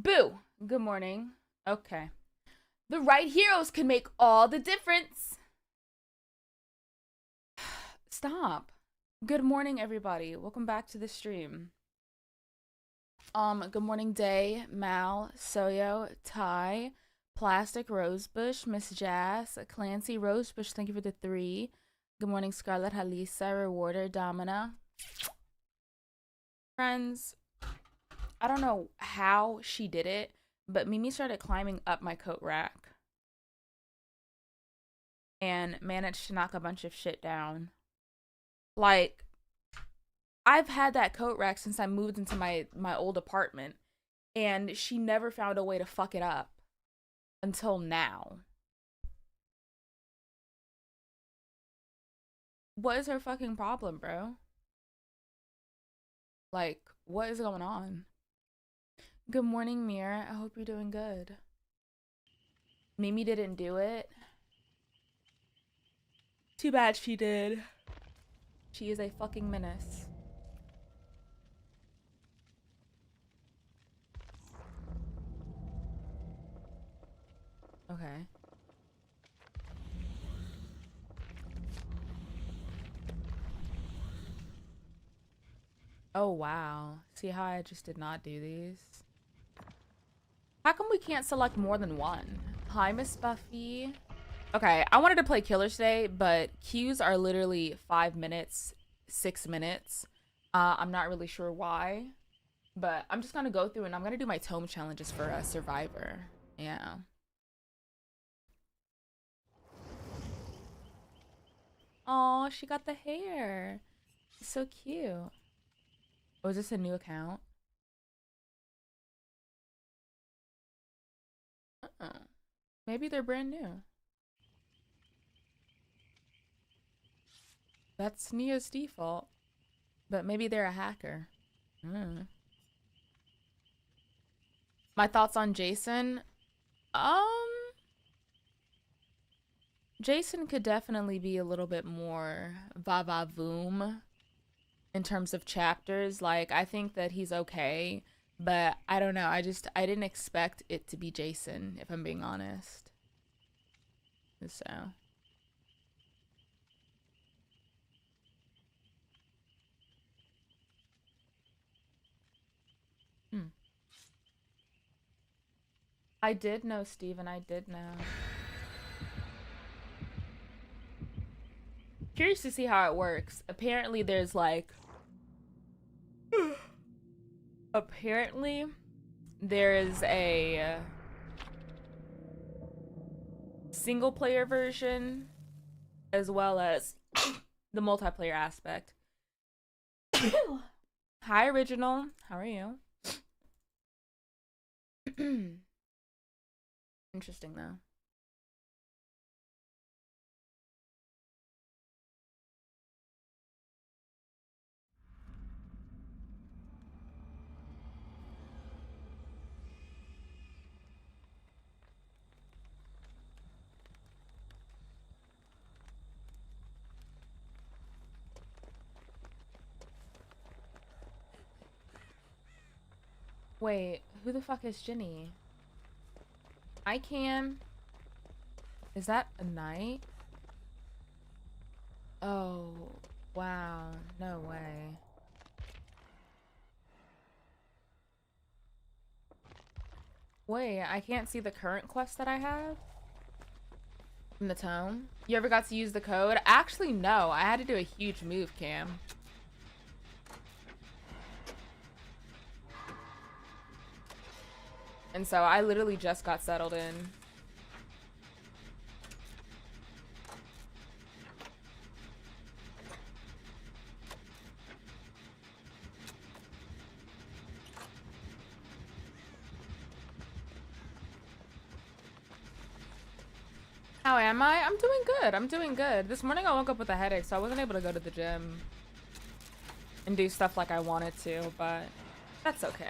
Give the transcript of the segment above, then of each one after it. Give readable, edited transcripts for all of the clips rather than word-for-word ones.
Boo! Good morning. Okay. The right heroes can make all the difference. Stop. Good morning, everybody. Welcome back to the stream. Good morning, Day, Mal, Soyo, Ty, Plastic Rosebush, Miss Jazz, Clancy Rosebush, thank you for the 3. Good morning, Scarlett, Halisa, Rewarder, Domina. Friends, I don't know how she did it, but Mimi started climbing up my coat rack and managed to knock a bunch of shit down. Like, I've had that coat rack since I moved into my old apartment, and she never found a way to fuck it up until now. What is her fucking problem, bro? Like, what is going on? Good morning, Mira. I hope you're doing good. Mimi didn't do it. Too bad she did. She is a fucking menace. Okay. Oh, wow. See how I just did not do these? How come we can't select more than one? Hi, Miss Buffy. Okay, I wanted to play Killers today, but queues are literally 5 minutes, 6 minutes. I'm not really sure why, but I'm just gonna go through and I'm gonna do my tome challenges for a Survivor. Yeah. Oh, she got the hair. So cute. Oh, is this a new account? Uh-uh. Maybe they're brand new. That's Nia's default. But maybe they're a hacker. Mm. My thoughts on Jason? Um, Jason could definitely be a little bit more va-va-voom in terms of chapters. Like, I think that he's okay, but I don't know. I didn't expect it to be Jason, if I'm being honest. So. Hmm. I did know, Steven. I did know. Curious to see how it works. Apparently, there's like. Apparently, there is a single player version as well as the multiplayer aspect. Hi, Original. How are you? Interesting, though. Wait, who the fuck is Ginny? I can. Is that a knight? Oh, wow. No way. Wait, I can't see the current quest that I have in the tome. You ever got to use the code? Actually, no. I had to do a huge move, Cam. And so I literally just got settled in. How am I? I'm doing good. I'm doing good. This morning I woke up with a headache, so I wasn't able to go to the gym and do stuff like I wanted to, but that's okay.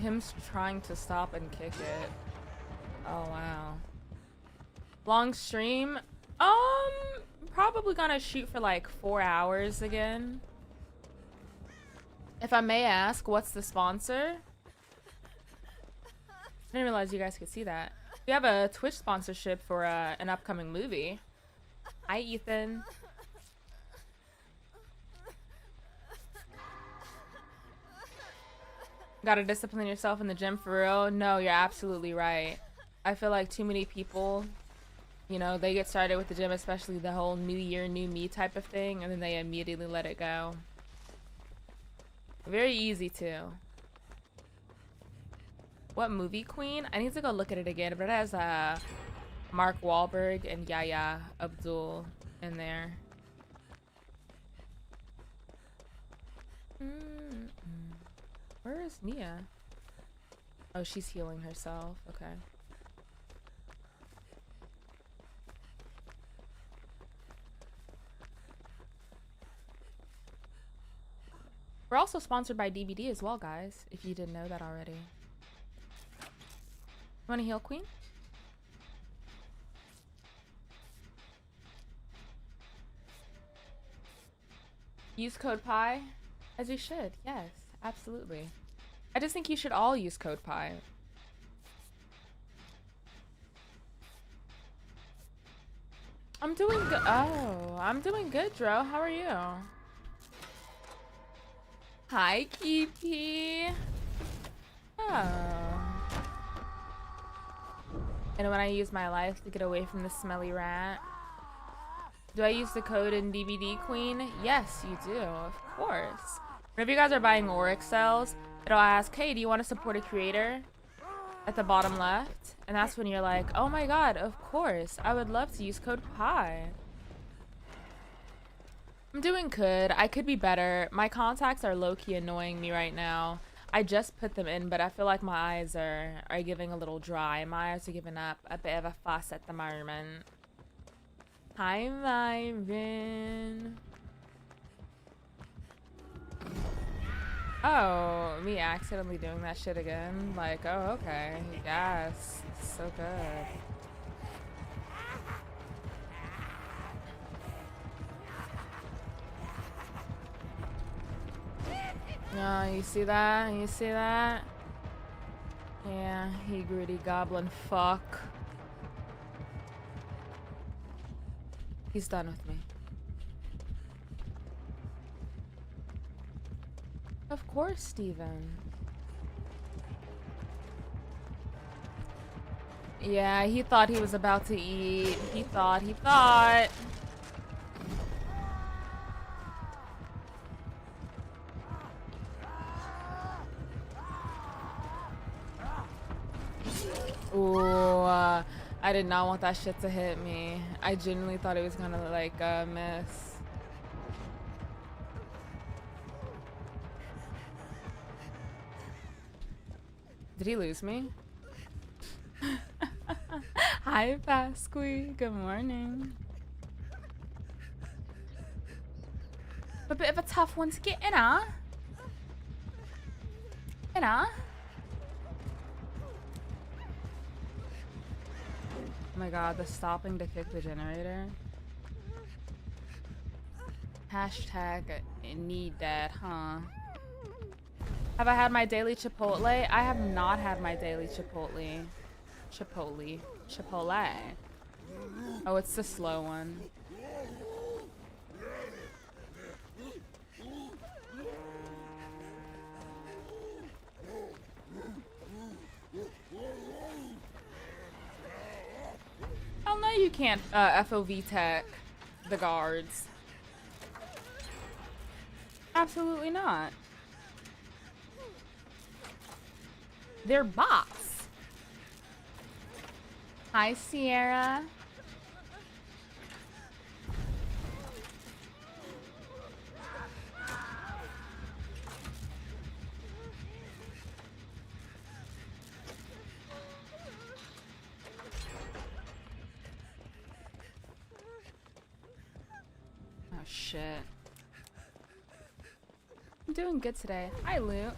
Him trying to stop and kick it. Oh, wow. Long stream? Probably gonna shoot for like 4 hours again. If I may ask, what's the sponsor? I didn't realize you guys could see that. We have a Twitch sponsorship for an upcoming movie. Hi, Ethan. Gotta discipline yourself in the gym for real? No, you're absolutely right. I feel like too many people, you know, they get started with the gym, especially the whole new year, new me type of thing, and then they immediately let it go. Very easy to. What movie queen? I need to go look at it again, but it has Mark Wahlberg and Yahya Abdul in there. Where is Mia? Oh, she's healing herself. Okay. We're also sponsored by DVD as well, guys, if you didn't know that already. You want to heal, Queen? Use code PIE, as you should. Yes, absolutely. I just think you should all use code PIE. I'm doing good. Oh, I'm doing good, Dro. How are you? Hi, Keepy. Oh. And when I use my life to get away from the smelly rat. Do I use the code in DVD Queen? Yes, you do, of course. Whenever you guys are buying Oryx cells, it'll ask, hey, do you want to support a creator? At the bottom left. And that's when you're like, oh my god, of course. I would love to use code PIE. I'm doing good. I could be better. My contacts are low-key annoying me right now. I just put them in, but I feel like my eyes are giving a little dry. My eyes are giving up a bit of a fuss at the moment. Hi, Myron. Oh, me accidentally doing that shit again? Like, oh, okay. Yes. So good. No, you see that? You see that? Yeah, he greedy goblin fuck. He's done with me. Of course, Steven. Yeah, he thought he was about to eat. He thought. Ooh, I did not want that shit to hit me. I genuinely thought it was gonna, like, miss. Did he lose me? Hi, Pasqui. Good morning. A bit of a tough one to get in, huh? In, huh? Oh my god, the stopping to kick the generator. Hashtag need that, huh? Have I had my daily Chipotle? I have not had my daily Chipotle. Chipotle. Oh, it's the slow one. Oh no, you can't FOV tech the guards. Absolutely not. They're bots. Hi, Sierra. Oh, shit. I'm doing good today. Hi, Luke.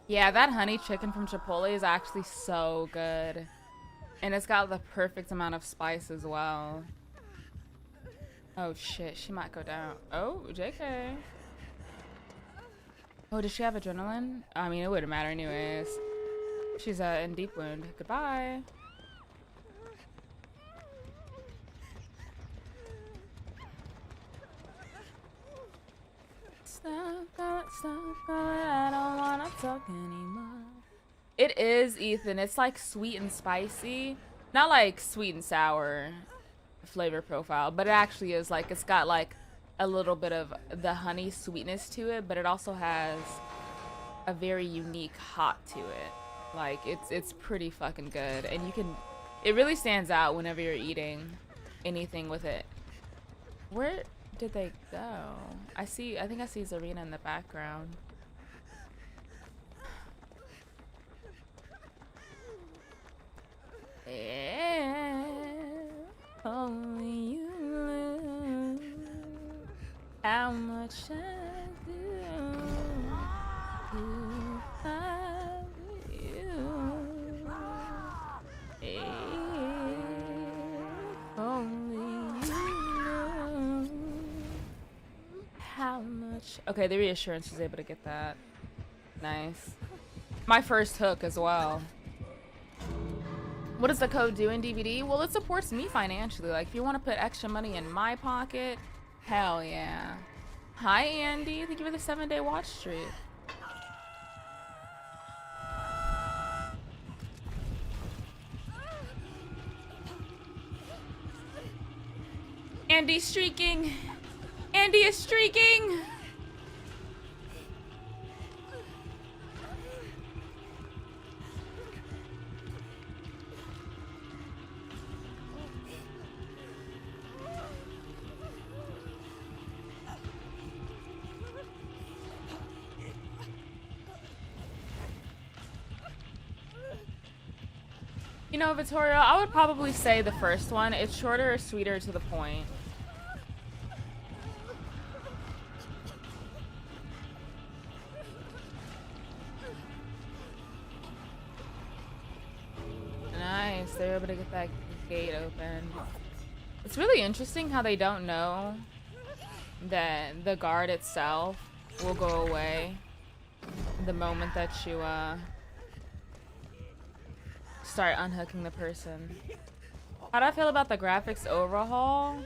Yeah, that honey chicken from Chipotle is actually so good. And it's got the perfect amount of spice as well. Oh shit, she might go down. Oh, JK. Oh, does she have adrenaline? I mean, it wouldn't matter anyways. She's in deep wound. Goodbye. Stop, I don't wanna talk anymore. It is, Ethan. It's like sweet and spicy. Not like sweet and sour flavor profile, but it actually is like, it's got like a little bit of the honey sweetness to it, but it also has a very unique hot to it. Like it's pretty fucking good, and you can, it really stands out whenever you're eating anything with it. Where did they go? I think I see Zarina in the background. Yeah, only you know how much I do. I you. Yeah, only you know how much. Okay, the reassurance was able to get that. Nice. My first hook as well. What does the code do in DVD? Well, it supports me financially. Like, if you want to put extra money in my pocket, hell yeah. Hi, Andy. Thank you for the 7-day watch streak. Andy's streaking. Andy is streaking. You know, Vittorio, I would probably say the first one. It's shorter, sweeter, to the point. Nice, they're able to get that gate open. It's really interesting how they don't know that the guard itself will go away the moment that you start unhooking the person. How do I feel about the graphics overhaul?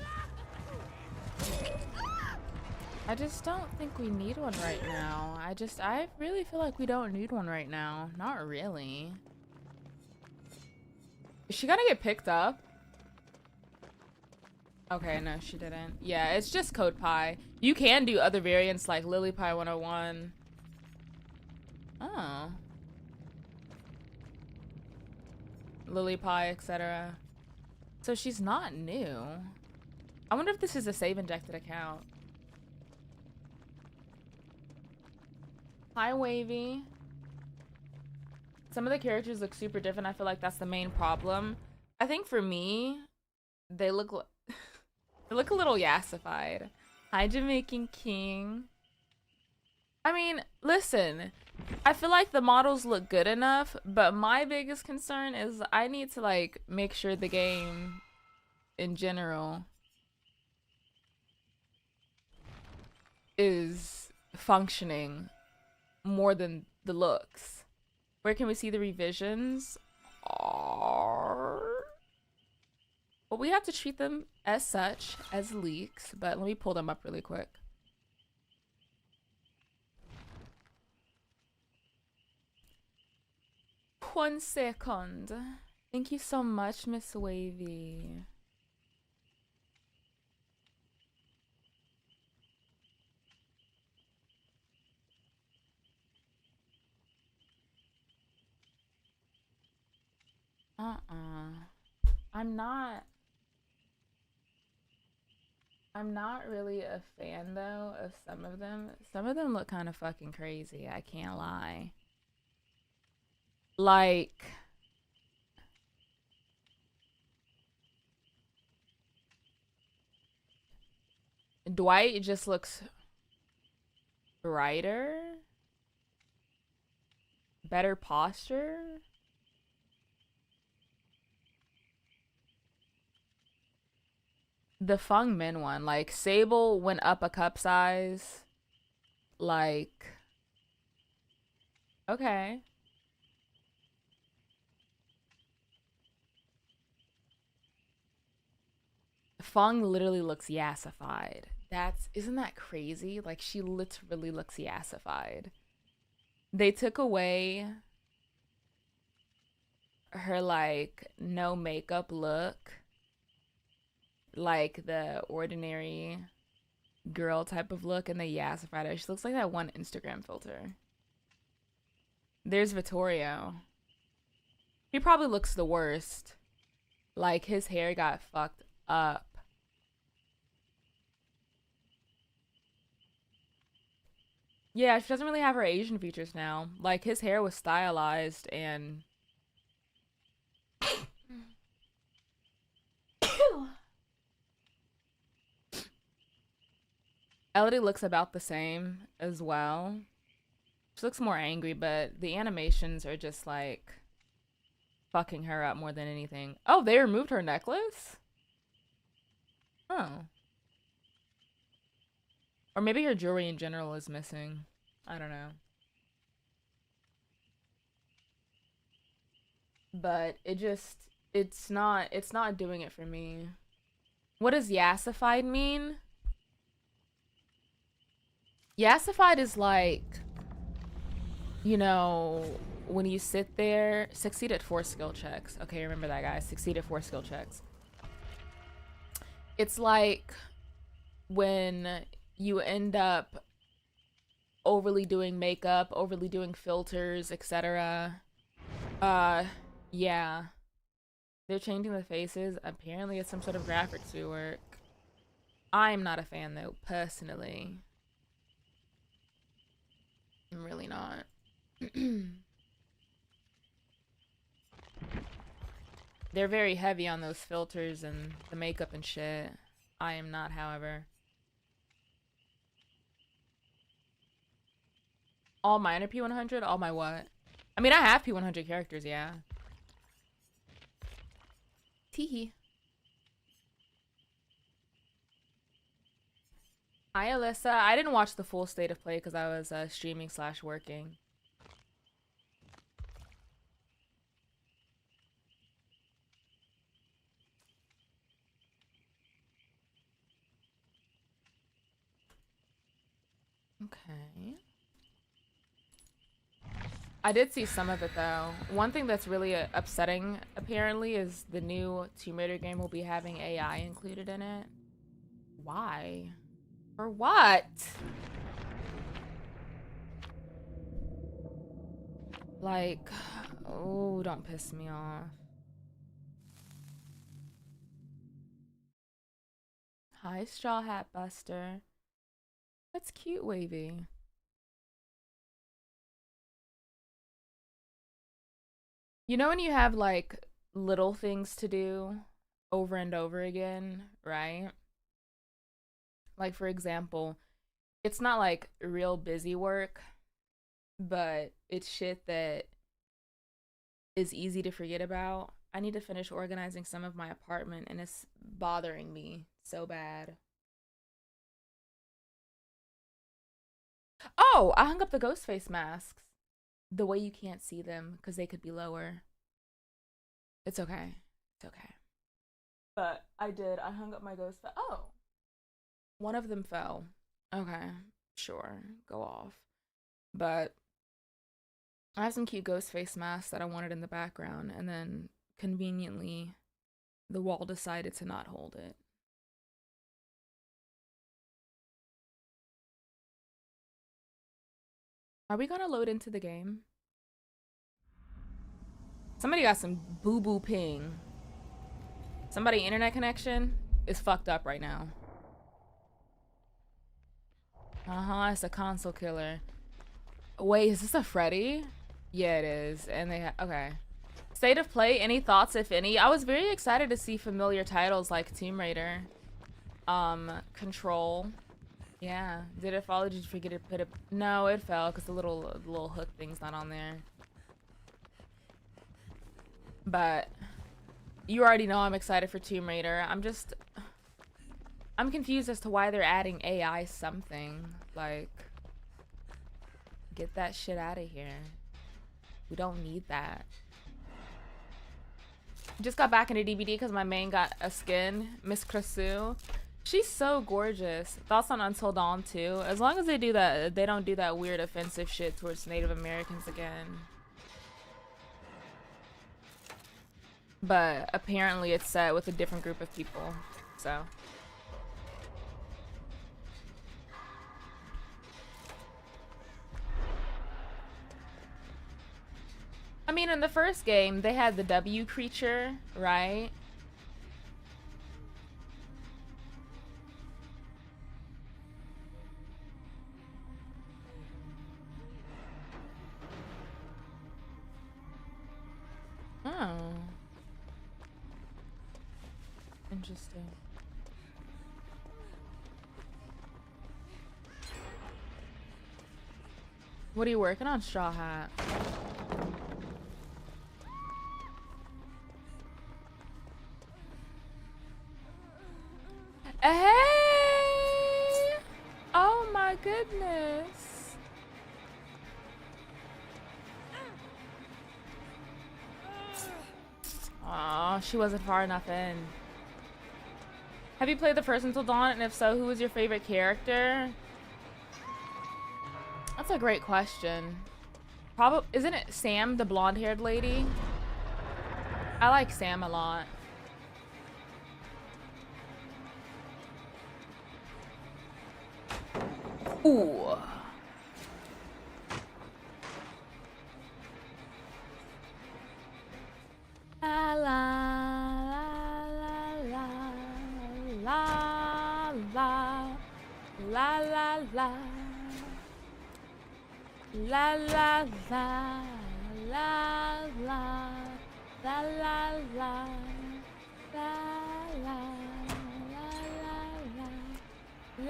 I just don't think we need one right now. I really feel like we don't need one right now. Not really. Is she gonna get picked up? Okay, no, she didn't. Yeah, it's just Code Pie. You can do other variants like Lily Pie 101. Oh. Lily Pie, etc. So she's not new. I wonder if this is a save injected account. Hi, Wavy. Some of the characters look super different. I feel like that's the main problem. I think for me, they look they look a little yassified. Hi, Jamaican King. I mean, listen, I feel like the models look good enough, but my biggest concern is I need to like make sure the game in general is functioning more than the looks. Where can we see the revisions? Well, we have to treat them as such, as leaks, but let me pull them up really quick. One second. Thank you so much, Miss Wavy. I'm not really a fan though of some of them. Some of them look kind of fucking crazy, I can't lie. Like Dwight just looks brighter, better posture. The Feng Min one. Like, Sable went up a cup size. Like, okay. Feng literally looks yassified. Isn't that crazy? Like, she literally looks yassified. They took away her, like, no makeup look. Like, the ordinary girl type of look, and they yassified her. She looks like that one Instagram filter. There's Vittorio. He probably looks the worst. Like, his hair got fucked up. Yeah, she doesn't really have her Asian features now. Like, his hair was stylized and Elodie looks about the same as well. She looks more angry, but the animations are just like fucking her up more than anything. Oh, they removed her necklace? Oh. Or maybe her jewelry in general is missing. I don't know. But it's not doing it for me. What does yassified mean? Yassified is like, you know, when you sit there, succeed at 4 skill checks. Okay, remember that, guys. Succeed at 4 skill checks. It's like when you end up overly doing makeup, overly doing filters, etc. Yeah. They're changing the faces. Apparently it's some sort of graphics rework. I'm not a fan though, personally. I'm really not. They're very heavy on those filters and the makeup and shit. I am not, however. All mine are P100? All my what? I mean, I have P100 characters, yeah. Teehee. Hi, Alyssa. I didn't watch the full state of play because I was streaming / working. Okay. I did see some of it though. One thing that's really upsetting apparently is the new Tomb Raider game will be having AI included in it. Why? For what? Like, oh, don't piss me off. Hi, Straw Hat Buster. That's cute, Wavy. You know when you have like little things to do over and over again, right? Like, for example, it's not like real busy work, but it's shit that is easy to forget about. I need to finish organizing some of my apartment and it's bothering me so bad. Oh, I hung up the ghost face masks. The way you can't see them because they could be lower. It's okay. It's okay. But I did. I hung up my ghost. Oh, one of them fell. Okay, sure. Go off. But I have some cute ghost face masks that I wanted in the background, and then conveniently, the wall decided to not hold it. Are we gonna load into the game? Somebody got some boo-boo ping. Somebody internet connection is fucked up right now. Uh-huh, it's a console killer. Wait, is this a Freddy? Yeah, it is. And they okay. State of play, any thoughts, if any? I was very excited to see familiar titles like Tomb Raider. Control. Yeah. Did it fall? Did you forget to put it? No, it fell because the little hook thing's not on there. But you already know I'm excited for Tomb Raider. I'm just I'm confused as to why they're adding AI something. Like, get that shit out of here. We don't need that. Just got back into DBD because my main got a skin, Miss Krasu. She's so gorgeous. Thoughts on Until Dawn too. As long as they do that, they don't do that weird offensive shit towards Native Americans again. But apparently it's set with a different group of people, so. I mean, in the first game, they had the W creature, right? Oh. Interesting. What are you working on, Straw Hat? Hey! Oh my goodness. Aw, she wasn't far enough in. Have you played the first Until Dawn? And if so, who was your favorite character? That's a great question. Probably, isn't it Sam, the blonde-haired lady? I like Sam a lot. Ooh. La la la la la la la la la la la la la la la la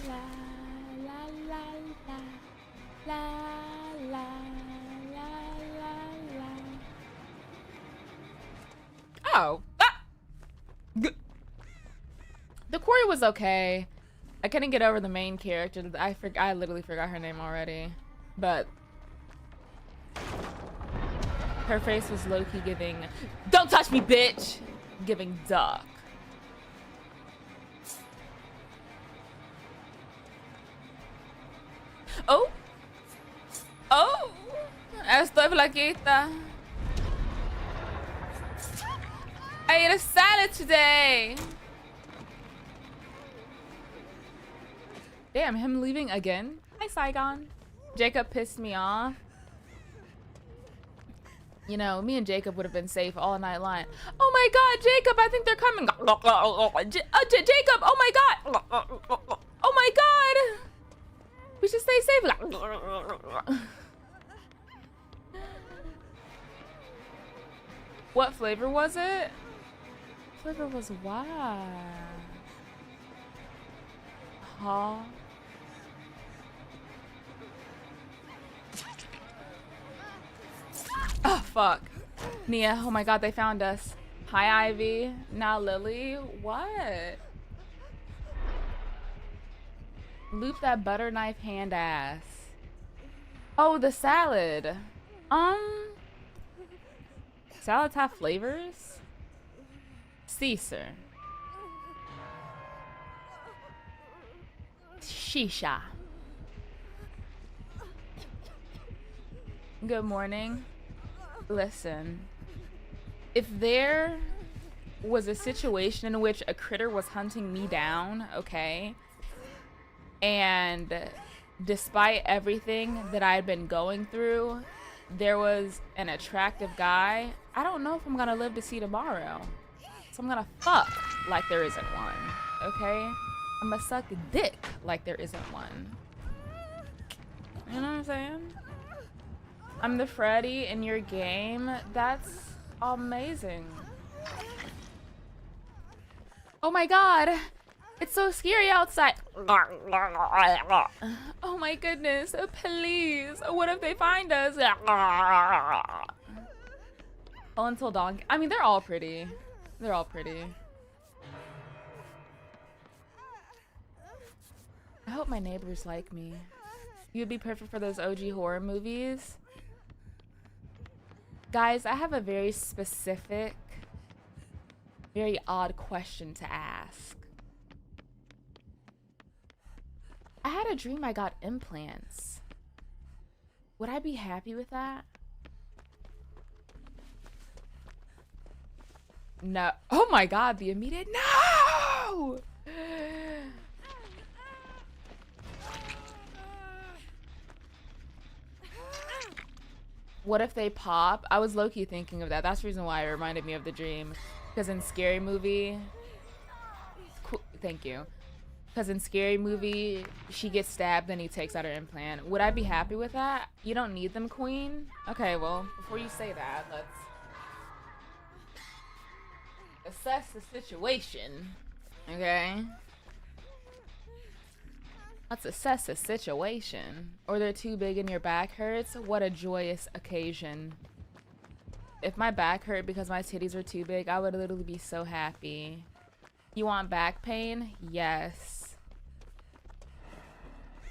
la la la la Oh. Ah! The quarry was okay. I couldn't get over the main character. I literally forgot her name already. But her face was low-key giving, "Don't touch me, bitch!" Giving duck. Oh. Oh. Estoy flaquita. I ate a salad today. Damn, him leaving again? Hi, Saigon. Jacob pissed me off. You know, me and Jacob would have been safe all night long. Oh my god, Jacob, I think they're coming. Jacob, oh my god. Oh my god. We should stay safe. What flavor was it? Flavor was what? Huh? Oh, fuck. Nia, oh my god, they found us. Hi, Ivy. Now, Lily. What? Loop that butter knife hand ass. Oh, the salad. Salads have flavors? Caesar. Shisha. Good morning. Listen, if there was a situation in which a critter was hunting me down, okay, and despite everything that I'd been going through, there was an attractive guy, I don't know if I'm gonna live to see tomorrow. So I'm gonna fuck like there isn't one, okay? I'm gonna suck dick like there isn't one. You know what I'm saying? I'm the Freddy in your game. That's amazing. Oh my god. It's so scary outside. Oh my goodness. Please. What if they find us? Oh, Until Dawn. I mean, they're all pretty. They're all pretty. I hope my neighbors like me. You'd be perfect for those OG horror movies. Guys, I have a very specific, very odd question to ask. I had a dream I got implants. Would I be happy with that? No. Oh my god, the immediate no! What if they pop? I was low-key thinking of that. That's the reason why it reminded me of the dream. Because in Scary Movie... Cool. Thank you. Because in Scary Movie, she gets stabbed and he takes out her implant. Would I be happy with that? You don't need them, queen? Okay, well, before you say that, let's assess the situation. Okay? Let's assess the situation. Or they're too big and your back hurts. What a joyous occasion. If my back hurt because my titties are too big, I would literally be so happy. You want back pain? Yes.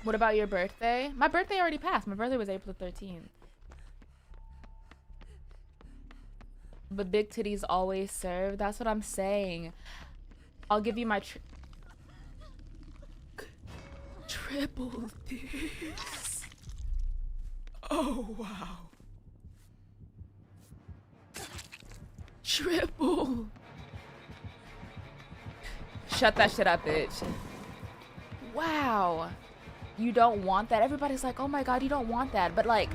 What about your birthday? My birthday already passed. My birthday was April 13th. But big titties always serve. That's what I'm saying. I'll give you my triple this. Oh, wow. Triple. Shut that shit up, bitch. Wow. You don't want that? Everybody's like, oh my god, you don't want that. But like,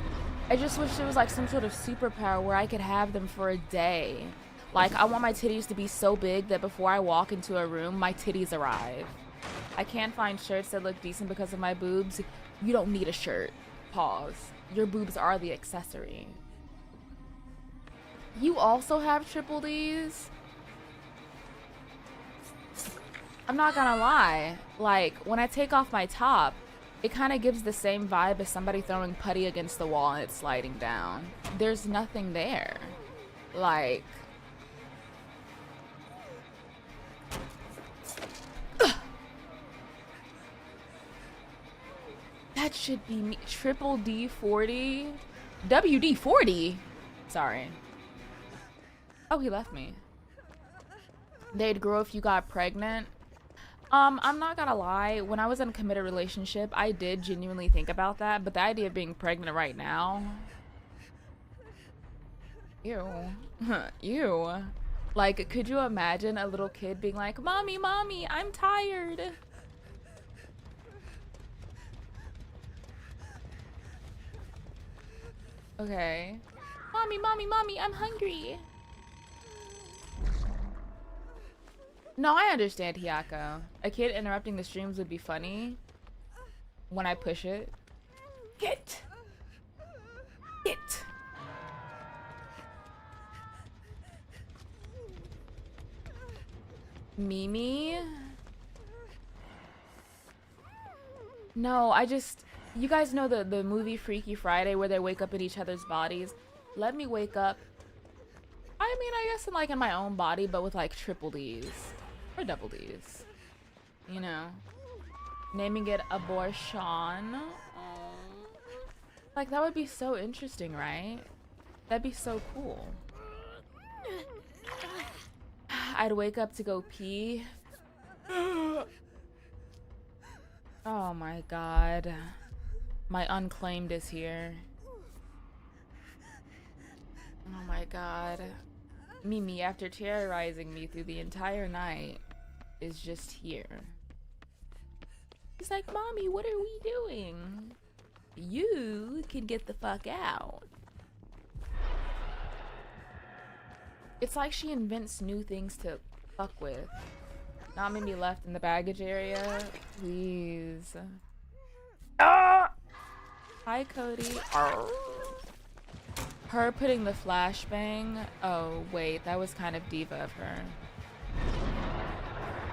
I just wish there was like some sort of superpower where I could have them for a day. Like, I want my titties to be so big that before I walk into a room, my titties arrive. I can't find shirts that look decent because of my boobs. You don't need a shirt. Pause. Your boobs are the accessory. You also have triple D's? I'm not gonna lie. Like, when I take off my top, it kind of gives the same vibe as somebody throwing putty against the wall and it's sliding down. There's nothing there. Like... That should be me. Triple D 40? WD 40? Sorry. Oh, he left me. They'd grow if you got pregnant. I'm not gonna lie. When I was in a committed relationship, I did genuinely think about that. But the idea of being pregnant right now... Ew. Ew. Like, could you imagine a little kid being like, Mommy, Mommy, I'm tired. Okay. Mommy, Mommy, Mommy, I'm hungry. No, I understand, Hiyako. A kid interrupting the streams would be funny when I push it. Get! Mimi? No, I just... You guys know the movie Freaky Friday where they wake up in each other's bodies? Let me wake up... I mean, I guess in my own body, but with like triple D's. Or double D's. You know? Naming it abortion. Like, that would be so interesting, right? That'd be so cool. I'd wake up to go pee. Oh my god. My unclaimed is here. Oh my god. Mimi, after terrorizing me through the entire night, is just here. He's like, Mommy, what are we doing? You can get the fuck out. It's like she invents new things to fuck with. Not Mimi left in the baggage area. Please. Ah! Hi, Cody. Arr. Her putting the flashbang. Oh, wait. That was kind of diva of her.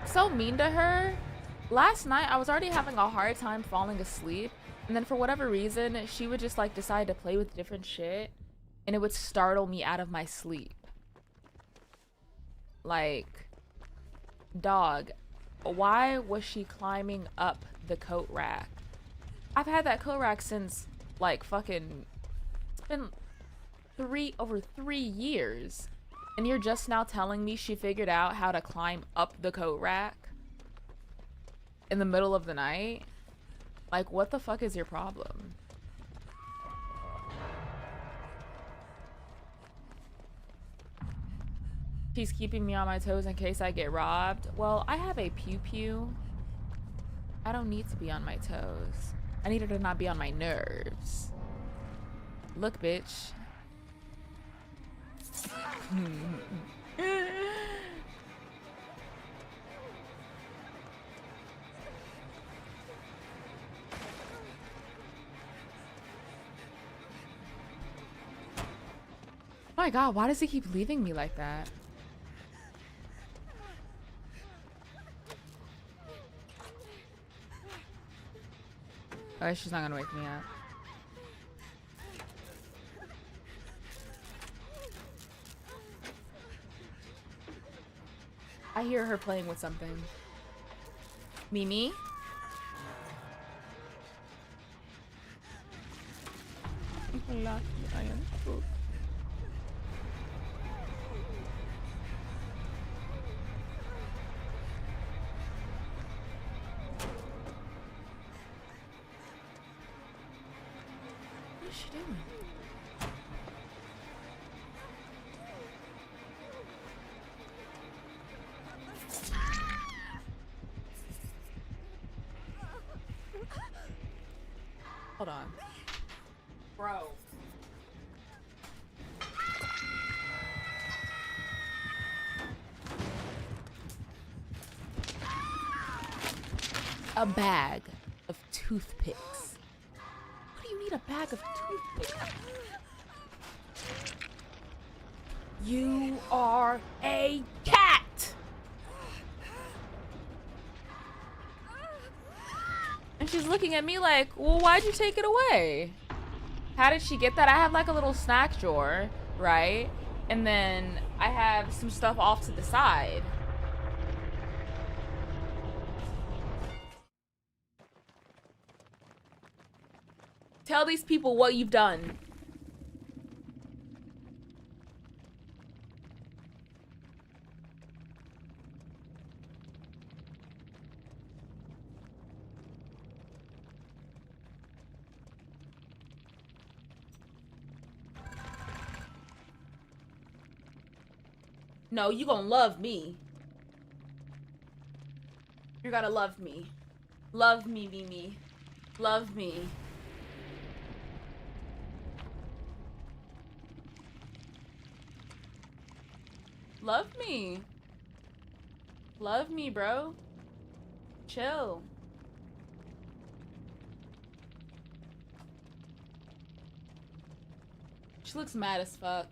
So mean to her. Last night, I was already having a hard time falling asleep. And then for whatever reason, she would just like decide to play with different shit. And it would startle me out of my sleep. Like, dog, Why was she climbing up the coat rack? I've had that coat rack since like fucking, it's been over 3 years. And you're just now telling me she figured out how to climb up the coat rack in the middle of the night? Like, what the fuck is your problem? She's keeping me on my toes in case I get robbed. Well, I have a pew pew. I don't need to be on my toes. I need her to not be on my nerves. Look, bitch. My God, why does he keep leaving me like that? Oh, she's not gonna wake me up. I hear her playing with something. Mimi? Lucky I am cooked. What is she doing? Hold on. Bro. A bag of toothpicks. What do you need a bag of toothpicks? You are a cat! And she's looking at me like, well, why'd you take it away? How did she get that? I have like a little snack drawer, right? And then I have some stuff off to the side. Tell these people what you've done. No, you gonna love me. You're gonna love me. Love me, Mimi. Love me. Love me. Love me, bro. Chill. She looks mad as fuck.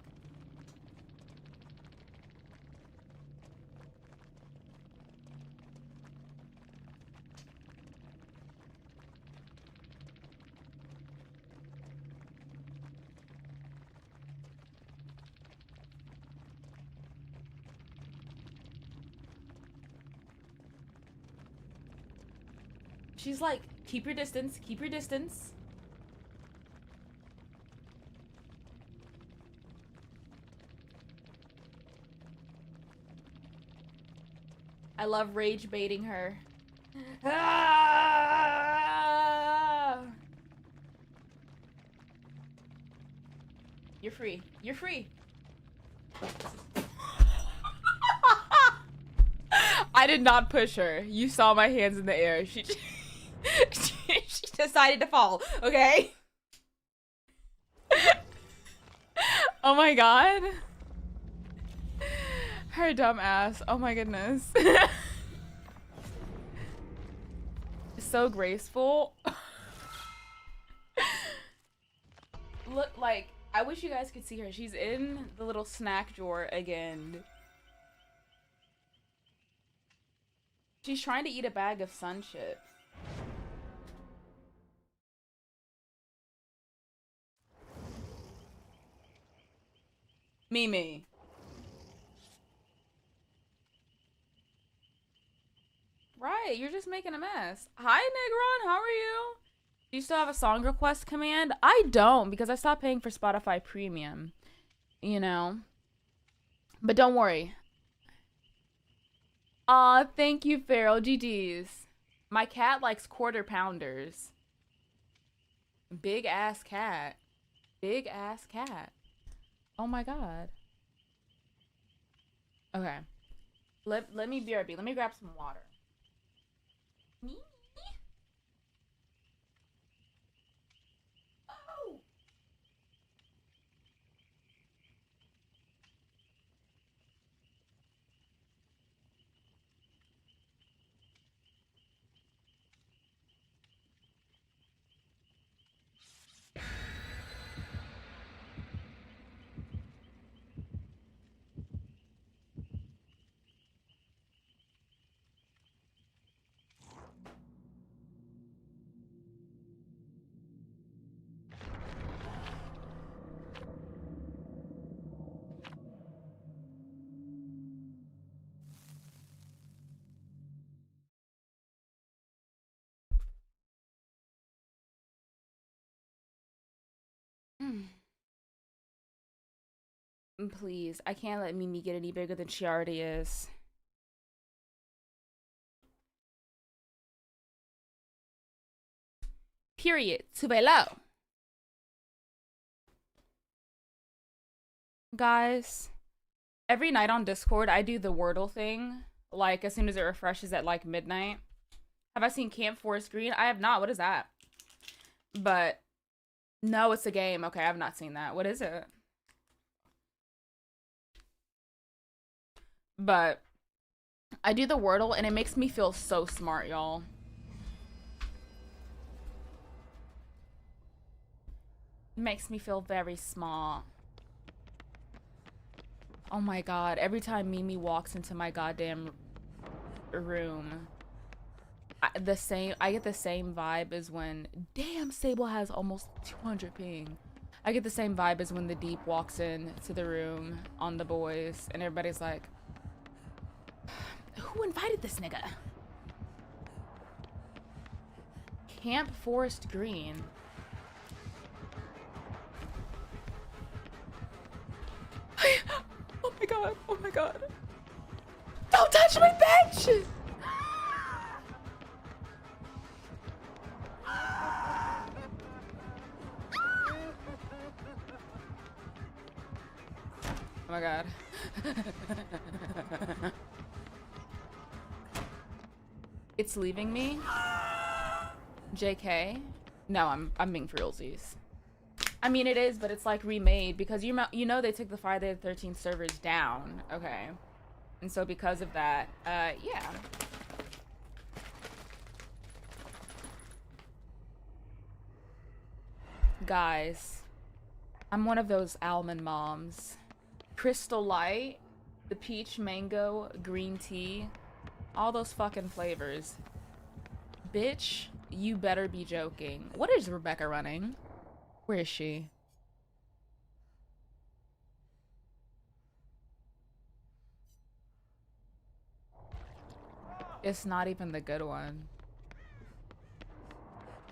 She's like, keep your distance, keep your distance. I love rage baiting her. Ah! You're free. You're free. I did not push her. You saw my hands in the air. She decided to fall, okay? Oh my God. Her dumb ass. Oh my goodness. So graceful. Look, like, I wish you guys could see her. She's in the little snack drawer again. She's trying to eat a bag of Sun Chips. Mimi. right. You're just making a mess. Hi, Negron. How are you? Do you still have a song request command? I don't because I stopped paying for Spotify Premium. You know. But don't worry. Aw, thank you, Farrell. GG's. My cat likes quarter pounders. Big ass cat. Big ass cat. Oh my god. Okay. Let me BRB. Let me grab some water. Me? Oh. Please, I can't let Mimi get any bigger than she already is. Period. Too below. Guys, every night on Discord, I do the Wordle thing. Like, as soon as it refreshes at, like, midnight. Have I seen Camp Forest Green? I have not. What is that? But, no, it's a game. Okay, I have not seen that. What is it? But, I do the Wordle, and it makes me feel so smart, y'all. It makes me feel very smart. Oh my god, every time Mimi walks into my goddamn room, I get the same vibe as when, damn, Sable has almost 200 ping. I get the same vibe as when the Deep walks in to the room on the boys and everybody's like, who invited this nigga? Camp Forest Green. Oh my god, oh my god. Don't touch my bench! Oh my god. It's leaving me? JK? No, I'm being for realsies. I mean, it is, but it's like remade because you know they took the Friday the 13th servers down, okay? And so because of that, yeah. Guys, I'm one of those almond moms. Crystal Light, the peach mango green tea, all those fucking flavors. Bitch, you better be joking. What is Rebecca running? Where is she? It's not even the good one.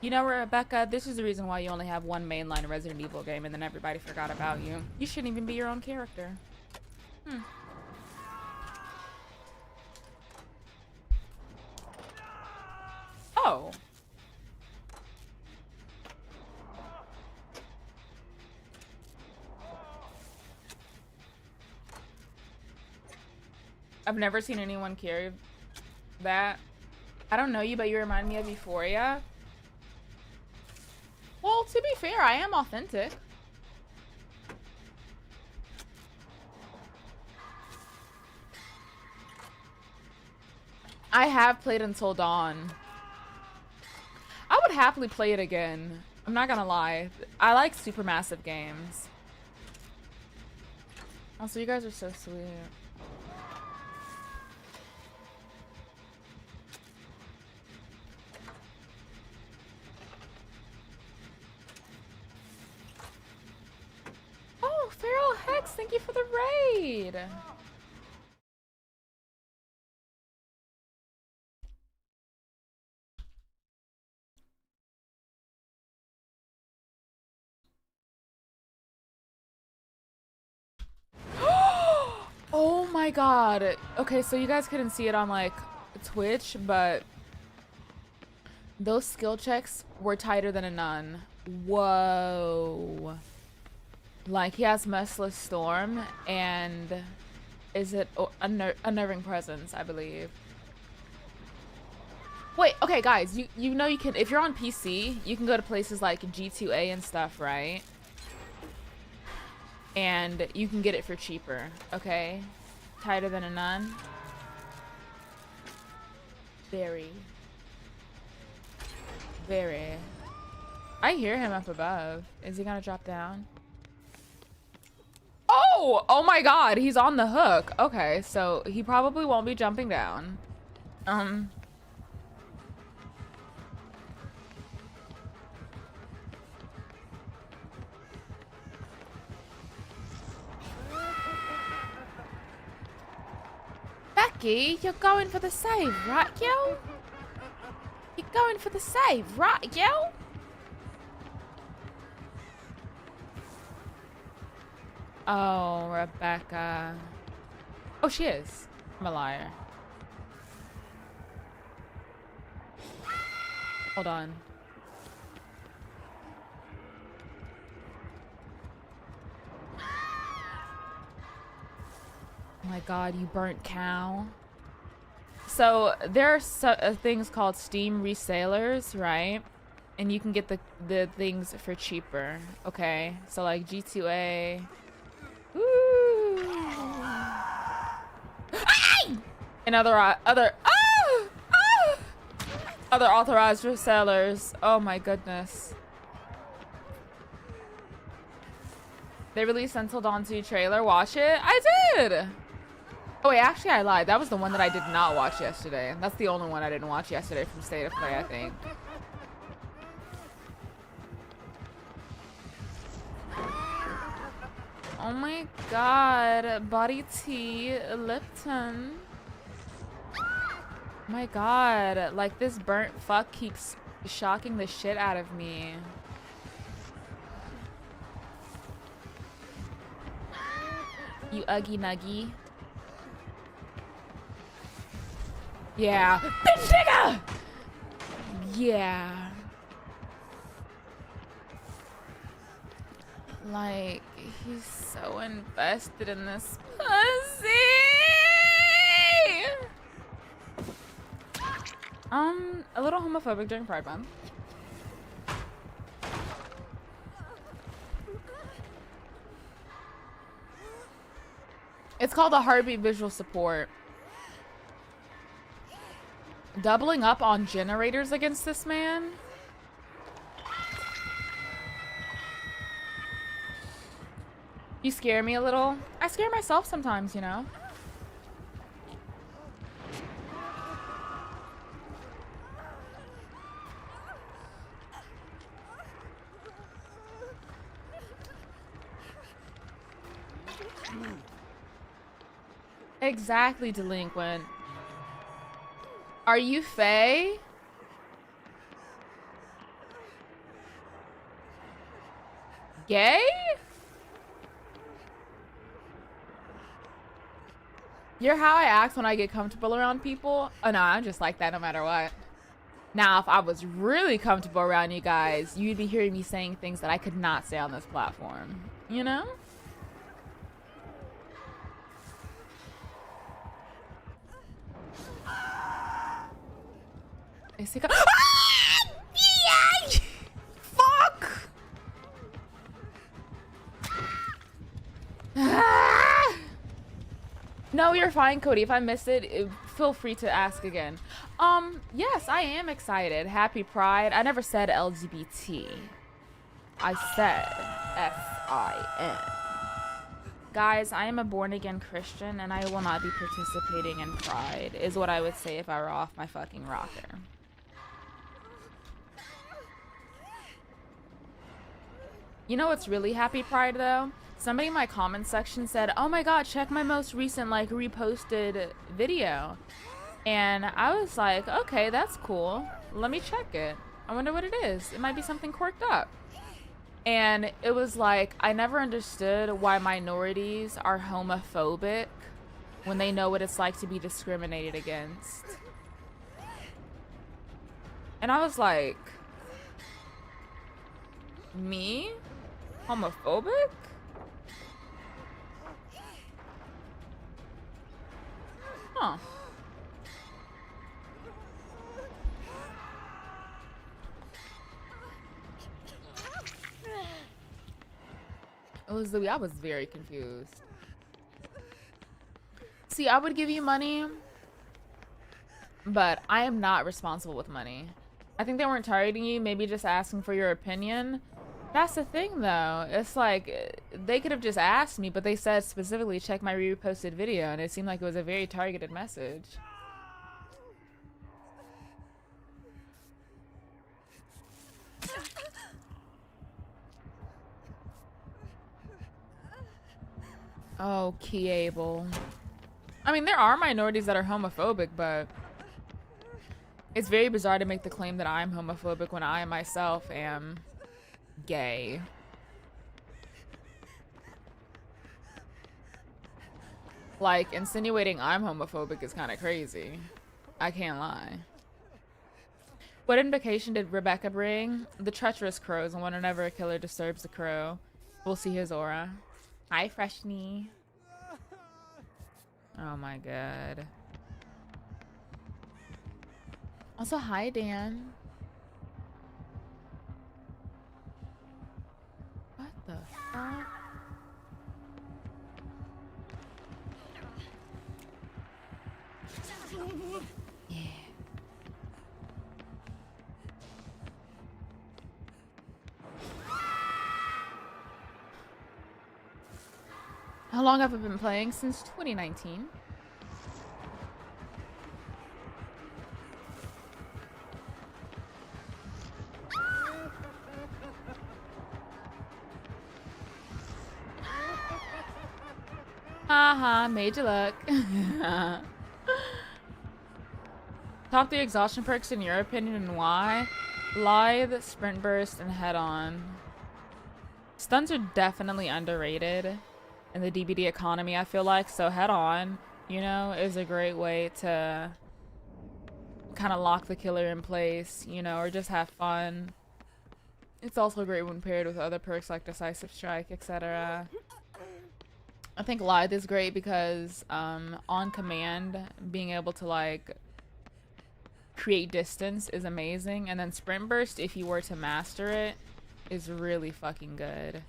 You know, Rebecca, this is the reason why you only have one mainline Resident Evil game and then everybody forgot about you. You shouldn't even be your own character. Oh. I've never seen anyone carry that. I don't know you, but you remind me of Euphoria. Well, to be fair, I am authentic. I have played Until Dawn. I would happily play it again. I'm not gonna lie. I like supermassive games. Also, you guys are so sweet. Oh, Feral Hex, thank you for the raid. my god. Okay, so you guys couldn't see it on like Twitch, but those skill checks were tighter than a nun. Whoa. Like, he has Merciless Storm and is it Unnerving Presence, I believe. Wait, okay, guys, you know you can, if you're on PC, you can go to places like G2A and stuff, right? And you can get it for cheaper, okay? Tighter than a nun. Very. Very. I hear him up above. Is he gonna drop down? Oh! Oh my god, he's on the hook. Okay, so he probably won't be jumping down. Becky, you're going for the save, right, yo? You're going for the save, right, yo? Oh, Rebecca. Oh, she is. I'm a liar. Hold on. Oh my god, you burnt cow. So there are things called Steam resellers, right? And you can get the things for cheaper. Okay, so like G2A. Woo! And other authorized resellers. Oh my goodness. They released Until Dawn 2 trailer. Watch it? I did! Oh wait, actually I lied. That was the one that I did not watch yesterday. That's the only one I didn't watch yesterday from State of Play, I think. Oh my god. Body tea. Lipton. My god. Like, this burnt fuck keeps shocking the shit out of me. You uggy nuggy. Yeah. Bitch nigga! Yeah. Like, he's so invested in this pussy! A little homophobic during Pride Month. It's called the Heartbeat Visual Support. Doubling up on generators against this man? You scare me a little. I scare myself sometimes, you know? Exactly, delinquent. Are you Faye? Gay? You're how I act when I get comfortable around people? Oh no, I'm just like that no matter what. Now, if I was really comfortable around you guys, you'd be hearing me saying things that I could not say on this platform. You know? Is he Yay! Fuck! No, you're fine, Cody. If I missed it, feel free to ask again. Yes, I am excited. Happy Pride. I never said LGBT. I said S-I-N. Guys, I am a born-again Christian, and I will not be participating in Pride, is what I would say if I were off my fucking rocker. You know what's really Happy Pride, though? Somebody in my comment section said, oh my god, check my most recent, like, reposted video. And I was like, okay, that's cool. Let me check it. I wonder what it is. It might be something quirked up. And it was like, I never understood why minorities are homophobic when they know what it's like to be discriminated against. And I was like, me? Homophobic? Huh. I was very confused. See, I would give you money, but I am not responsible with money. I think they weren't targeting you, maybe just asking for your opinion. That's the thing, though. It's like, they could have just asked me, but they said specifically check my reposted video, and it seemed like it was a very targeted message. Oh, Kiable. I mean, there are minorities that are homophobic, but it's very bizarre to make the claim that I'm homophobic when I myself am gay. Like, insinuating I'm homophobic is kind of crazy. I can't lie. What invocation did Rebecca bring? The treacherous crows, and whenever a killer disturbs the crow, we'll see his aura. Hi, Freshney. Oh my god. Also, hi, Dan. What the fuck? Yeah. How long have I been playing? Since 2019. Haha, made you look. Top 3 exhaustion perks in your opinion and why? Lithe, Sprint Burst, and Head On. Stuns are definitely underrated in the DBD economy, I feel like. So Head On, you know, is a great way to kind of lock the killer in place, you know, or just have fun. It's also great when paired with other perks like Decisive Strike, etc. I think Lithe is great because on command, being able to like create distance is amazing, and then Sprint Burst, if you were to master it, is really fucking good.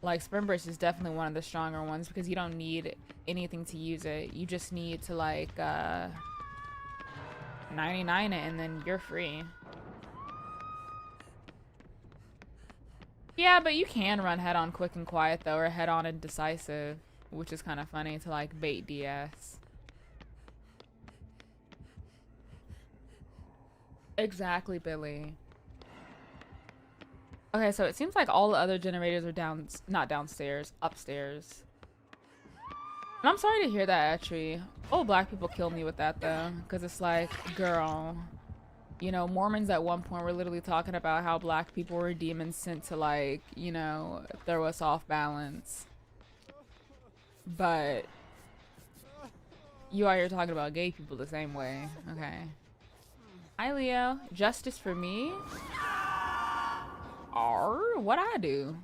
Like, Sprint Burst is definitely one of the stronger ones because you don't need anything to use it. You just need to like 99 it and then you're free. Yeah, but you can run Head On Quick and Quiet though, or Head On and Decisive, which is kind of funny to like bait DS. Exactly, Billy. Okay, so it seems like all the other generators are not downstairs, upstairs. And I'm sorry to hear that, Atri. Oh, black people kill me with that though, because it's like, girl, you know, Mormons at one point were literally talking about how black people were demons sent to like, you know, throw us off balance. But you out here talking about gay people the same way. Okay. Hi, Leo. Justice for me? What'd I do?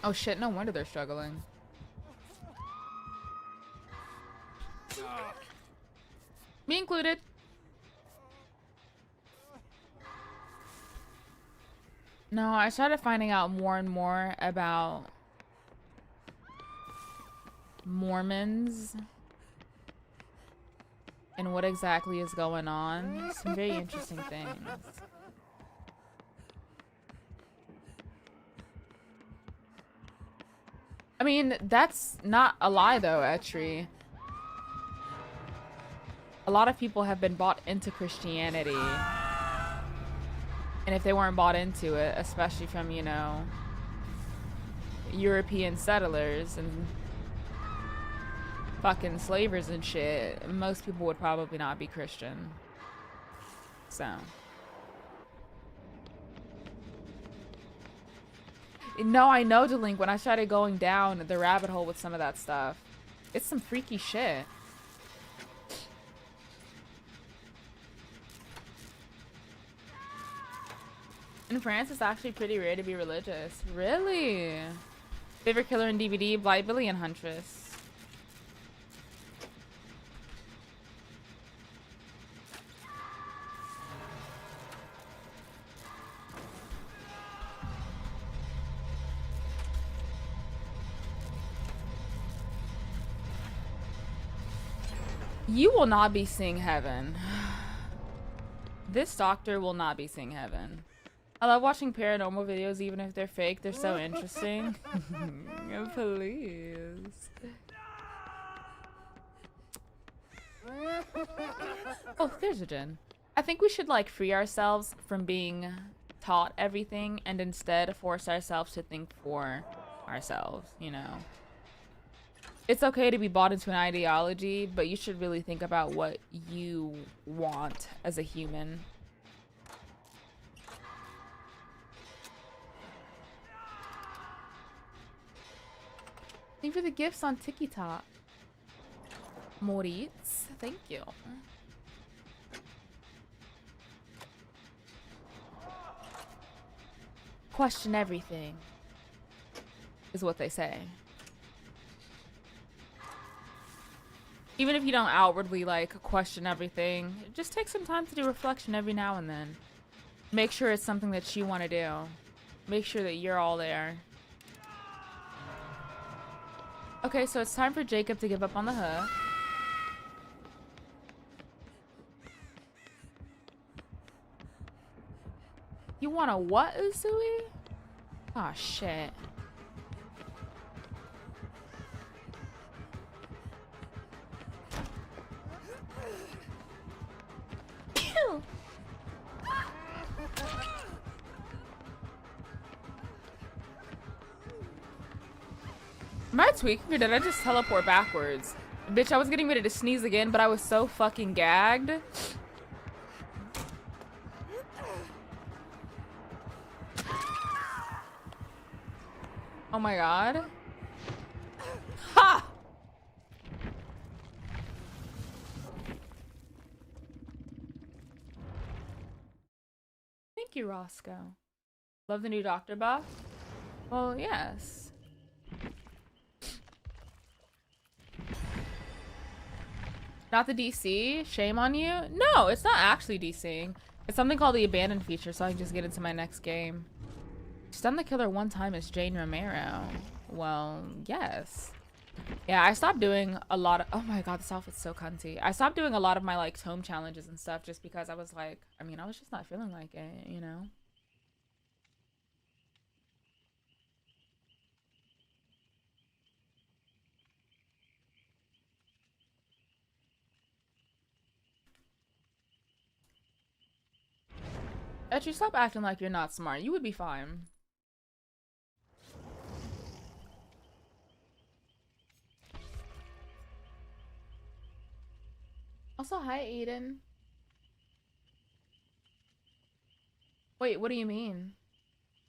Oh shit, no wonder they're struggling. Me included. No, I started finding out more and more about Mormons and what exactly is going on. Some very interesting things. I mean, that's not a lie though, Etri. A lot of people have been bought into Christianity. And if they weren't bought into it, especially from, you know, European settlers and fucking slavers and shit, most people would probably not be Christian. So. No, I know, Delink, when I started going down the rabbit hole with some of that stuff. It's some freaky shit. In France, it's actually pretty rare to be religious. Really? Favorite killer in DVD, Blight Billy and Huntress. You will not be seeing heaven. This doctor will not be seeing heaven. I love watching paranormal videos, even if they're fake. They're so interesting. Please. Oh, there's a Jinn. I think we should like free ourselves from being taught everything and instead force ourselves to think for ourselves, you know. It's okay to be bought into an ideology, but you should really think about what you want as a human. Thank you for the gifts on TikTok. Moritz, thank you. Question everything is what they say. Even if you don't outwardly like question everything, just take some time to do reflection every now and then. Make sure it's something that you want to do. Make sure that you're all there. Okay, so it's time for Jacob to give up on the hook. You want a what, Usui? Aw, shit. Am I tweaking or did I just teleport backwards? Bitch, I was getting ready to sneeze again, but I was so fucking gagged. Oh my god. Ha! Thank you, Roscoe. Love the new Doctor buff? Well, yes. Not the DC? Shame on you? No, it's not actually DCing. It's something called the abandoned feature, so I can just get into my next game. Stun the killer one time as Jane Romero. Well, yes. Yeah, I stopped doing a lot of— oh my god, this outfit's so cunty. I stopped doing a lot of my like tome challenges and stuff just because I was like, I mean, I was just not feeling like it, you know? If you stop acting like you're not smart, you would be fine. Also, hi, Aiden. Wait, what do you mean?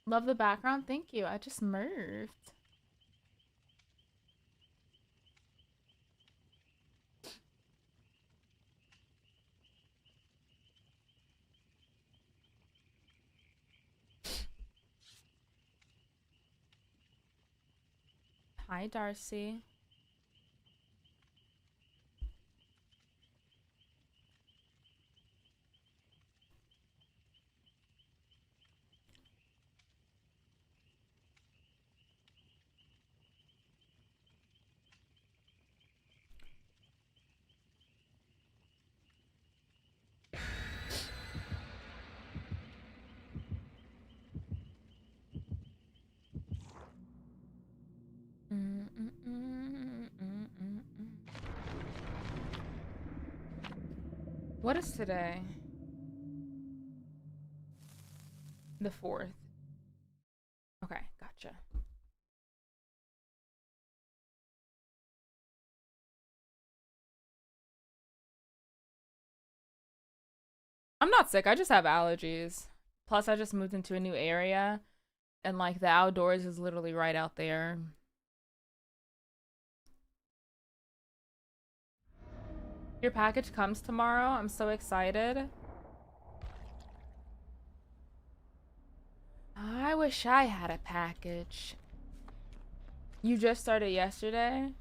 Love the background? Thank you. I just merged. Hi, Darcy. What is today? The 4th. Okay, gotcha. I'm not sick. I just have allergies. Plus, I just moved into a new area, and like the outdoors is literally right out there. Your package comes tomorrow. I'm so excited. I wish I had a package. You just started yesterday?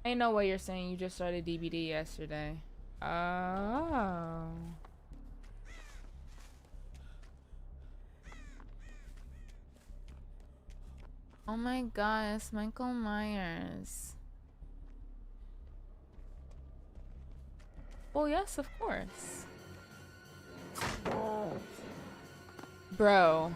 I know what you're saying. You just started DBD yesterday. Oh. Oh my gosh, Michael Myers. Well, yes, of course. Bro,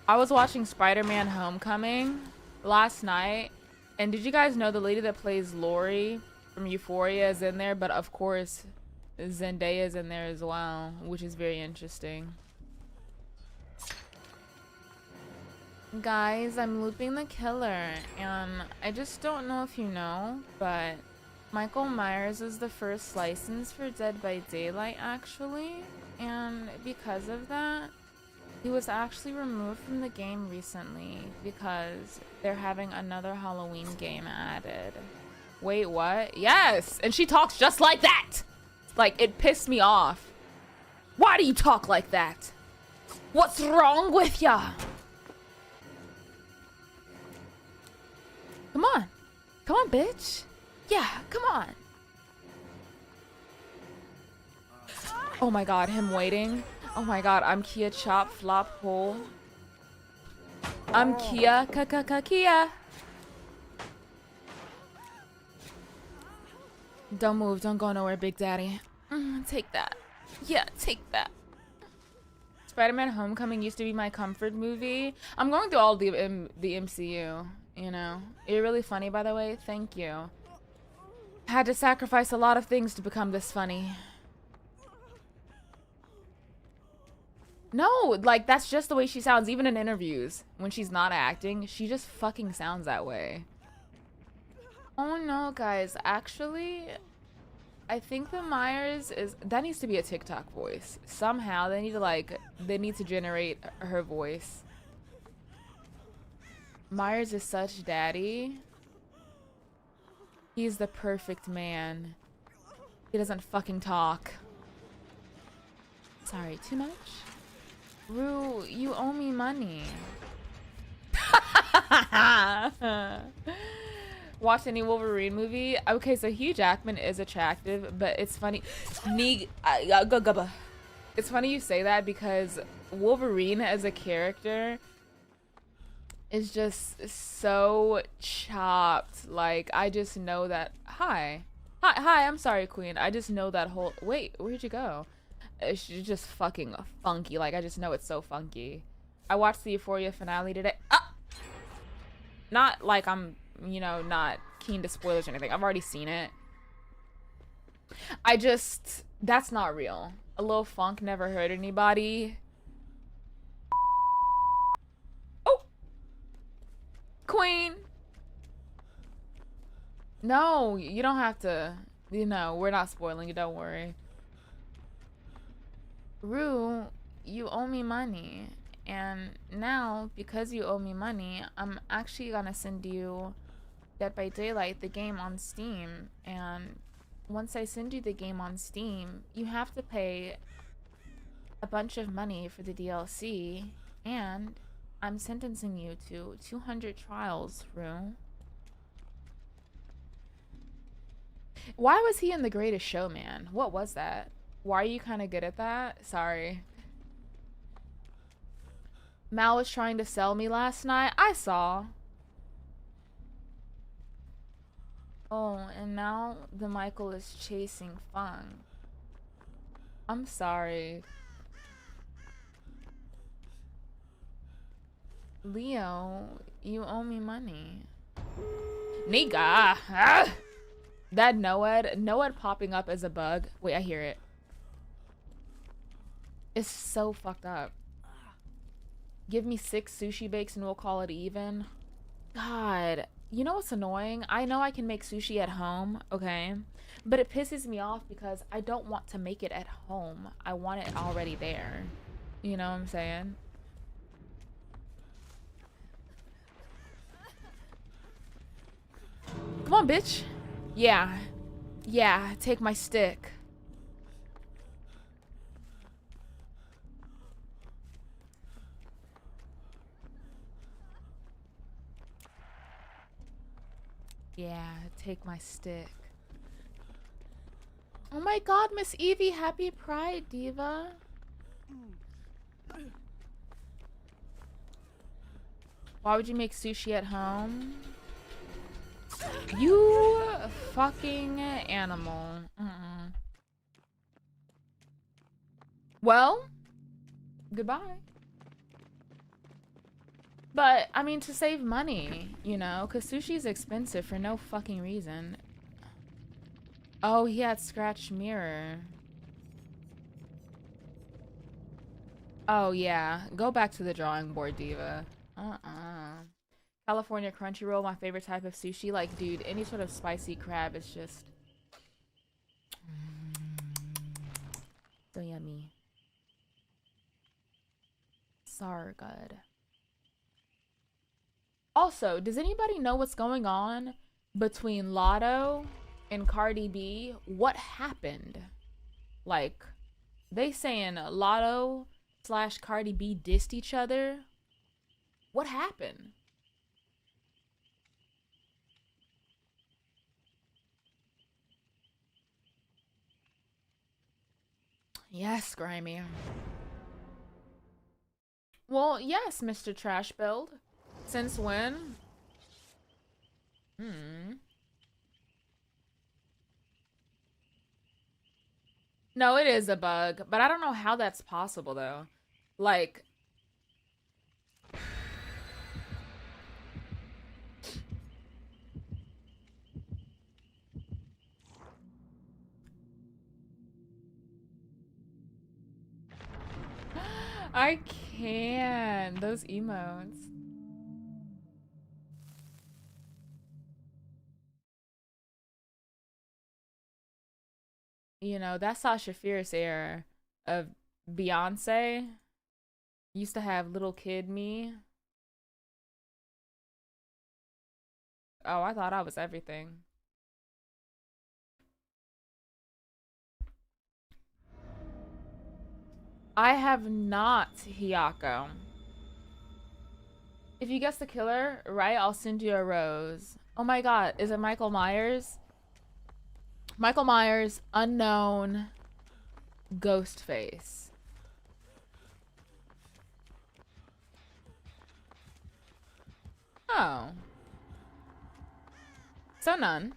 I was watching Spider-Man Homecoming last night, and did you guys know the lady that plays Laurie from Euphoria is in there? But of course, Zendaya is in there as well, which is very interesting. Guys, I'm looping the killer, and I just don't know if you know, but Michael Myers is the first license for Dead by Daylight, actually, and because of that, he was actually removed from the game recently because they're having another Halloween game added. Wait, what? Yes! And she talks just like that! Like, it pissed me off. Why do you talk like that? What's wrong with ya? Come on. Come on, bitch. Yeah, come on. Oh my god, him waiting. Oh my god, I'm Kia chop flop hole. I'm Kia Kia. Don't move, don't go nowhere, Big Daddy. Take that. Yeah, take that. Spider-Man Homecoming used to be my comfort movie. I'm going through all the MCU, you know. You're really funny, by the way. Thank you. Had to sacrifice a lot of things to become this funny. No, like, that's just the way she sounds, even in interviews. When she's not acting, she just fucking sounds that way. Oh no, guys, actually, I think the Myers is, that needs to be a TikTok voice. Somehow, they need to generate her voice. Myers is such daddy. He's the perfect man. He doesn't fucking talk. Sorry, too much? Rue, you owe me money. Watch any Wolverine movie? Okay, so Hugh Jackman is attractive, but it's funny. It's funny you say that because Wolverine as a character is just so chopped. Like, I just know that. Hi, I'm sorry, Queen. I just know that whole. Wait, where'd you go? It's just fucking funky. Like, I just know it's so funky. I watched the Euphoria finale today. Ah! Not like I'm, you know, not keen to spoilers or anything. I've already seen it. I just, that's not real. A little funk never hurt anybody. Oh! Queen! No, you don't have to. You know, we're not spoiling it, don't worry. Rue, you owe me money. And now, because you owe me money, I'm actually gonna send you Dead by Daylight, the game, on Steam. And once I send you the game on Steam, you have to pay a bunch of money for the DLC. And I'm sentencing you to 200 trials, Rue. Why was he in The Greatest Showman? What was that? Why are you kind of good at that? Sorry. Mal was trying to sell me last night. I saw. Oh, and now the Michael is chasing Fung. I'm sorry. Leo, you owe me money. Nigga! Ah! That Noed popping up as a bug. Wait, I hear it. It's so fucked up. Give me 6 sushi bakes and we'll call it even. God, you know what's annoying? I know I can make sushi at home, okay? But it pisses me off because I don't want to make it at home. I want it already there. You know what I'm saying? Come on, bitch. Yeah. Yeah, take my stick. Yeah, take my stick. Oh my god, Miss Evie, happy Pride, Diva. Why would you make sushi at home? You fucking animal. Well, goodbye. But, I mean, to save money, you know, because sushi is expensive for no fucking reason. Oh, he had scratched mirror. Oh, yeah. Go back to the drawing board, Diva. California Crunchyroll, my favorite type of sushi. Like, dude, any sort of spicy crab is just... so yummy. So good. Also, does anybody know what's going on between Lotto and Cardi B? What happened? Like, they saying Lotto / Cardi B dissed each other. What happened? Yes, Grimy. Well, yes, Mr. Trash Build. Since when? No, it is a bug, but I don't know how that's possible though. Like, I can. Those emotes. You know, that Sasha Fierce era of Beyonce used to have little kid me. Oh, I thought I was everything. I have not, Hiyako. If you guess the killer, right, I'll send you a rose. Oh my god, is it Michael Myers? Michael Myers, unknown, ghost face. Oh. So none.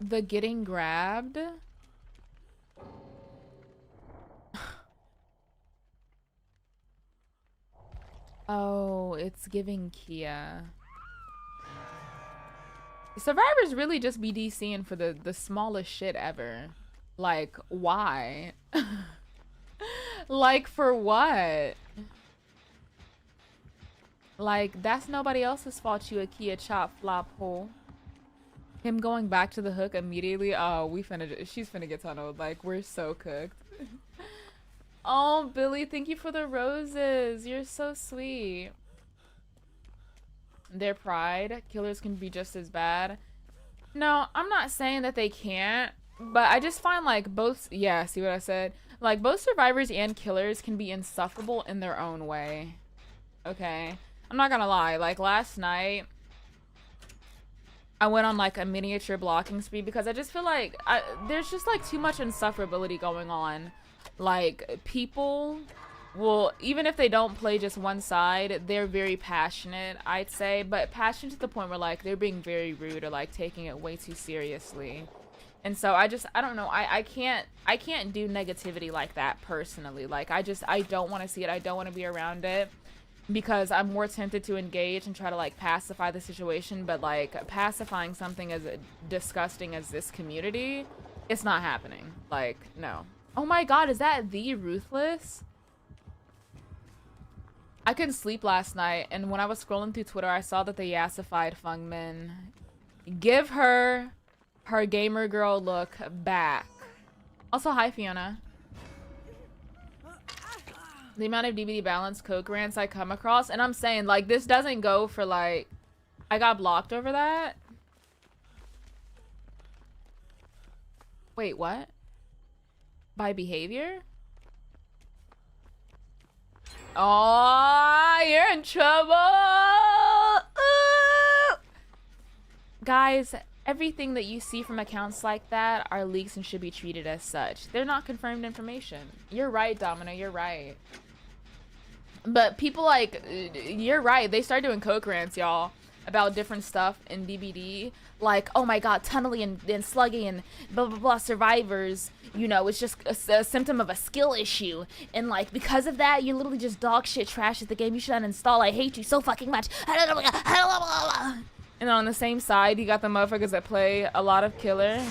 The getting grabbed? Oh, it's giving Kia. Survivors really just be DCing for the smallest shit ever. Like, why? Like, for what? Like, that's nobody else's fault, you a Kia chop flop hole. Him going back to the hook immediately. Oh, she's finna get tunneled. Like, we're so cooked. Oh, Billy, thank you for the roses. You're so sweet. Their pride. Killers can be just as bad. No, I'm not saying that they can't, but I just find like both, yeah, see what I said? Like both survivors and killers can be insufferable in their own way. Okay? I'm not gonna lie, like last night, I went on like a miniature blocking spree because I just feel like there's just like too much insufferability going on. Like people will, even if they don't play just one side, they're very passionate, I'd say, but passionate to the point where like they're being very rude or like taking it way too seriously. And so I don't know, I can't do negativity like that personally. Like I don't want to see it. I don't want to be around it because I'm more tempted to engage and try to like pacify the situation, but like pacifying something as disgusting as this community, it's not happening. Like, no. Oh my god, is that the Ruthless? I couldn't sleep last night, and when I was scrolling through Twitter, I saw that they yassified Feng Min. Give her her gamer girl look back. Also, hi Fiona. The amount of DBD balanced coke rants I come across, and I'm saying, like, this doesn't go for, like, I got blocked over that. Wait, what? By behavior? Oh, you're in trouble! Ooh! Guys, everything that you see from accounts like that are leaks and should be treated as such. They're not confirmed information. You're right, Domino, you're right. But people, like, you're right. They start doing coke rants, y'all, about different stuff in DBD. Like, oh my god, Tunnely and Sluggy and blah, blah, blah, survivors. You know, it's just a symptom of a skill issue. And, like, because of that, you're literally just dog shit trash at the game. You should uninstall. I hate you so fucking much. And then on the same side, you got the motherfuckers that play a lot of Killer.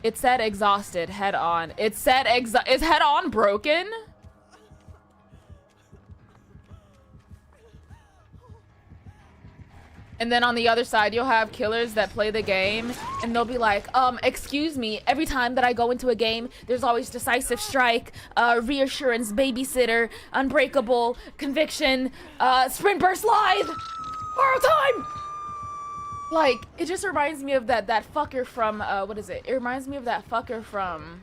It said exhausted, head on. It said is head on broken? And then on the other side, you'll have killers that play the game and they'll be like, excuse me, every time that I go into a game, there's always decisive strike, reassurance, babysitter, unbreakable, conviction, sprint burst live, borrow time! Like, it just reminds me of that fucker from, what is it? It reminds me of that fucker from,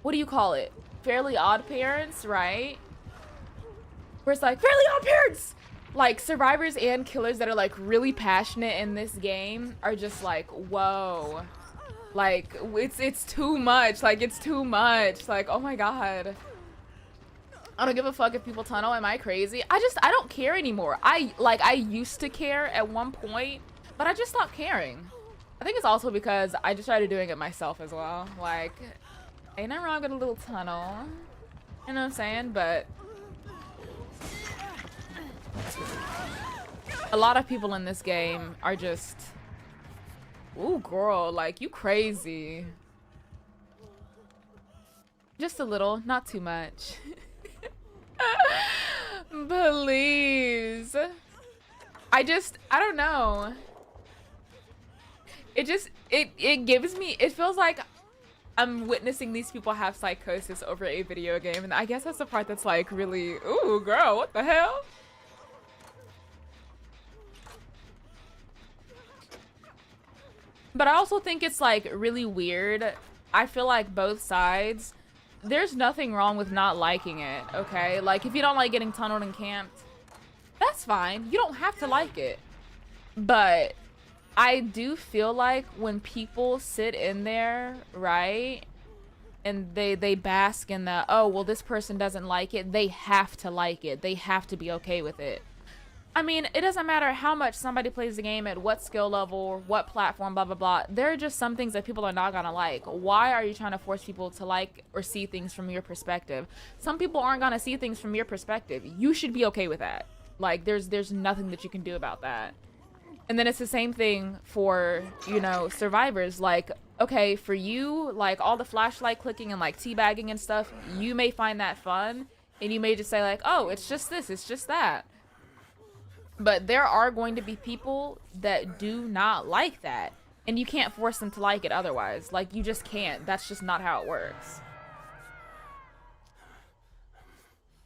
what do you call it? Fairly Odd Parents, right? Where it's like, Fairly Odd Parents! Like, survivors and killers that are, like, really passionate in this game are just like, whoa. Like, it's too much. Like, it's too much. Like, oh my god. I don't give a fuck if people tunnel. Am I crazy? I don't care anymore. I used to care at one point. But I just stopped caring. I think it's also because I just started doing it myself as well. Like, ain't nothing wrong with a little tunnel. You know what I'm saying? But a lot of people in this game are just, ooh, girl, like, you crazy. Just a little, not too much. Please. I don't know. It gives me, it feels like I'm witnessing these people have psychosis over a video game, and I guess that's the part that's like really, ooh, girl, what the hell? But I also think it's like really weird. I feel like both sides, there's nothing wrong with not liking it, okay? Like, if you don't like getting tunneled and camped, that's fine. You don't have to like it. But I do feel like when people sit in there, right, and they bask in the, oh, well, this person doesn't like it, they have to like it. They have to be okay with it. I mean, it doesn't matter how much somebody plays the game, at what skill level, what platform, blah, blah, blah. There are just some things that people are not gonna like. Why are you trying to force people to like or see things from your perspective? Some people aren't gonna see things from your perspective. You should be okay with that. Like, there's nothing that you can do about that. And then it's the same thing for, you know, survivors. Like, okay, for you, like, all the flashlight clicking and, like, teabagging and stuff, you may find that fun. And you may just say, like, oh, it's just this, it's just that. But there are going to be people that do not like that. And you can't force them to like it otherwise. Like, you just can't. That's just not how it works.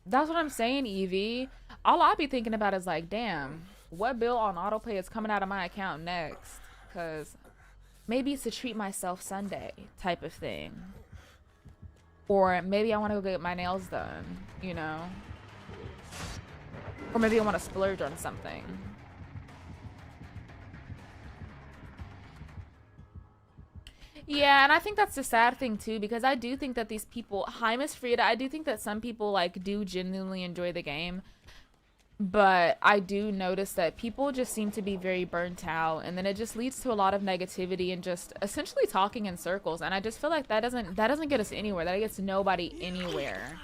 That's what I'm saying, Evie. All I'll be thinking about is, like, damn, what bill on autopay is coming out of my account next? Because maybe it's a treat myself Sunday type of thing. Or maybe I want to go get my nails done, you know? Or maybe I want to splurge on something. Yeah, and I think that's the sad thing too, because I do think that these people, hi Miss Frida, I do think that some people like do genuinely enjoy the game. But I do notice that people just seem to be very burnt out, and then it just leads to a lot of negativity and just essentially talking in circles. And I just feel like that doesn't get us anywhere. That gets nobody anywhere.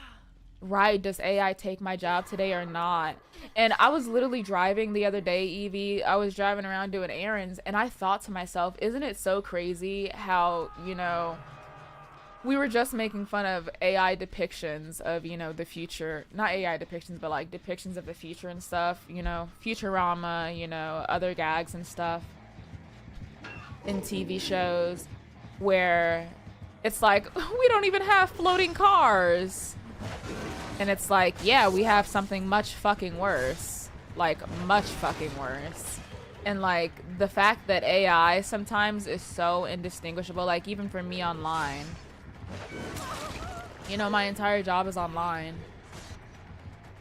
Right? Does AI take my job today or not? And I was literally driving the other day, Evie. I was driving around doing errands, and I thought to myself, isn't it so crazy how, you know, We were just making fun of AI depictions of, you know, the future. Not AI depictions, but like depictions of the future and stuff. You know, Futurama, you know, other gags and stuff in TV shows where it's like, we don't even have floating cars. And it's like, yeah, we have something much fucking worse. Like, much fucking worse. And like, the fact that AI sometimes is so indistinguishable, like even for me online. You know, my entire job is online.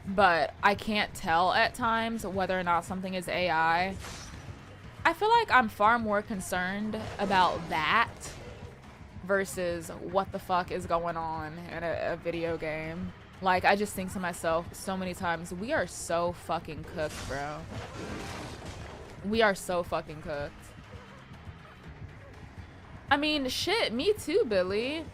But I can't tell at times whether or not something is AI. I feel like I'm far more concerned about that versus what the fuck is going on in a video game. Like, I just think to myself so many times, we are so fucking cooked, bro. We are so fucking cooked. I mean, shit, me too, Billy.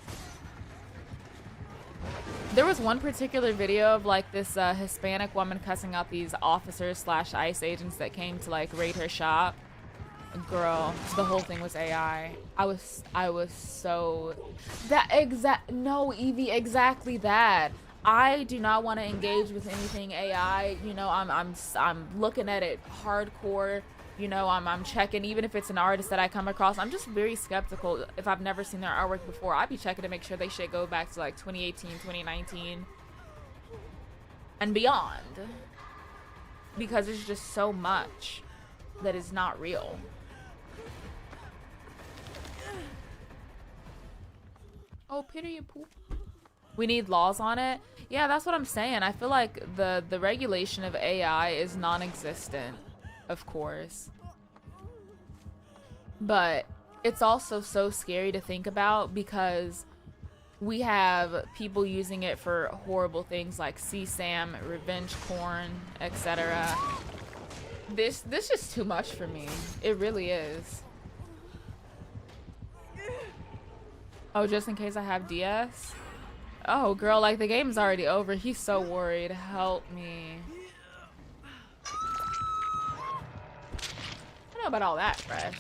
There was one particular video of like this Hispanic woman cussing out these officers slash ICE agents that came to like raid her shop. Girl, the whole thing was AI. I was so no, Evie, exactly that. I do not want to engage with anything AI. You know, I'm looking at it hardcore. You know, I'm checking, even if it's an artist that I come across. I'm just very skeptical. If I've never seen their artwork before, I'd be checking to make sure they shit go back to like 2018, 2019 and beyond, because there's just so much that is not real. Oh, pity you, poop. We need laws on it. Yeah, that's what I'm saying. I feel like the regulation of AI is non-existent, of course. But it's also so scary to think about because we have people using it for horrible things like CSAM, revenge porn, etc. This is too much for me. It really is. Oh, just in case I have DS? Oh, girl, like the game's already over. He's so worried. Help me. I don't know about all that, Fresh.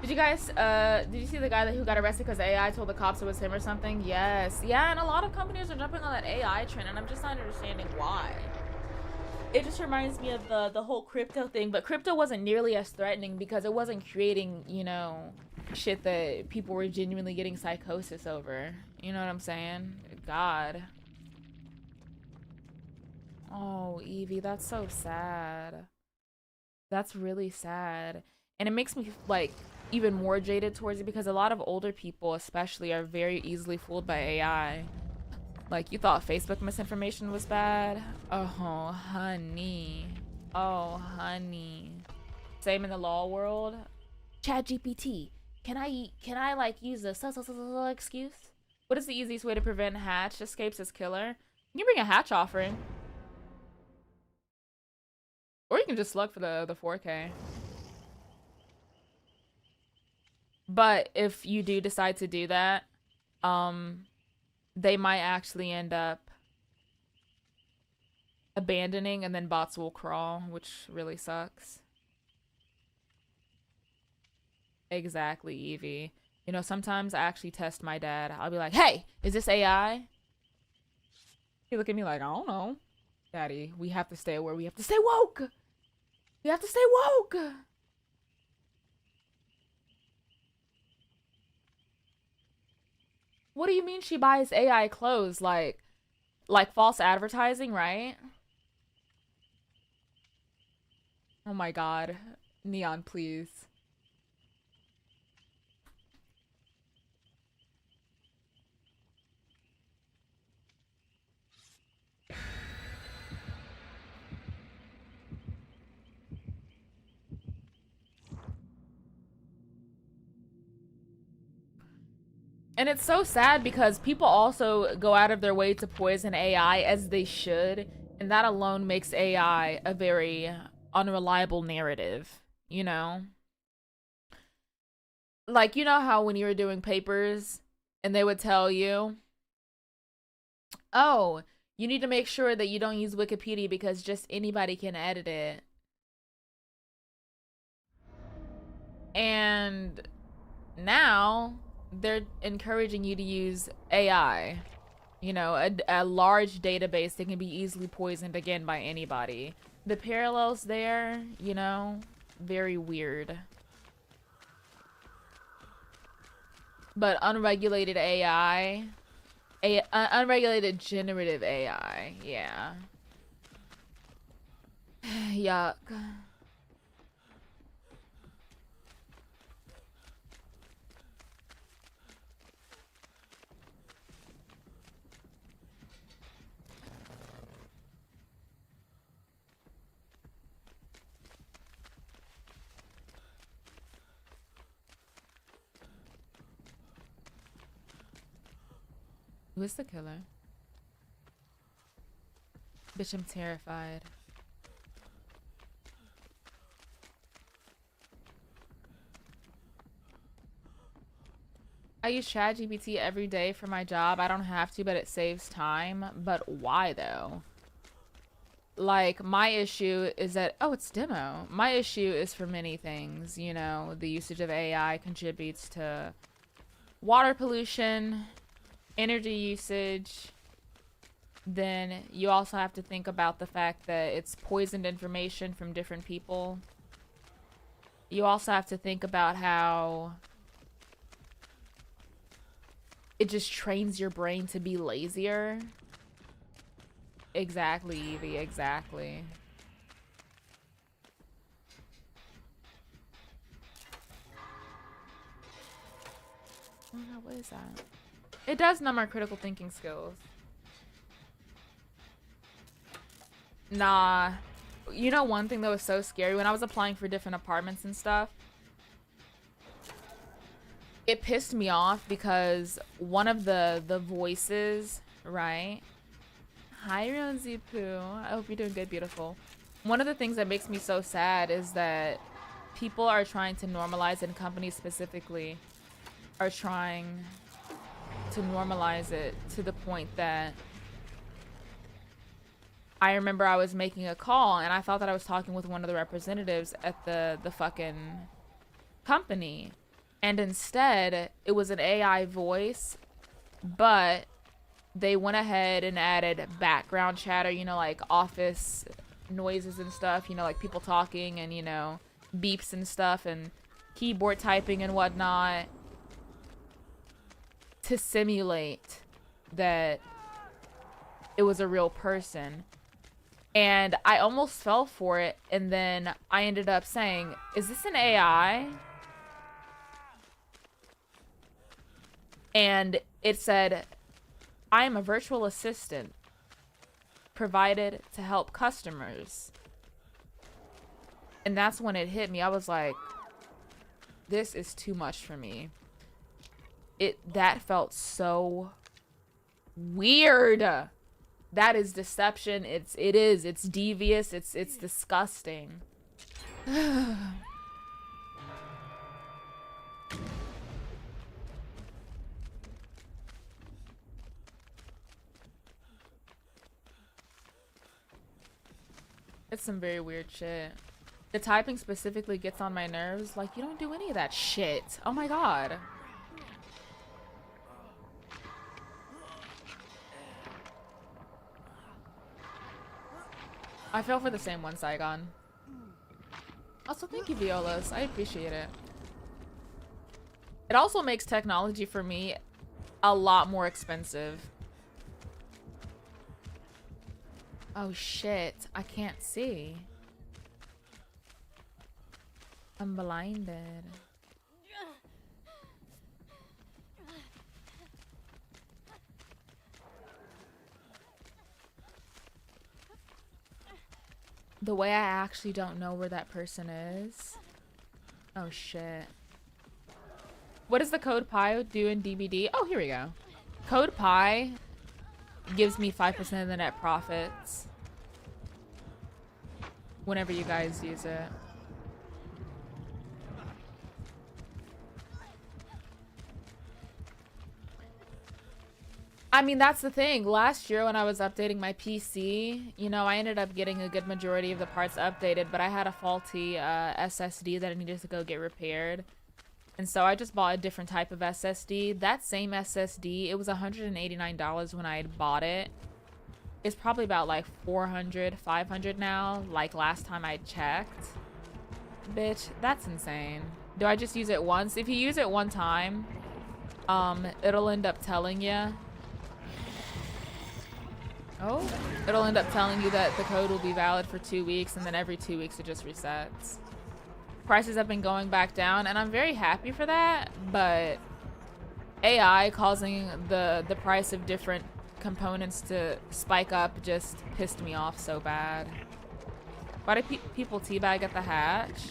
Did you guys, did you see the guy who got arrested because AI told the cops it was him or something? Yes. Yeah, and a lot of companies are jumping on that AI trend, and I'm just not understanding why. It just reminds me of the whole crypto thing, but crypto wasn't nearly as threatening because it wasn't creating, you know, shit that people were genuinely getting psychosis over. You know what I'm saying? God. Oh, Evie, that's so sad. That's really sad. And it makes me like even more jaded towards it because a lot of older people especially are very easily fooled by AI. Like, you thought Facebook misinformation was bad? Oh, honey. Oh, honey. Same in the law world. ChatGPT. Can I like use the excuse? What is the easiest way to prevent Hatch escapes as killer? You can bring a Hatch offering. Or you can just slug for the 4K. But if you do decide to do that, they might actually end up abandoning and then bots will crawl, which really sucks. Exactly, Evie. You know, sometimes I actually test my dad. I'll be like, hey, is this AI? He look at me like, I don't know. Daddy, we have to stay aware. We have to stay woke. We have to stay woke. What do you mean she buys AI clothes? Like false advertising, right? Oh my god. Neon, please. And it's so sad because people also go out of their way to poison AI, as they should, and that alone makes AI a very unreliable narrative, you know? Like, you know how when you were doing papers and they would tell you, oh, you need to make sure that you don't use Wikipedia because just anybody can edit it. And now they're encouraging you to use AI. You know, a large database that can be easily poisoned again by anybody. The parallels there, you know, very weird. But unregulated AI, unregulated generative AI, yeah. Yuck. Who is the killer? Bitch, I'm terrified. I use ChatGPT every day for my job. I don't have to, but it saves time. But why though? Like, my issue is that, oh, it's demo. My issue is for many things, you know, the usage of AI contributes to water pollution, energy usage. Then you also have to think about the fact that it's poisoned information from different people. You also have to think about how it just trains your brain to be lazier. Exactly, Evie, exactly. Oh my god, what is that? It does numb our critical thinking skills. Nah. You know one thing that was so scary? When I was applying for different apartments and stuff, it pissed me off because one of the voices, right? Hi, Rosy Poo. I hope you're doing good, beautiful. One of the things that makes me so sad is that people are trying to normalize, and companies specifically are trying to normalize it to the point that I remember I was making a call and I thought that I was talking with one of the representatives at the fucking company. And instead, it was an AI voice, but they went ahead and added background chatter, you know, like office noises and stuff, you know, like people talking and, you know, beeps and stuff and keyboard typing and whatnot to simulate that it was a real person. And I almost fell for it, and then I ended up saying, is this an AI? And it said, I am a virtual assistant provided to help customers. And that's when it hit me. I was like, this is too much for me. That felt so weird. That is deception. It's devious. It's disgusting. It's some very weird shit. The typing specifically gets on my nerves. Like, you don't do any of that shit. Oh my god. I fell for the same one, Saigon. Also, thank you, Violas. I appreciate it. It also makes technology for me a lot more expensive. Oh shit, I can't see. I'm blinded. The way I actually don't know where that person is. Oh shit. What does the code Pi do in DBD? Oh, here we go. Code Pi gives me 5% of the net profits whenever you guys use it. I mean, that's the thing. Last year when I was updating my PC, you know, I ended up getting a good majority of the parts updated, but I had a faulty SSD that I needed to go get repaired. And so I just bought a different type of SSD. That same SSD, it was $189 when I had bought it. It's probably about like 400, 500 now, like last time I checked. Bitch, that's insane. Do I just use it once? If you use it one time, it'll end up telling you. Oh, it'll end up telling you that the code will be valid for 2 weeks, and then every 2 weeks it just resets. Prices have been going back down, and I'm very happy for that, but AI causing the price of different components to spike up just pissed me off so bad. Why do people teabag at the hatch?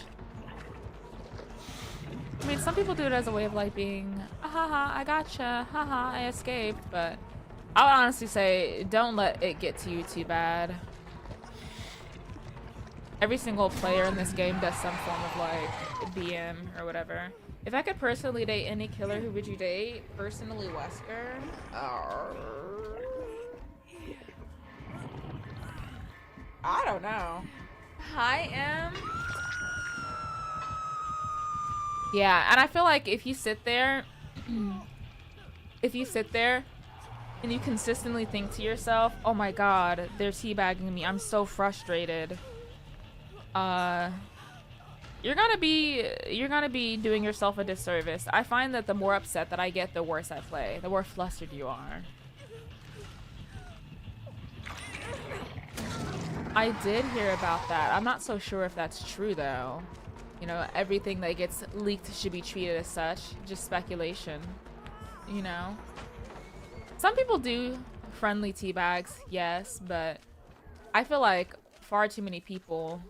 I mean, some people do it as a way of like being, haha, I gotcha, haha, I escaped, but I would honestly say don't let it get to you too bad. Every single player in this game does some form of like BM or whatever. If I could personally date any killer, who would you date? Personally, Wesker. I don't know. Hi, Em. Yeah, and I feel like if you sit there, and you consistently think to yourself, oh my god, they're teabagging me, I'm so frustrated. You're gonna be doing yourself a disservice. I find that the more upset that I get, the worse I play, the more flustered you are. I did hear about that. I'm not so sure if that's true though. You know, everything that gets leaked should be treated as such. Just speculation, you know? Some people do friendly teabags, yes, but I feel like far too many people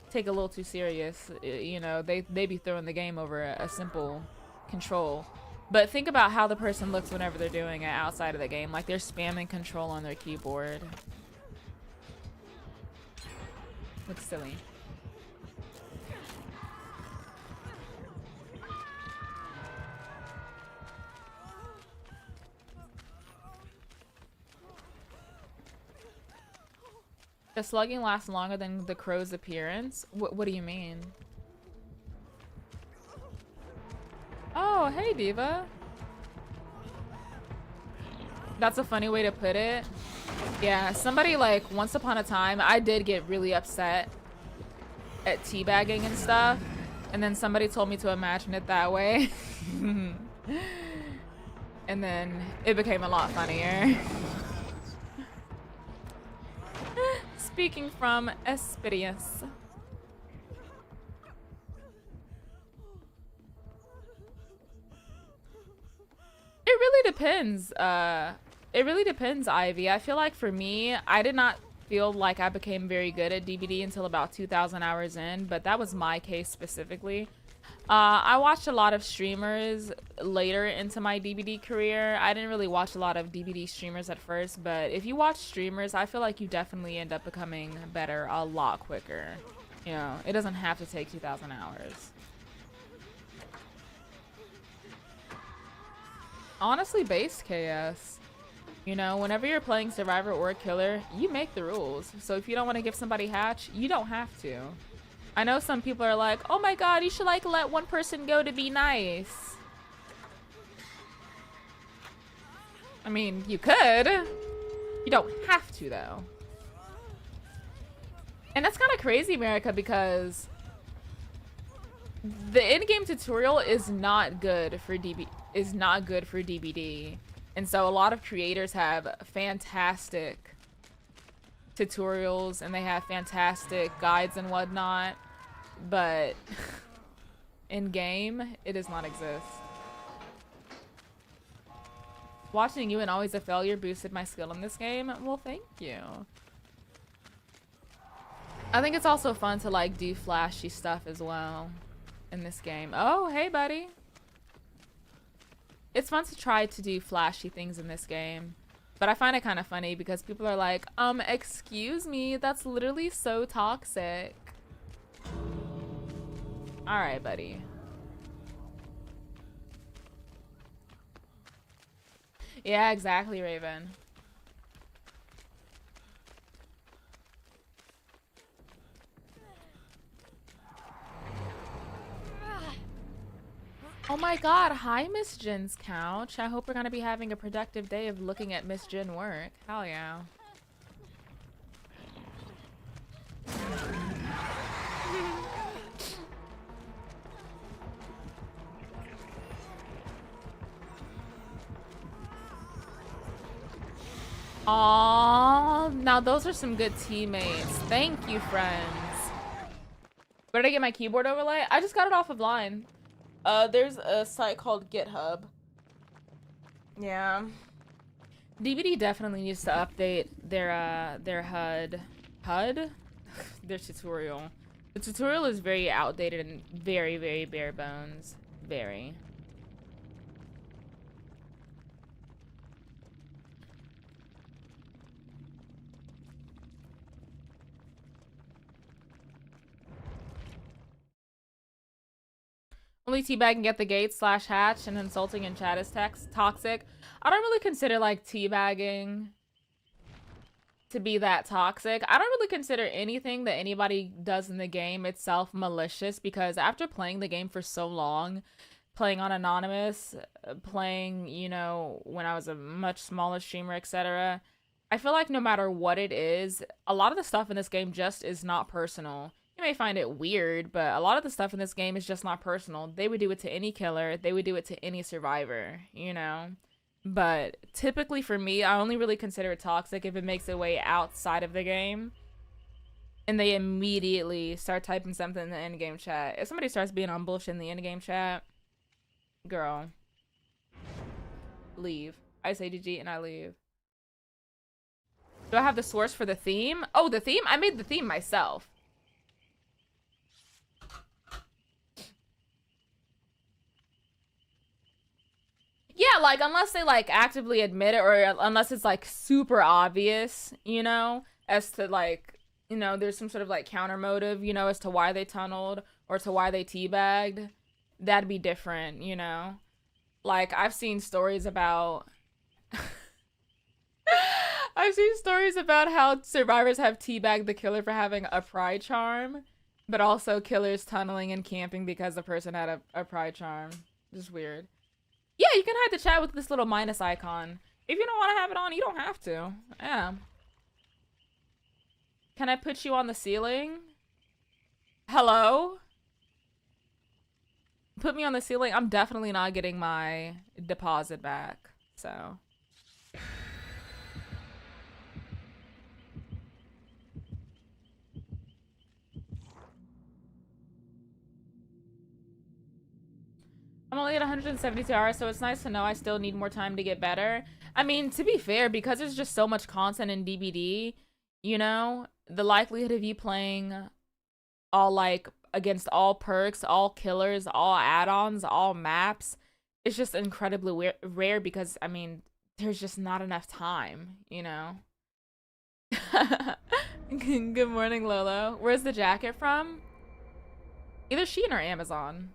take a little too serious. You know, they be throwing the game over a simple control. But think about how the person looks whenever they're doing it outside of the game. Like they're spamming control on their keyboard. Looks silly. The slugging lasts longer than the crow's appearance? What do you mean? Oh, hey, Diva. That's a funny way to put it. Yeah, somebody like, once upon a time, I did get really upset at teabagging and stuff. And then somebody told me to imagine it that way. And then it became a lot funnier. Speaking from experience. It really depends. It really depends, Ivy. I feel like for me, I did not feel like I became very good at DBD until about 2,000 hours in, but that was my case specifically. I watched a lot of streamers later into my DBD career. I didn't really watch a lot of DBD streamers at first, but if you watch streamers, I feel like you definitely end up becoming better a lot quicker. You know, it doesn't have to take 2,000 hours. Honestly, base KS. You know, whenever you're playing Survivor or Killer, you make the rules. So if you don't want to give somebody hatch, you don't have to. I know some people are like, oh my god, you should like let one person go to be nice. I mean, you could. You don't have to though. And that's kind of crazy, America, because the in-game tutorial is not good for DBD. And so a lot of creators have fantastic tutorials and they have fantastic guides and whatnot, but in game it does not exist. Watching you and Always a Failure boosted my skill in this game. Well, thank you. I think it's also fun to like do flashy stuff as well in this game. Oh, hey buddy. It's fun to try to do flashy things in this game. But I find it kind of funny because people are like, excuse me, that's literally so toxic. Alright, buddy. Yeah, exactly, Raven. Oh my god, hi Miss Jin's couch. I hope we're gonna be having a productive day of looking at Miss Jin work. Hell yeah. Aww, now those are some good teammates. Thank you, friends. Where did I get my keyboard overlay? I just got it off of Line. There's a site called GitHub. Yeah. DBD definitely needs to update their HUD. HUD? Their tutorial. The tutorial is very outdated and very, very bare bones. Very. Only teabagging at the gate / hatch and insulting in chat is toxic. I don't really consider like teabagging to be that toxic. I don't really consider anything that anybody does in the game itself malicious, because after playing the game for so long, playing on Anonymous, playing, you know, when I was a much smaller streamer, etc., I feel like no matter what it is, a lot of the stuff in this game just is not personal. You may find it weird, but a lot of the stuff in this game is just not personal. They would do it to any killer. They would do it to any survivor, you know? But typically for me, I only really consider it toxic if it makes its way outside of the game and they immediately start typing something in the in-game chat. If somebody starts being on bullshit in the in-game chat, girl, leave. I say GG and I leave. Do I have the source for the theme? Oh, the theme? I made the theme myself. Yeah, like, unless they, like, actively admit it, or unless it's, like, super obvious, you know, as to, like, you know, there's some sort of, like, counter motive, you know, as to why they tunneled, or to why they teabagged, that'd be different, you know? Like, I've seen stories about... I've seen stories about how survivors have teabagged the killer for having a pride charm, but also killers tunneling and camping because the person had a pride charm. Just weird. Yeah, you can hide the chat with this little minus icon. If you don't want to have it on, you don't have to. Yeah. Can I put you on the ceiling? Hello? Put me on the ceiling. I'm definitely not getting my deposit back, so... I'm only at 172 hours, so it's nice to know I still need more time to get better. I mean, to be fair, because there's just so much content in DBD, you know, the likelihood of you playing all, like, against all perks, all killers, all add-ons, all maps, is just incredibly rare because, I mean, there's just not enough time, you know? Good morning, Lolo. Where's the jacket from? Either Shein or Amazon.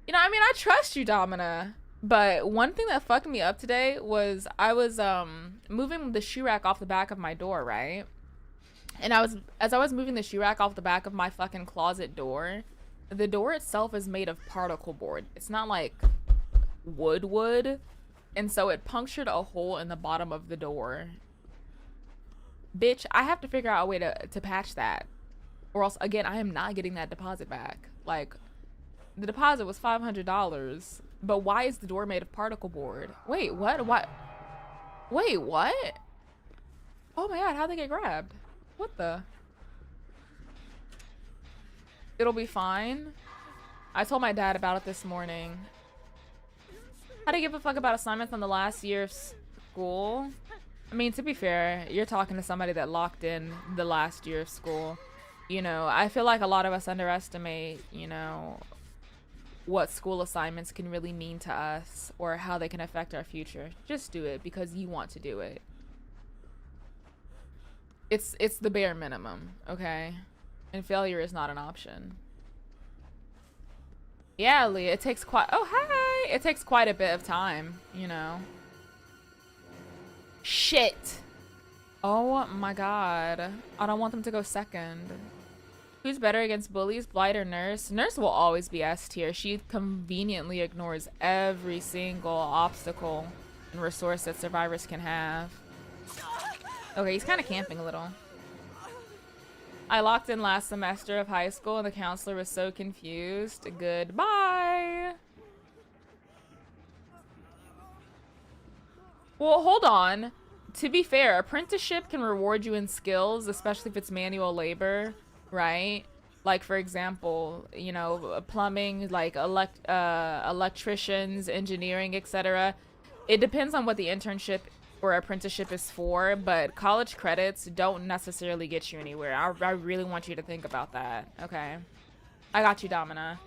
You know, I mean, I trust you, Domina. But one thing that fucked me up today was I was moving the shoe rack off the back of my door, right? And as I was moving the shoe rack off the back of my fucking closet door, the door itself is made of particle board. It's not like wood. And so it punctured a hole in the bottom of the door. Bitch, I have to figure out a way to patch that. Or else, again, I am not getting that deposit back. Like... The deposit was $500, but why is the door made of particle board? Wait, what? What? Wait, what? Oh my god, how'd they get grabbed? What the? It'll be fine. I told my dad about it this morning. How do you give a fuck about assignments on the last year of school? I mean, to be fair, you're talking to somebody that locked in the last year of school. You know, I feel like a lot of us underestimate, you know, what school assignments can really mean to us or how they can affect our future. Just do it because you want to do it. It's the bare minimum, okay? And failure is not an option. Yeah, Leah, it takes quite... Oh, hi! It takes quite a bit of time, you know? Shit! Oh my god. I don't want them to go second. Who's better against bullies, Blight or Nurse? Nurse will always be S tier. She conveniently ignores every single obstacle and resource that survivors can have. Okay, he's kind of camping a little. I locked in last semester of high school and the counselor was so confused. Goodbye. Well, hold on. To be fair, apprenticeship can reward you in skills, especially if it's manual labor, right? Like, for example, you know, plumbing, like electricians, engineering, etc. It depends on what the internship or apprenticeship is for, but college credits don't necessarily get you anywhere. I really want you to think about that. Okay. I got you, Domina.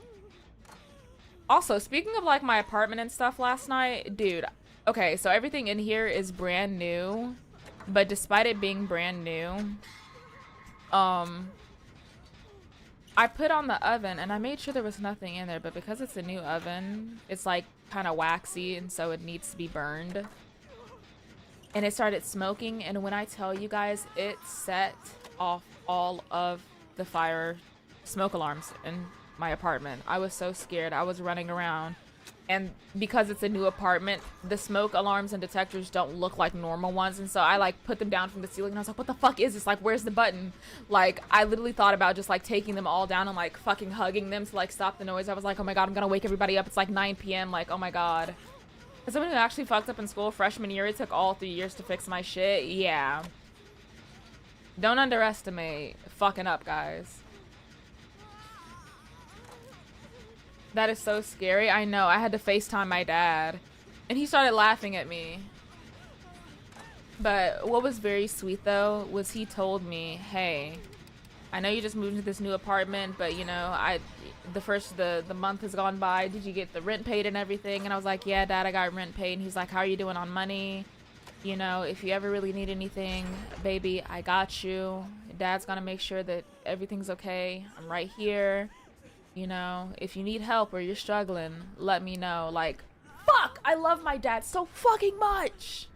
Also, speaking of like my apartment and stuff last night, dude, okay, so everything in here is brand new, but despite it being brand new, I put on the oven and I made sure there was nothing in there, but because it's a new oven, it's like kind of waxy and so it needs to be burned. And it started smoking, and when I tell you guys, it set off all of the fire smoke alarms in my apartment. I was so scared. I was running around. And because it's a new apartment, the smoke alarms and detectors don't look like normal ones. And so I like put them down from the ceiling and I was like, what the fuck is this? Like, where's the button? Like, I literally thought about just like taking them all down and like fucking hugging them to like stop the noise. I was like, oh my God, I'm gonna wake everybody up. It's like 9 p.m. Like, oh my God. As someone who actually fucked up in school freshman year, it took all 3 years to fix my shit. Yeah. Don't underestimate fucking up, guys. That is so scary. I know. I had to FaceTime my dad. And he started laughing at me. But what was very sweet, though, was he told me, hey, I know you just moved into this new apartment, but, you know, the month has gone by. Did you get the rent paid and everything? And I was like, yeah, Dad, I got rent paid. And he's like, how are you doing on money? You know, if you ever really need anything, baby, I got you. Dad's gonna make sure that everything's okay. I'm right here. You know, if you need help or you're struggling, let me know. Like, fuck, I love my dad so fucking much.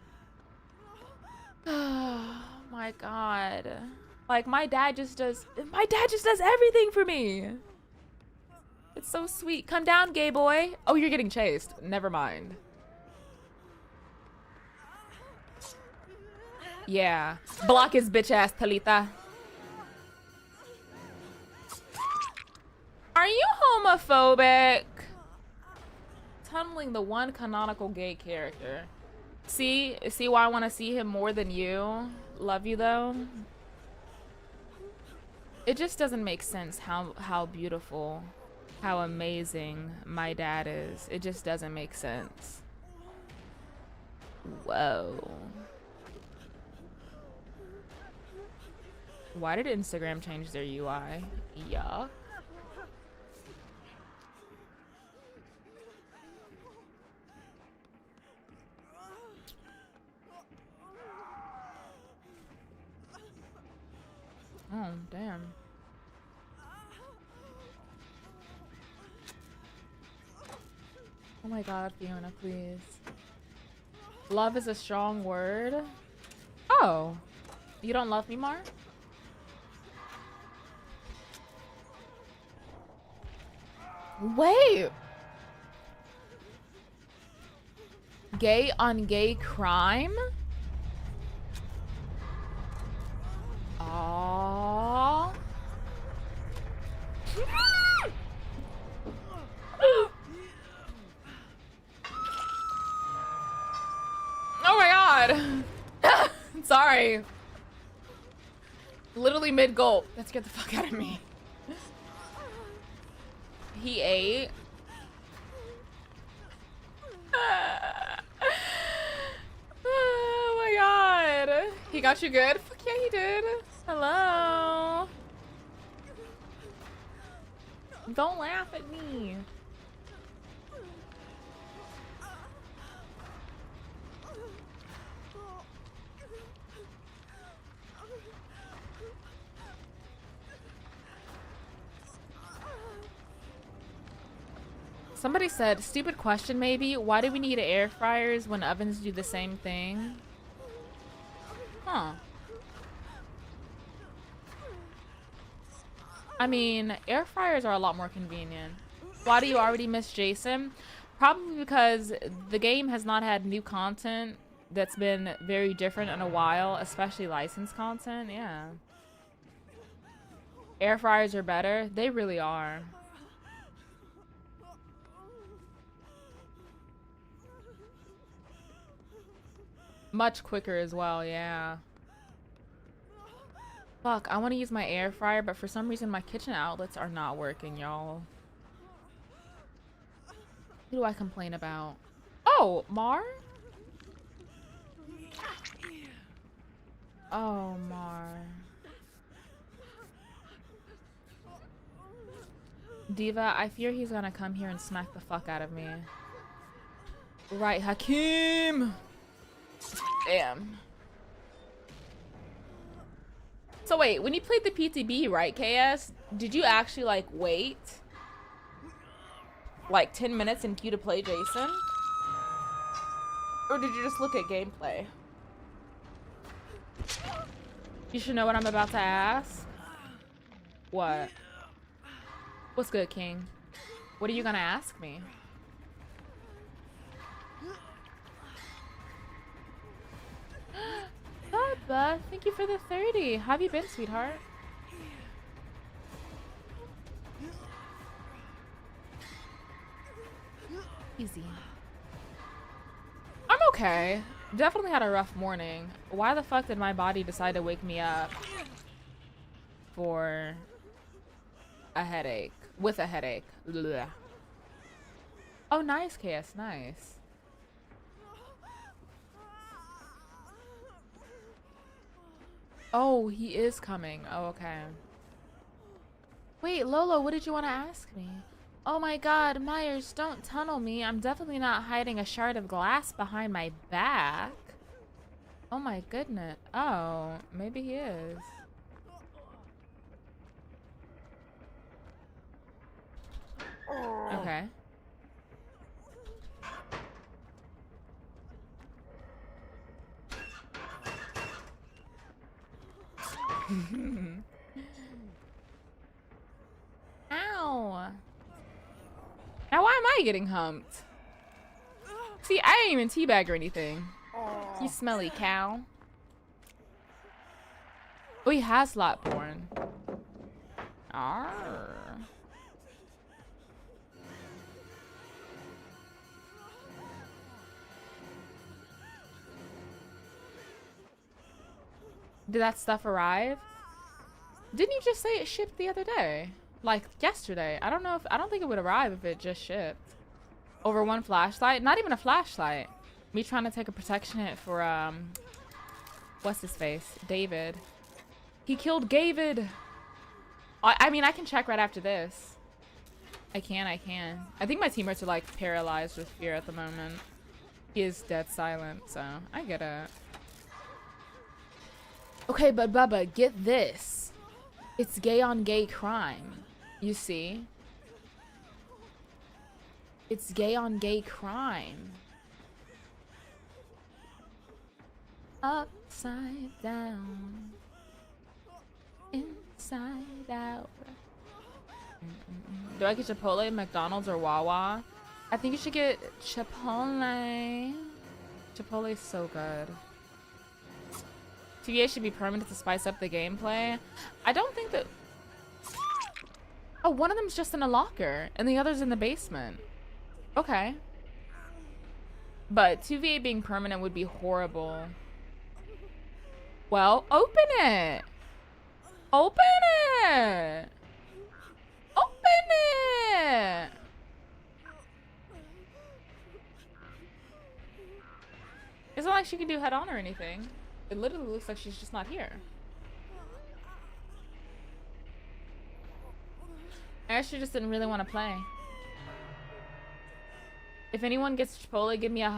Oh my God. Like, my dad just does everything for me. It's so sweet. Come down, gay boy. Oh, you're getting chased. Never mind. Yeah. Block his bitch ass, Talitha. Are you homophobic? Tunneling the one canonical gay character. See why I want to see him more than you? Love you though. It just doesn't make sense how beautiful, how amazing my dad is. It just doesn't make sense. Whoa. Why did Instagram change their UI? Yuck. Oh, damn. Oh my God, Fiona, please. Love is a strong word. Oh, you don't love me more? Wait. Gay on gay crime? Aww. Oh my God. Sorry. Literally mid-gulp. That scared the fuck out of me. He ate. Oh my God. He got you good? Fuck yeah, he did. Hello. Don't laugh at me. Somebody said, stupid question maybe, why do we need air fryers when ovens do the same thing? Huh. I mean, air fryers are a lot more convenient. Why do you already miss Jason? Probably because the game has not had new content that's been very different in a while, especially licensed content. Yeah. Air fryers are better. They really are. Much quicker as well, yeah. Fuck, I want to use my air fryer, but for some reason my kitchen outlets are not working, y'all. Who do I complain about? Oh, Mar? Oh, Mar. Diva, I fear he's gonna come here and smack the fuck out of me. Right, Hakim! Damn. So wait, when you played the PTB, right, KS? Did you actually, like, wait? Like 10 minutes in queue to play Jason? Or did you just look at gameplay? You should know what I'm about to ask. What? What's good, King? What are you gonna ask me? Bubba, thank you for the 30. How have you been, sweetheart? Easy. I'm okay. Definitely had a rough morning. Why the fuck did my body decide to wake me up for a headache? With a headache. Blah. Oh, nice, KS. Nice. Oh, he is coming. Oh, okay. Wait, Lolo, what did you want to ask me? Oh my god, Myers, don't tunnel me. I'm definitely not hiding a shard of glass behind my back. Oh my goodness. Oh, maybe he is. Okay. Ow. Now why am I getting humped? See, I ain't even teabag or anything. You smelly cow. Oh, he has lot born. Arr. Did that stuff arrive? Didn't you just say it shipped the other day? Like yesterday. I don't think it would arrive if it just shipped. Over one flashlight? Not even a flashlight. Me trying to take a protection hit for what's his face? David. He killed David. I mean, I can check right after this. I can. I think my teammates are like paralyzed with fear at the moment. He is dead silent, so I get it. Okay, but Bubba, get this. It's gay on gay crime. You see? It's gay on gay crime. Upside down. Inside out. Do I get Chipotle, McDonald's, or Wawa? I think you should get Chipotle. Chipotle is so good. TVA should be permanent to spice up the gameplay. I don't think that... Oh, one of them's just in a locker, and the other's in the basement. Okay. But 2v8 being permanent would be horrible. Well, open it! Open it! Open it! It's not like she can do head on or anything. It literally looks like she's just not here. I actually just didn't really want to play. If anyone gets Chipotle, give me a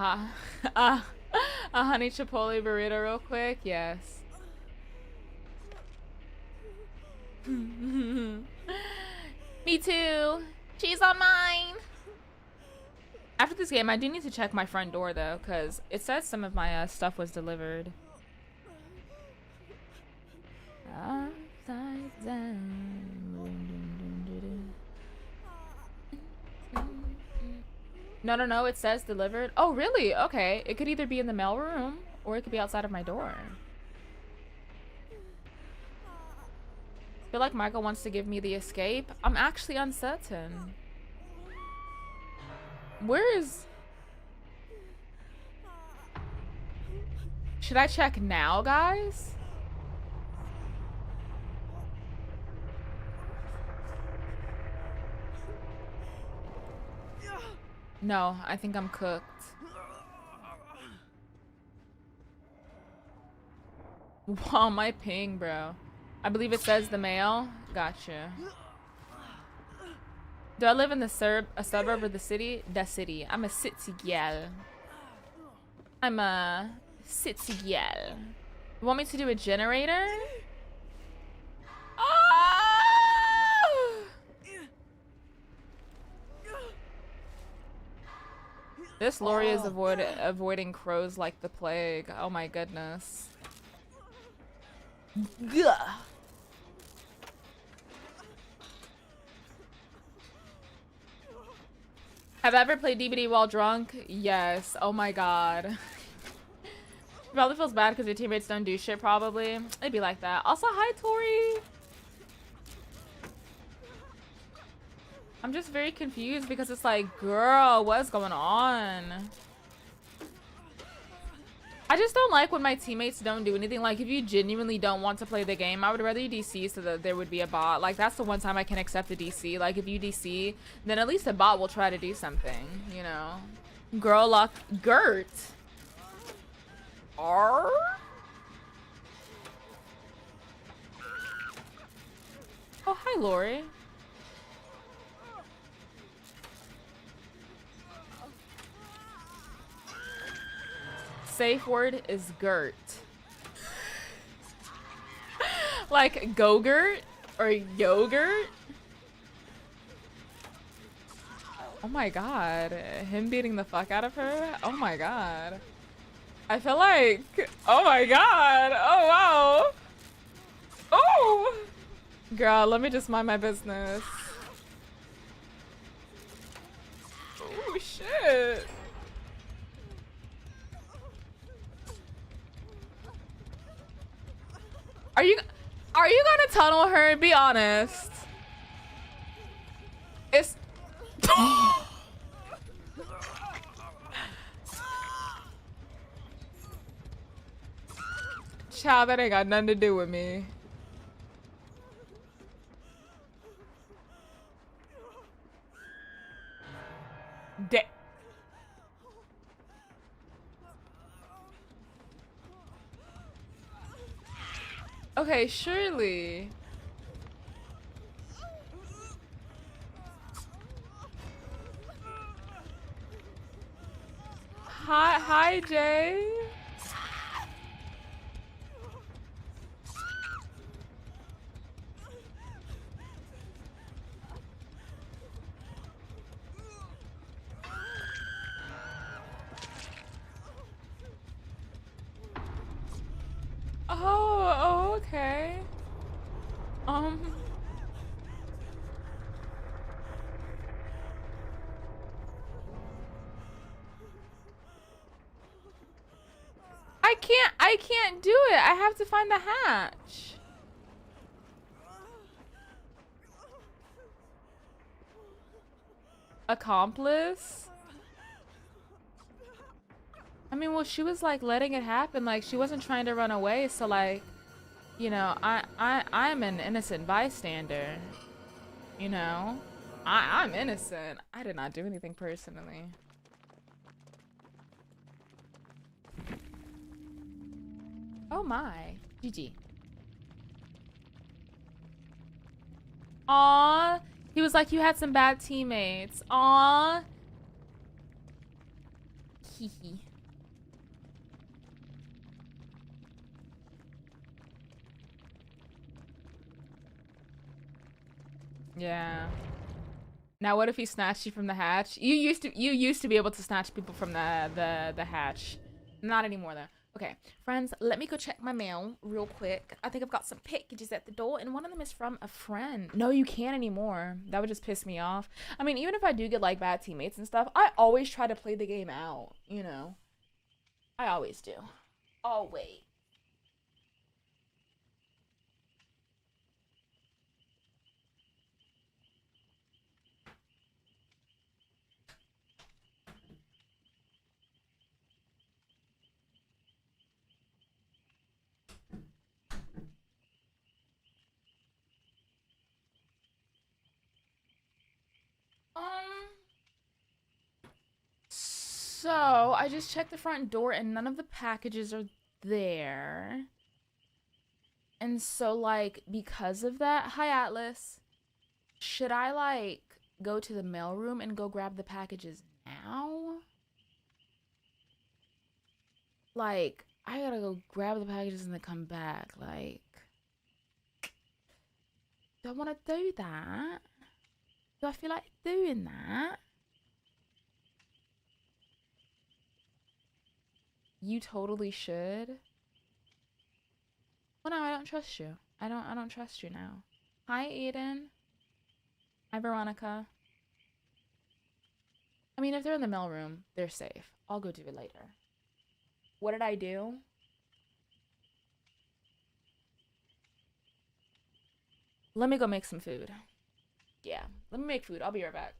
honey Chipotle burrito real quick. Yes. Me too. Cheese on mine. After this game, I do need to check my front door though, because it says some of my stuff was delivered. Upside down. No, no, no. It says delivered. Oh, really? Okay. It could either be in the mail room or it could be outside of my door. I feel like Michael wants to give me the escape. I'm actually uncertain. Where is... Should I check now, guys? No, I think I'm cooked. Wow, my ping, bro. I believe it says the mail. Gotcha. Do I live in the a suburb of the city? The city. I'm a city gal. I'm a city gal. You want me to do a generator? Oh! This Lori is avoiding crows like the plague. Oh my goodness. Gah. Have I ever played DBD while drunk? Yes. Oh my god. Probably feels bad because your teammates don't do shit, probably. It'd be like that. Also, hi, Tori. I'm just very confused because it's like, girl, what's going on? I just don't like when my teammates don't do anything. Like, if you genuinely don't want to play the game, I would rather you DC so that there would be a bot. Like, that's the one time I can accept a DC. Like, if you DC, then at least a bot will try to do something, you know? Girl luck. Gert. R? Oh, hi, Lori. Safe word is Gert. Like Go-Gurt or yogurt? Oh my god. Him beating the fuck out of her? Oh my god. I feel like... Oh my god. Oh wow. Oh! Girl, let me just mind my business. Oh shit. Are you gonna tunnel her and be honest? It's Child, that ain't got nothing to do with me. Okay, surely. Hi, Jay. Oh, okay. I can't do it. I have to find the hatch. Accomplice? I mean, well, she was like letting it happen. Like, she wasn't trying to run away. So like, you know, I'm an innocent bystander. You know, I'm innocent. I did not do anything personally. Oh my, GG. Aw, he was like, you had some bad teammates. Aw. Hee. Yeah. Now what if he snatched you from the hatch? You used to be able to snatch people from the hatch. Not anymore though. Okay, friends, let me go check my mail real quick. I think I've got some packages at the door, and one of them is from a friend. No, you can't anymore. That would just piss me off. I mean, even if I do get like bad teammates and stuff, I always try to play the game out, you know? I always do. Always. Um, so I just checked the front door and none of the packages are there. And so, like, because of that, hi Atlas, should I, like, go to the mailroom and go grab the packages now? Like, I gotta go grab the packages and then come back. Like, do I want to do that? Do I feel like doing that? You totally should. Well, no, I don't trust you. I don't trust you now. Hi, Aiden. Hi, Veronica. I mean, if they're in the mailroom, they're safe. I'll go do it later. What did I do? Let me go make some food. Yeah, let me make food. I'll be right back.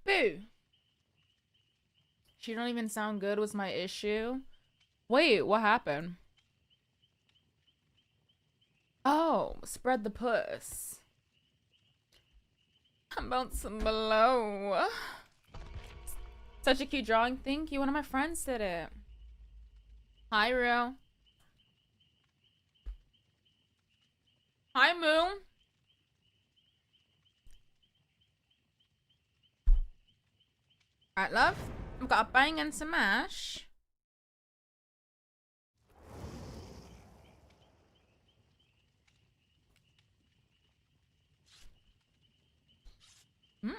Boo. She don't even sound good was my issue. Wait, what happened? Oh, spread the puss. I'm bouncing below. Such a cute drawing. Thank you. One of my friends did it. Hi, Rue. Hi, Moo. Alright, love. I've got a bang and some mash. Hmm.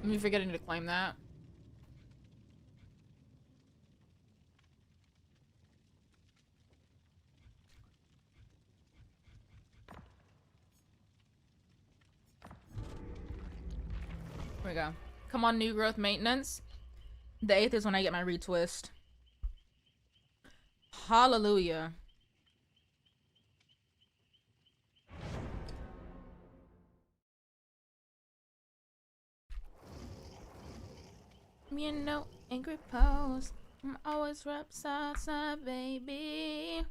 Me forgetting to claim that. Here we go. Come on, new growth maintenance. The 8th is when I get my retwist. Hallelujah. You know, angry pose. I'm always rep salsa, baby.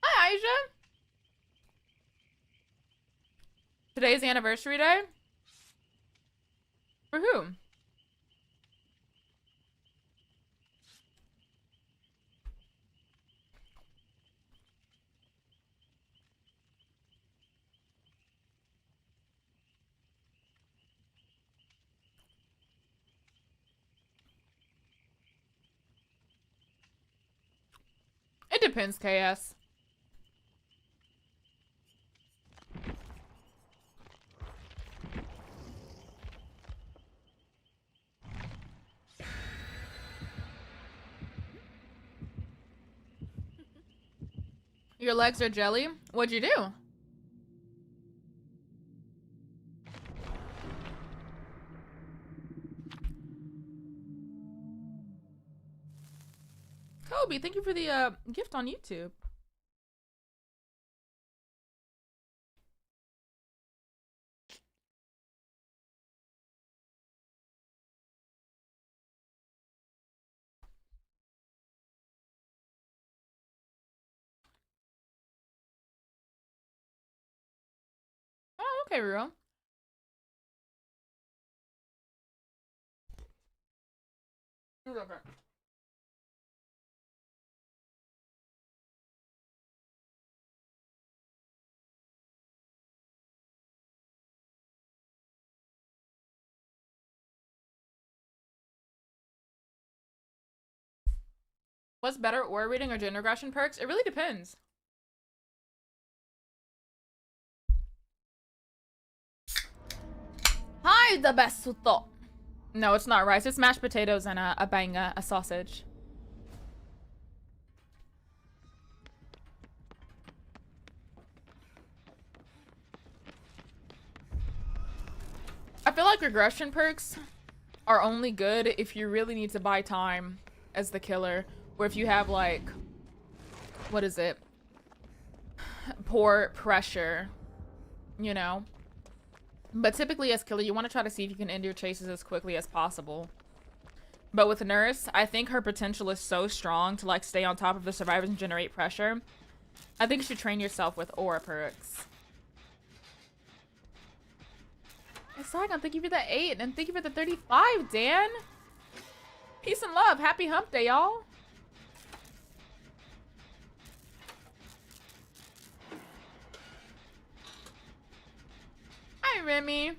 Hi, Aisha. Today's anniversary day? For who? It depends, KS. Your legs are jelly? What'd you do? Kobe, thank you for the gift on YouTube. Oh, okay, Ruro. It's okay. What's better, aura reading or gender aggression perks? It really depends. Hi, the best suto. No, it's not rice. It's mashed potatoes and a banga, a sausage. I feel like regression perks are only good if you really need to buy time as the killer. Or if you have, like, what is it? Poor pressure, you know? But typically as killer, you want to try to see if you can end your chases as quickly as possible. But with Nurse, I think her potential is so strong to, like, stay on top of the survivors and generate pressure. I think you should train yourself with aura perks. Saigon, thank you for the 8, and thank you for the 35, Dan. Peace and love. Happy hump day, y'all. Hi, Remy.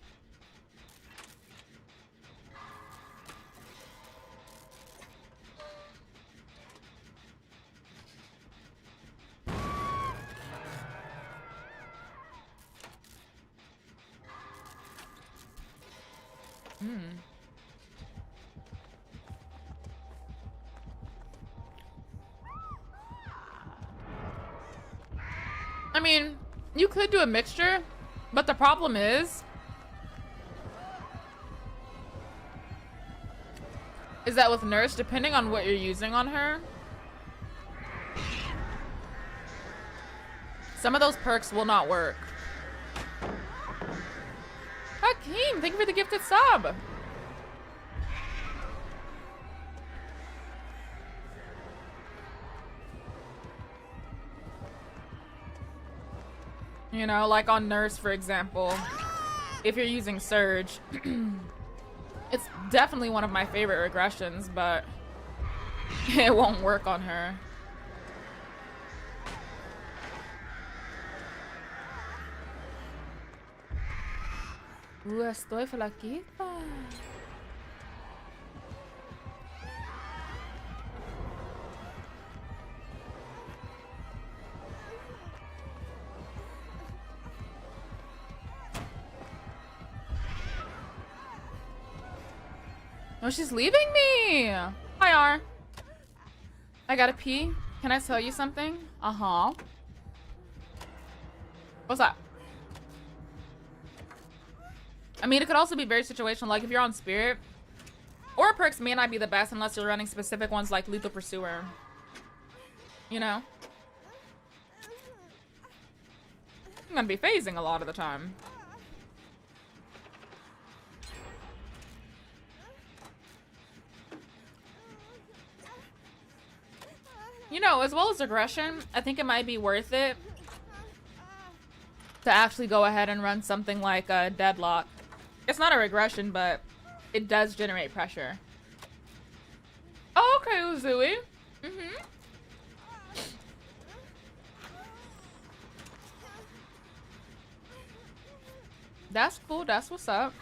mean, you could do a mixture, but the problem is that with Nurse, depending on what you're using on her, some of those perks will not work. Hakeem, thank you for the gifted sub. You know, like on Nurse, for example, if you're using Surge, it's definitely one of my favorite regressions, but it won't work on her. Estoy flaquita. Oh, she's leaving me. Hi, R. I gotta pee. Can I tell you something? Uh-huh. What's that? I mean, it could also be very situational. Like, if you're on Spirit, or perks may not be the best unless you're running specific ones like Lethal Pursuer. You know? I'm gonna be phasing a lot of the time. You know, as well as aggression, I think it might be worth it to actually go ahead and run something like a Deadlock. It's not a regression, but it does generate pressure. Oh, okay, Uzui. Mm-hmm. That's cool. That's what's up.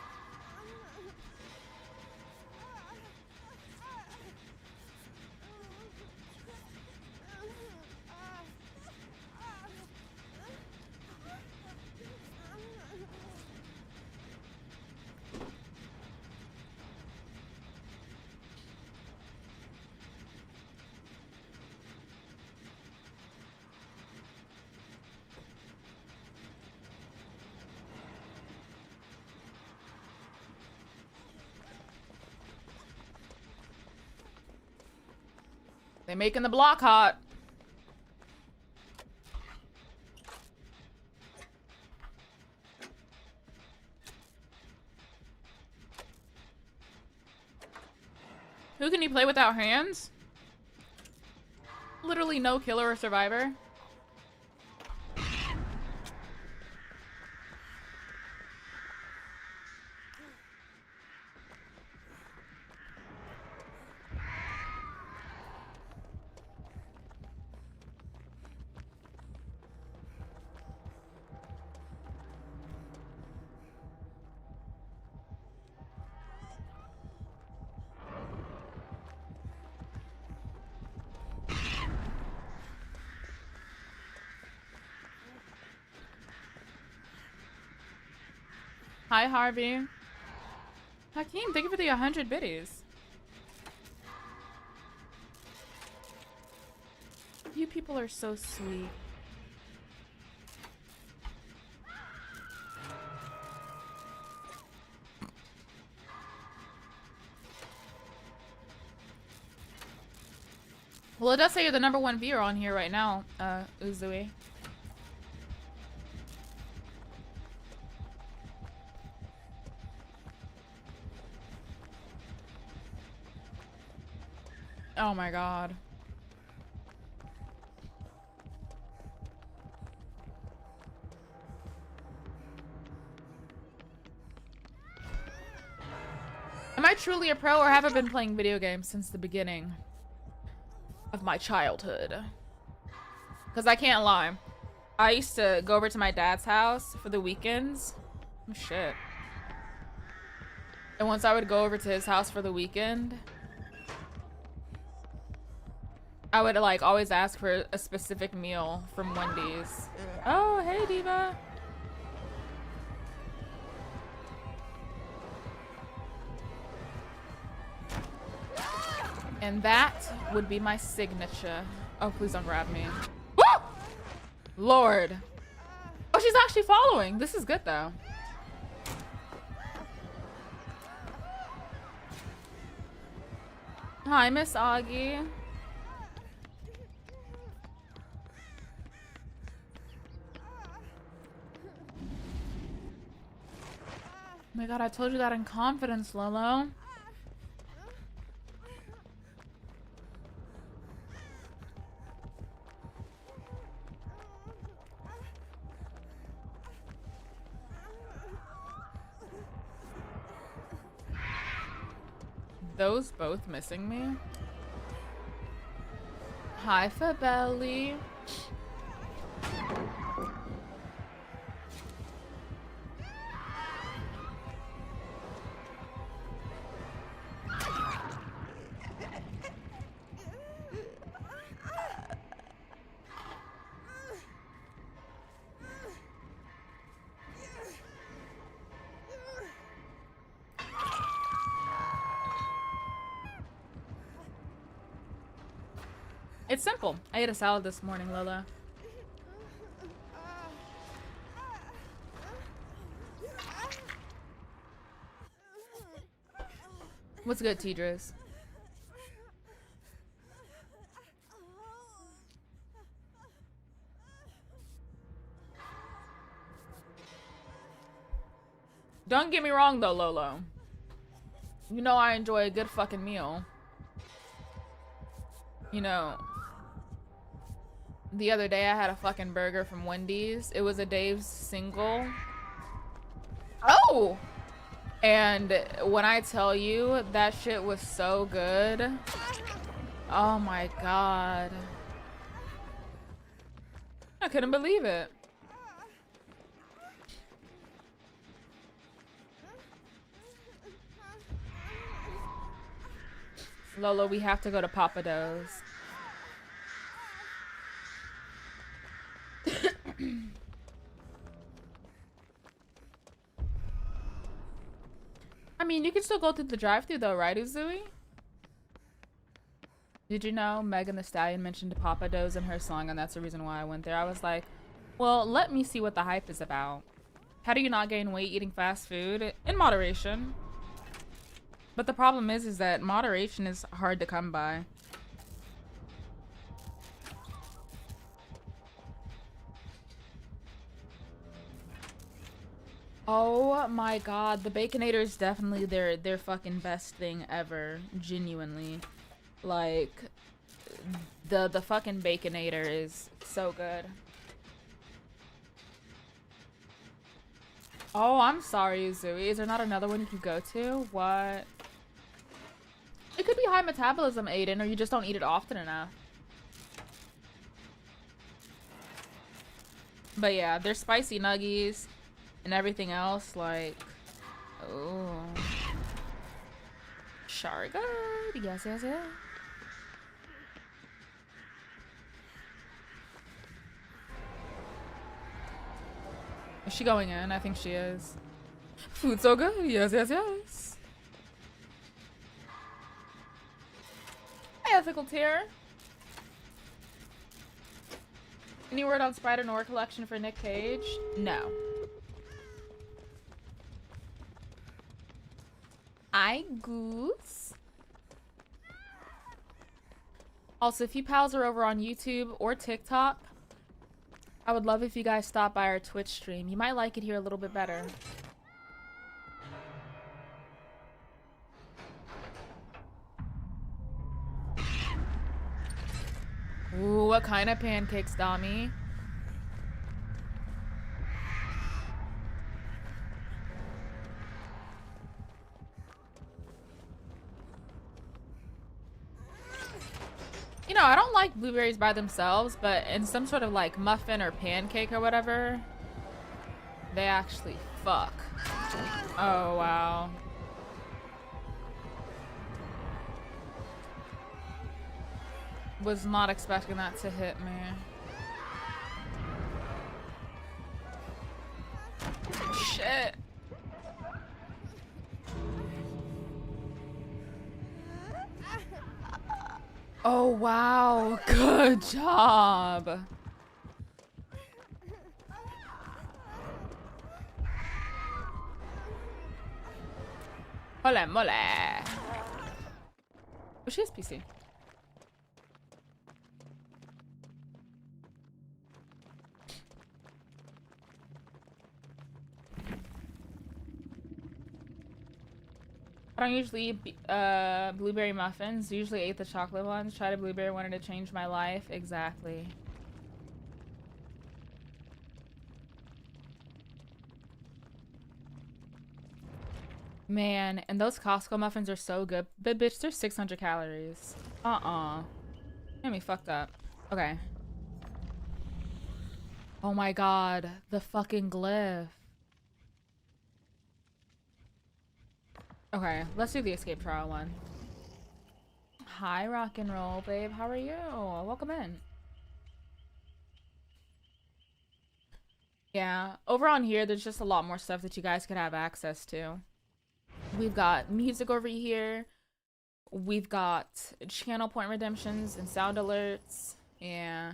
They making the block hot. Who can you play without hands? Literally no killer or survivor. Hi, Harvey. Hakeem, thank you for the 100 biddies. You people are so sweet. Well, it does say you're the #1 viewer on here right now, Uzui. Oh my god. Am I truly a pro, or have I been playing video games since the beginning of my childhood? Because I can't lie. I used to go over to my dad's house for the weekends. Oh, shit. And once I would go over to his house for the weekend, I would like always ask for a specific meal from Wendy's. Oh, hey, Diva. And that would be my signature. Oh, please don't grab me. Woo! Lord. Oh, she's actually following. This is good though. Hi, Miss Augie. Oh my god, I told you that in confidence, Lolo. Those both missing me. Hi, Fabelli. It's simple. I ate a salad this morning, Lola. What's good, Tidris? Don't get me wrong though, Lolo. You know I enjoy a good fucking meal. You know, the other day I had a fucking burger from Wendy's. It was a Dave's single. Oh! And when I tell you that shit was so good. Oh my god. I couldn't believe it. Lolo, we have to go to Papa Do's. I mean, you can still go through the drive-thru though, right, Uzui? Did you know Megan Thee Stallion mentioned Papa Do's in her song, and that's the reason why I went there? I was like, well, let me see what the hype is about. How do you not gain weight eating fast food? In moderation. But the problem is that moderation is hard to come by. Oh my god, the Baconator is definitely their fucking best thing ever. Genuinely. Like, the fucking Baconator is so good. Oh, I'm sorry, Uzui. Is there not another one you could go to? What? It could be high metabolism, Aiden, or you just don't eat it often enough. But yeah, there's spicy nuggies and everything else, like, oh. Sharga. Yes, yes, yes. Is she going in? I think she is. Food so good. Yes, yes, yes. Hi, Ethical Tier. Any word on Spider Noir collection for Nick Cage? No. I goose. Also, if you pals are over on YouTube or TikTok, I would love if you guys stop by our Twitch stream. You might like it here a little bit better. Ooh, what kind of pancakes, Dami? You know, I don't like blueberries by themselves, but in some sort of like muffin or pancake or whatever, they actually fuck. Oh, wow. Was not expecting that to hit me. Shit. Oh, wow. Good job. Mole, mole. Oh, she has PC. I don't usually eat blueberry muffins. Usually ate the chocolate ones. Tried a blueberry, wanted to change my life. Exactly. Man, and those Costco muffins are so good. But bitch, they're 600 calories. Get me fucked up. Okay. Oh my god. The fucking glyph. Okay, let's do the escape trial one. Hi, rock and roll, babe. How are you? Welcome in. Yeah, over on here, there's just a lot more stuff that you guys could have access to. We've got music over here. We've got channel point redemptions and sound alerts. Yeah.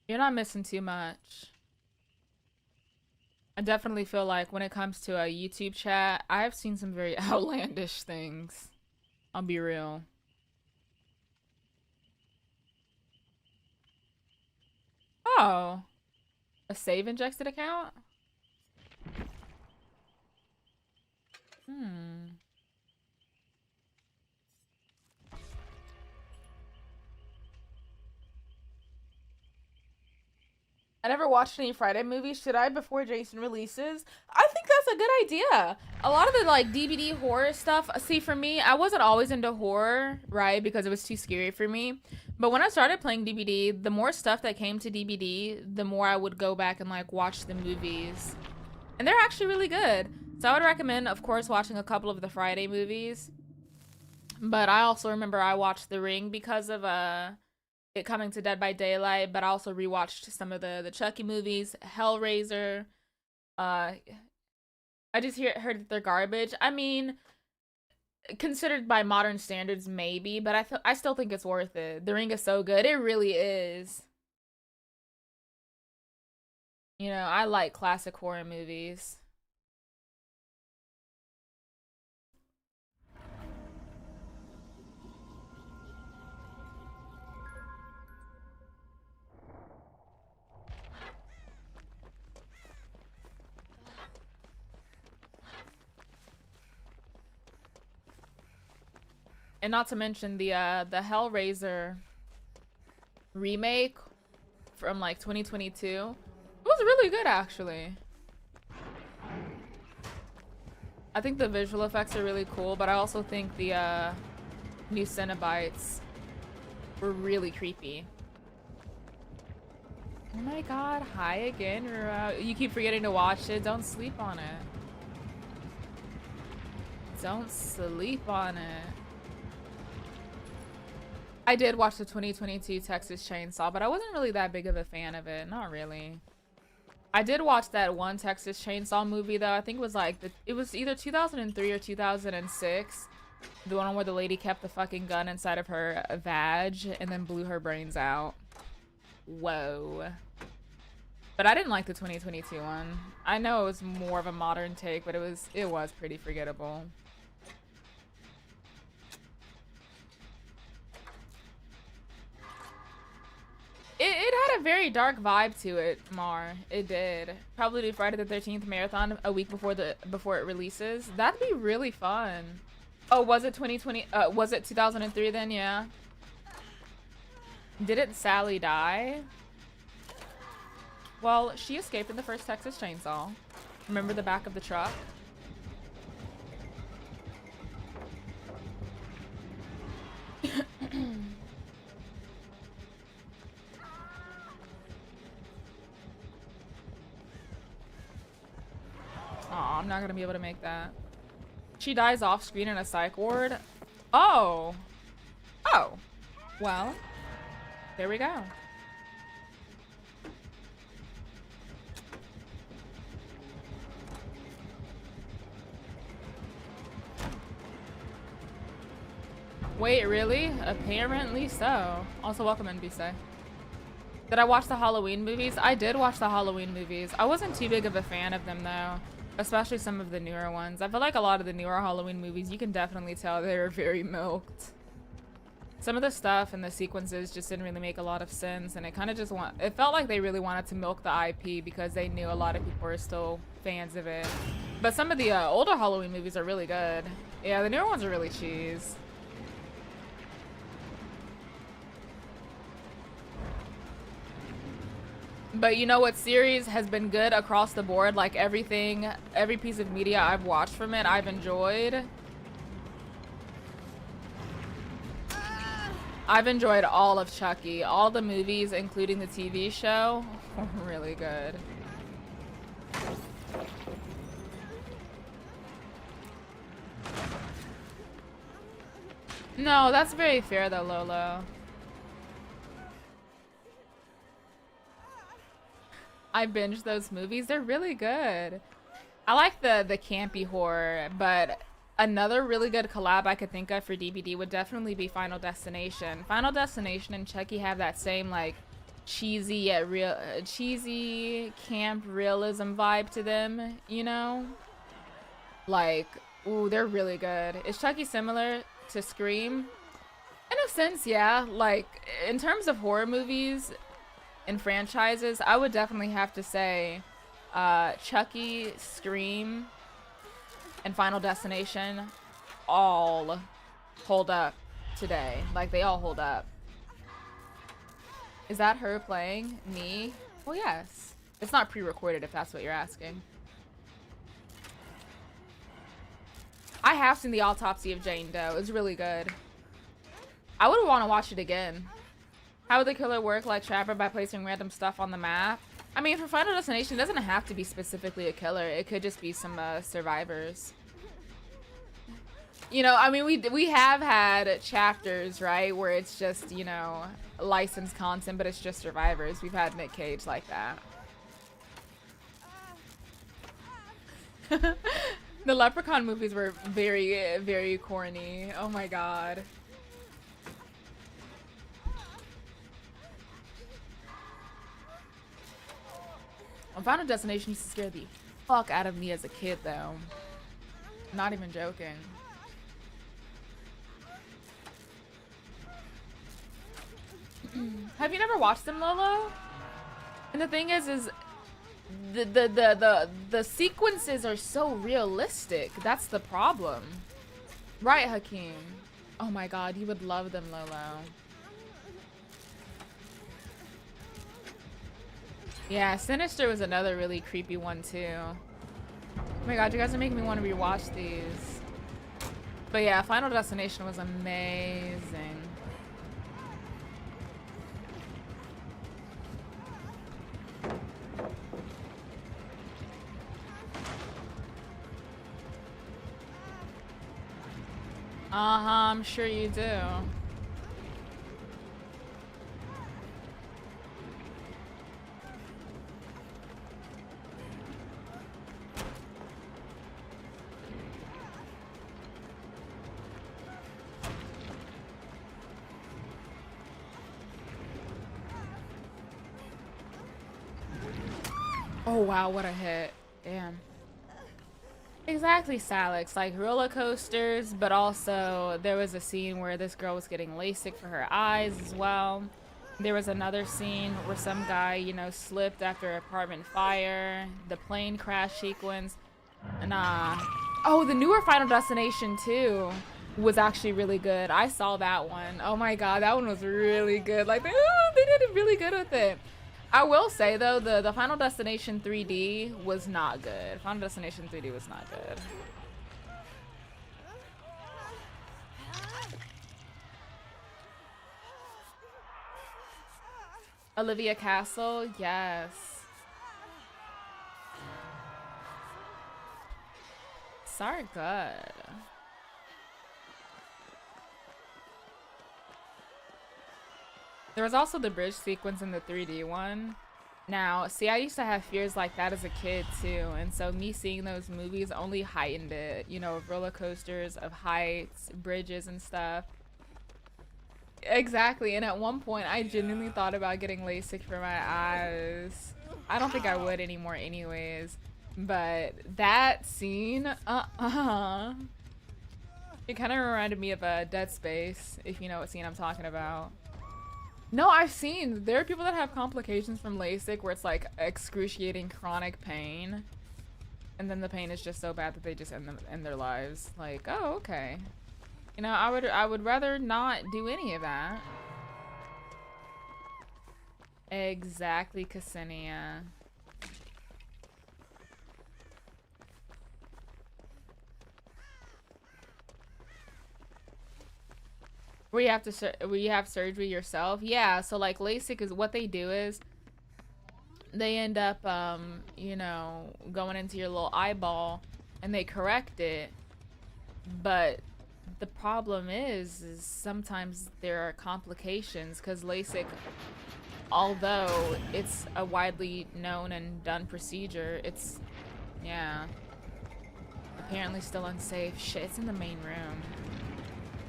You're not missing too much. I definitely feel like when it comes to a YouTube chat, I've seen some very outlandish things. I'll be real. Oh, a save injected account? Hmm. I never watched any Friday movies. Should I before Jason releases? I think that's a good idea. A lot of the like DVD horror stuff. See, for me, I wasn't always into horror, right? Because it was too scary for me. But when I started playing DVD, the more stuff that came to DVD, the more I would go back and like watch the movies. And they're actually really good. So I would recommend, of course, watching a couple of the Friday movies. But I also remember I watched The Ring because of it coming to Dead by Daylight, but I also rewatched some of the Chucky movies, Hellraiser. I just heard that they're garbage. I mean, considered by modern standards, maybe, but I still think it's worth it. The Ring is so good, it really is. You know, I like classic horror movies. And not to mention the Hellraiser remake from like 2022. It was really good actually. I think the visual effects are really cool, but I also think the new Cenobites were really creepy. Oh my god, hi again. You keep forgetting to watch it. Don't sleep on it. Don't sleep on it. I did watch the 2022 Texas Chainsaw, but I wasn't really that big of a fan of it. Not really. I did watch that one Texas Chainsaw movie though. I think it was like it was either 2003 or 2006. The one where the lady kept the fucking gun inside of her vag and then blew her brains out. Whoa. But I didn't like the 2022 one. I know it was more of a modern take, but it was pretty forgettable. It had a very dark vibe to it, Mar. It did. Probably do Friday the 13th marathon a week before it releases. That'd be really fun. Oh, was it 2020? Was it 2003 then? Yeah. Didn't Sally die? Well, she escaped in the first Texas Chainsaw. Remember the back of the truck? Aw, I'm not gonna be able to make that. She dies off screen in a psych ward. Oh. Oh. Well, there we go. Wait, really? Apparently so. Also, welcome NBC. Did I watch the Halloween movies? I did watch the Halloween movies. I wasn't too big of a fan of them though, especially some of the newer ones. I feel like a lot of the newer Halloween movies, you can definitely tell they were very milked. Some of the stuff and the sequences just didn't really make a lot of sense, and it kind of just it felt like they really wanted to milk the IP because they knew a lot of people were still fans of it. But some of the older Halloween movies are really good. Yeah, the newer ones are really cheese. But you know what series has been good across the board? Like everything, every piece of media I've watched from it, I've enjoyed. I've enjoyed all of Chucky. All the movies, including the TV show, really good. No, that's very fair though, Lolo. I binged those movies. They're really good. I like the campy horror, but another really good collab I could think of for DVD would definitely be Final Destination. Final Destination and Chucky have that same like cheesy yet real, cheesy camp realism vibe to them, you know? Like, ooh, they're really good. Is Chucky similar to Scream? In a sense, yeah. Like, in terms of horror movies and franchises, I would definitely have to say Chucky, Scream, and Final Destination all hold up today. Like, they all hold up. Is that her playing me? Well, yes. It's not pre-recorded if that's what you're asking. I have seen The Autopsy of Jane Doe. It's really good. I would want to watch it again. How would the killer work like Trapper by placing random stuff on the map? I mean, for Final Destination, it doesn't have to be specifically a killer. It could just be some survivors. You know, I mean, we have had chapters, right, where it's just, you know, licensed content, but it's just survivors. We've had Nick Cage like that. The Leprechaun movies were very, very corny. Oh my god. Final Destination used to scare the fuck out of me as a kid, though. Not even joking. Have you never watched them, Lolo? And the thing is the sequences are so realistic. That's the problem. Right, Hakeem? Oh my god, you would love them, Lolo. Yeah, Sinister was another really creepy one too. Oh my god, you guys are making me want to rewatch these. But yeah, Final Destination was amazing. I'm sure you do. Oh wow, what a hit. Damn. Exactly, Salix. Like roller coasters, but also there was a scene where this girl was getting LASIK for her eyes as well. There was another scene where some guy, you know, slipped after an apartment fire. The plane crash sequence. And oh, the newer Final Destination 2 was actually really good. I saw that one. Oh my god, that one was really good. Like, they did it really good with it. I will say though, the Final Destination 3D was not good. Final Destination 3D was not good. Olivia Castle, yes. Sorry, good. There was also the bridge sequence in the 3D one. Now, see, I used to have fears like that as a kid too, and so me seeing those movies only heightened it, you know, of roller coasters, of heights, bridges and stuff. Exactly. And at one point, I genuinely thought about getting LASIK for my eyes. I don't think I would anymore, anyways. But that scene, it kind of reminded me of a Dead Space, if you know what scene I'm talking about. No, I've seen. There are people that have complications from LASIK where it's like excruciating chronic pain. And then the pain is just so bad that they just end their lives. Like, oh, okay. You know, I would rather not do any of that. Exactly, Ksenia. Where you have surgery yourself? Yeah, so like LASIK is what they do is they end up you know, going into your little eyeball and they correct it. But the problem is sometimes there are complications because LASIK, although it's a widely known and done procedure, it's, yeah, apparently still unsafe. Shit, it's in the main room.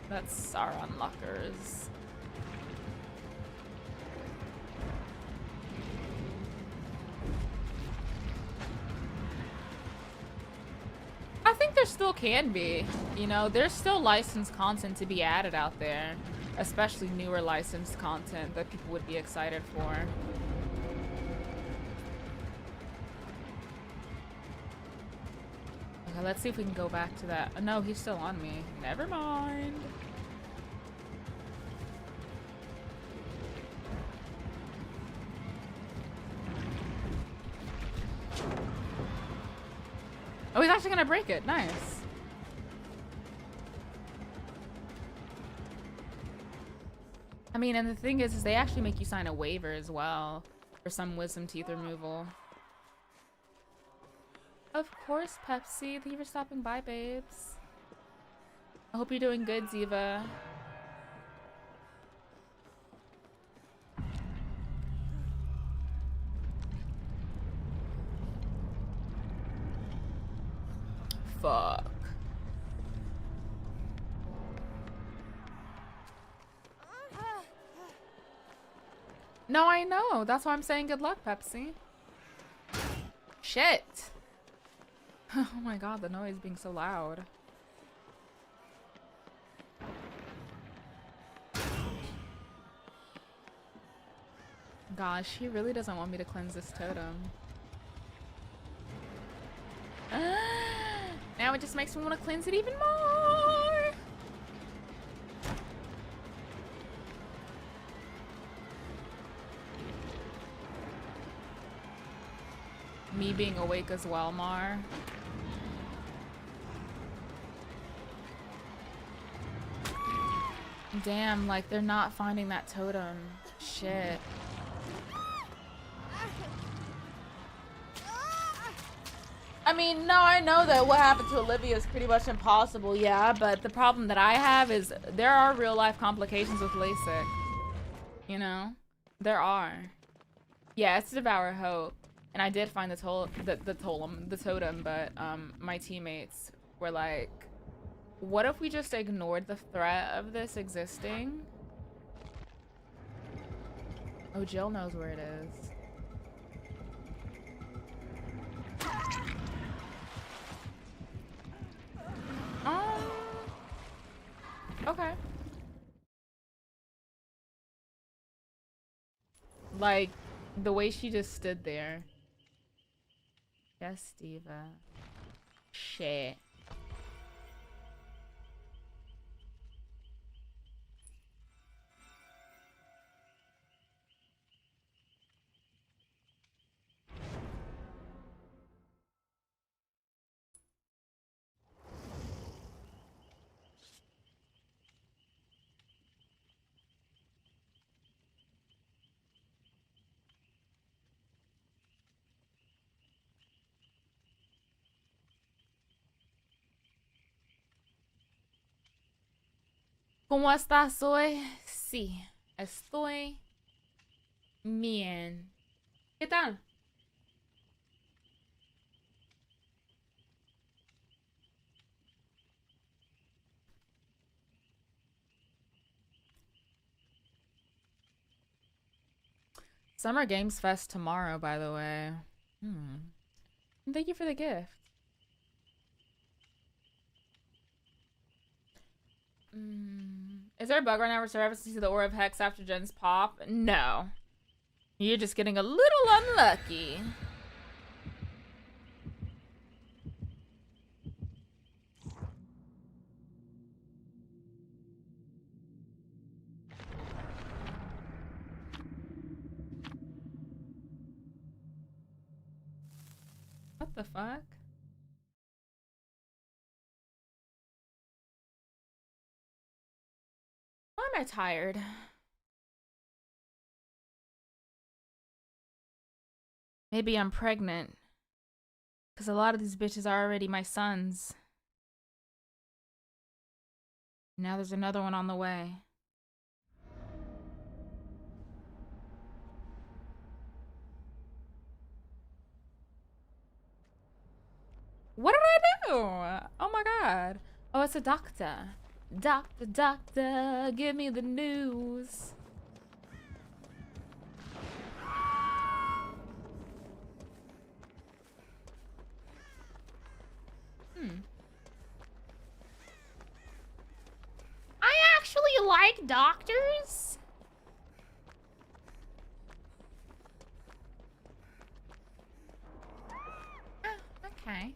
That's our unlockers. I think there still can be. You know, there's still licensed content to be added out there. Especially newer licensed content that people would be excited for. Okay, let's see if we can go back to that. Oh, no, he's still on me. Never mind. Oh, he's actually gonna break it. Nice. I mean, and the thing is they actually make you sign a waiver as well for some wisdom teeth removal. Of course, Pepsi. Thank you for stopping by, babes. I hope you're doing good, Ziva. Fuck. No, I know. That's why I'm saying good luck, Pepsi. Shit. Oh my god, the noise being so loud. Gosh, he really doesn't want me to cleanse this totem. Now it just makes me want to cleanse it even more. Me being awake as well, Mar. Damn, like they're not finding that totem. Shit. I mean, no, I know that what happened to Olivia is pretty much impossible, yeah, but the problem that I have is there are real life complications with LASIK. You know? There are. Yeah, it's Devour Hope. And I did find the totem, but my teammates were like, what if we just ignored the threat of this existing? Oh, Jill knows where it is. Okay. Like, the way she just stood there. Yes, Diva. Shit. ¿Cómo estás hoy? Sí, estoy bien. ¿Qué tal? Summer Games Fest tomorrow, by the way. Thank you for the gift. Is there a bug right now where survivors can see the Aura of Hex after Jen's pop? No. You're just getting a little unlucky. What the fuck? Why am I tired? Maybe I'm pregnant. Because a lot of these bitches are already my sons. Now there's another one on the way. What did I do? Oh my god. Oh, it's a doctor. Doctor, doctor, give me the news. I actually like doctors. Oh, okay.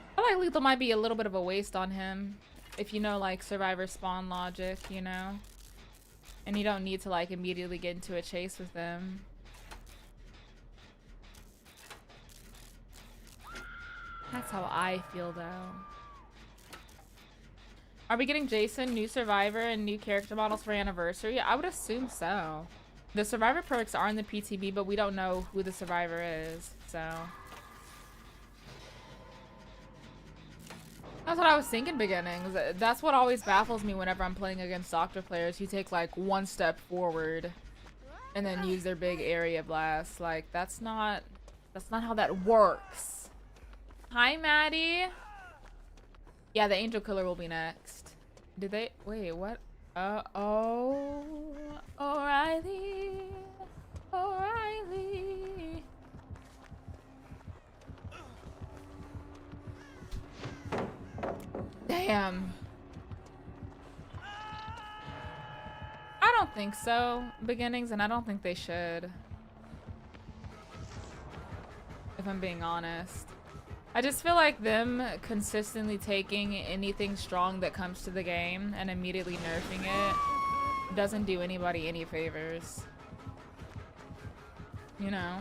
I feel like lethal might be a little bit of a waste on him. If you know, like, survivor spawn logic, you know? And you don't need to, like, immediately get into a chase with them. That's how I feel, though. Are we getting Jason, new survivor, and new character models for anniversary? I would assume so. The survivor perks are in the PTB, but we don't know who the survivor is, so... That's what I was thinking beginnings. That's what always baffles me whenever I'm playing against doctor players who take like one step forward and then use their big area blast. Like that's not how that works. Hi, Maddie. Yeah, the angel killer will be next. Did they wait, what? Oh, O'Reilly. O'Reilly. Damn. I don't think so, beginnings, and I don't think they should. If I'm being honest. I just feel like them consistently taking anything strong that comes to the game and immediately nerfing it doesn't do anybody any favors. You know?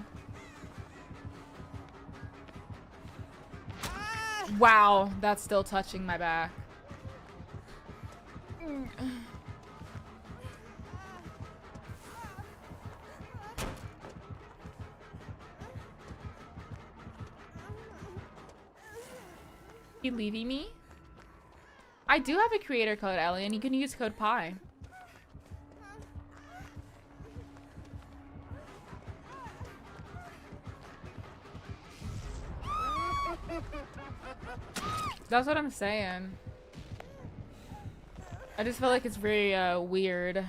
Wow, that's still touching my back. You leaving me? I do have a creator code, Ellie, and you can use code PI. That's what I'm saying. I just feel like it's very weird.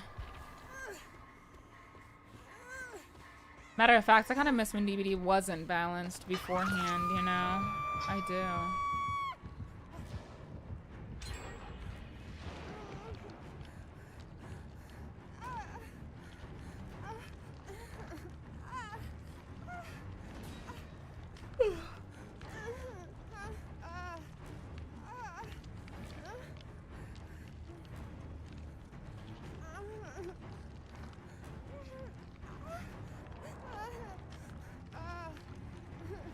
Matter of fact, I kind of miss when DBD wasn't balanced beforehand, you know? I do.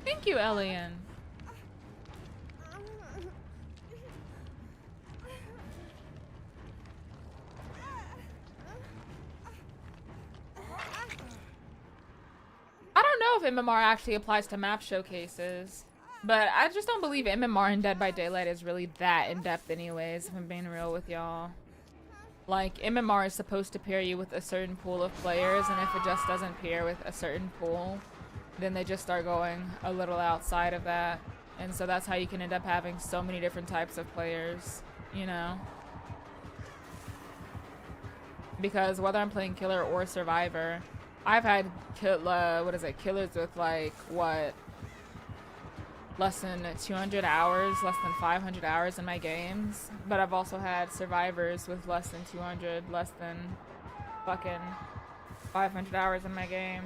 Thank you, Elian. I don't know if MMR actually applies to map showcases, but I just don't believe MMR in Dead by Daylight is really that in-depth anyways, if I'm being real with y'all. Like, MMR is supposed to pair you with a certain pool of players, and if it just doesn't pair with a certain pool, then they just start going a little outside of that. And so that's how you can end up having so many different types of players, you know? because whether I'm playing killer or survivor, I've had killers with like what, less than 200 hours, less than 500 hours in my games, but I've also had survivors with less than 200, less than fucking 500 hours in my game.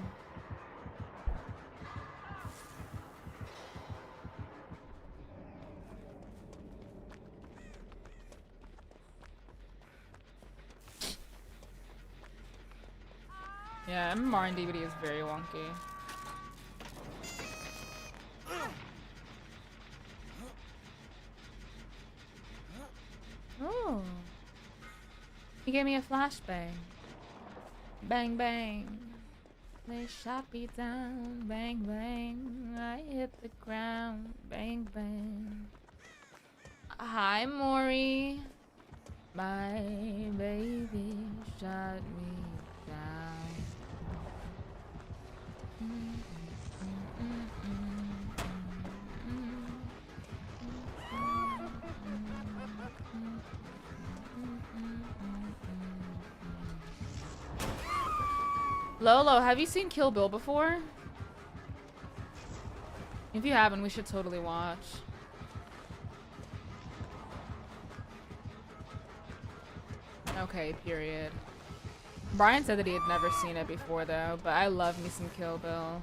Yeah, MMR and DVD is very wonky. Oh. He gave me a flashbang. Bang bang. They shot me down. Bang bang. I hit the ground. Bang bang. Hi, Maury. My baby shot me down. Lolo, have you seen Kill Bill before? If you haven't, we should totally watch. Okay, period. Brian said that he had never seen it before though, but I love me some Kill Bill.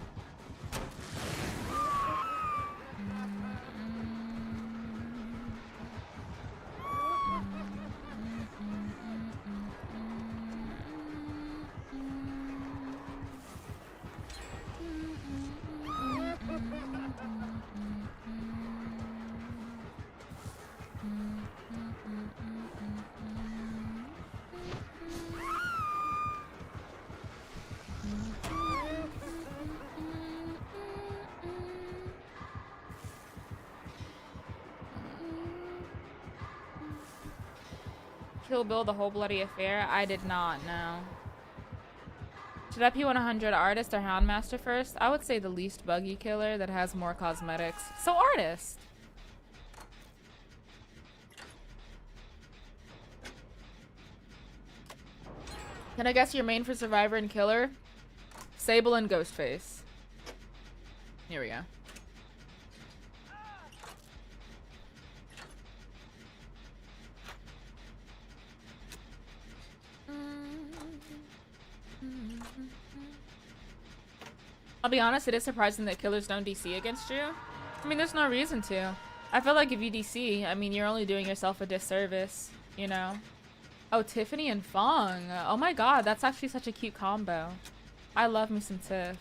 Kill Bill, the whole bloody affair? I did not know. Should I P100 Artist or Houndmaster first? I would say the least buggy killer that has more cosmetics. So Artist! Can I guess your main for Survivor and Killer? Sable and Ghostface. Here we go. I'll be honest, it is surprising that killers don't DC against you. I mean, there's no reason to. I feel like if you DC, I mean, you're only doing yourself a disservice, you know? Oh, Tiffany and Fong. Oh my god, that's actually such a cute combo. I love me some Tiff.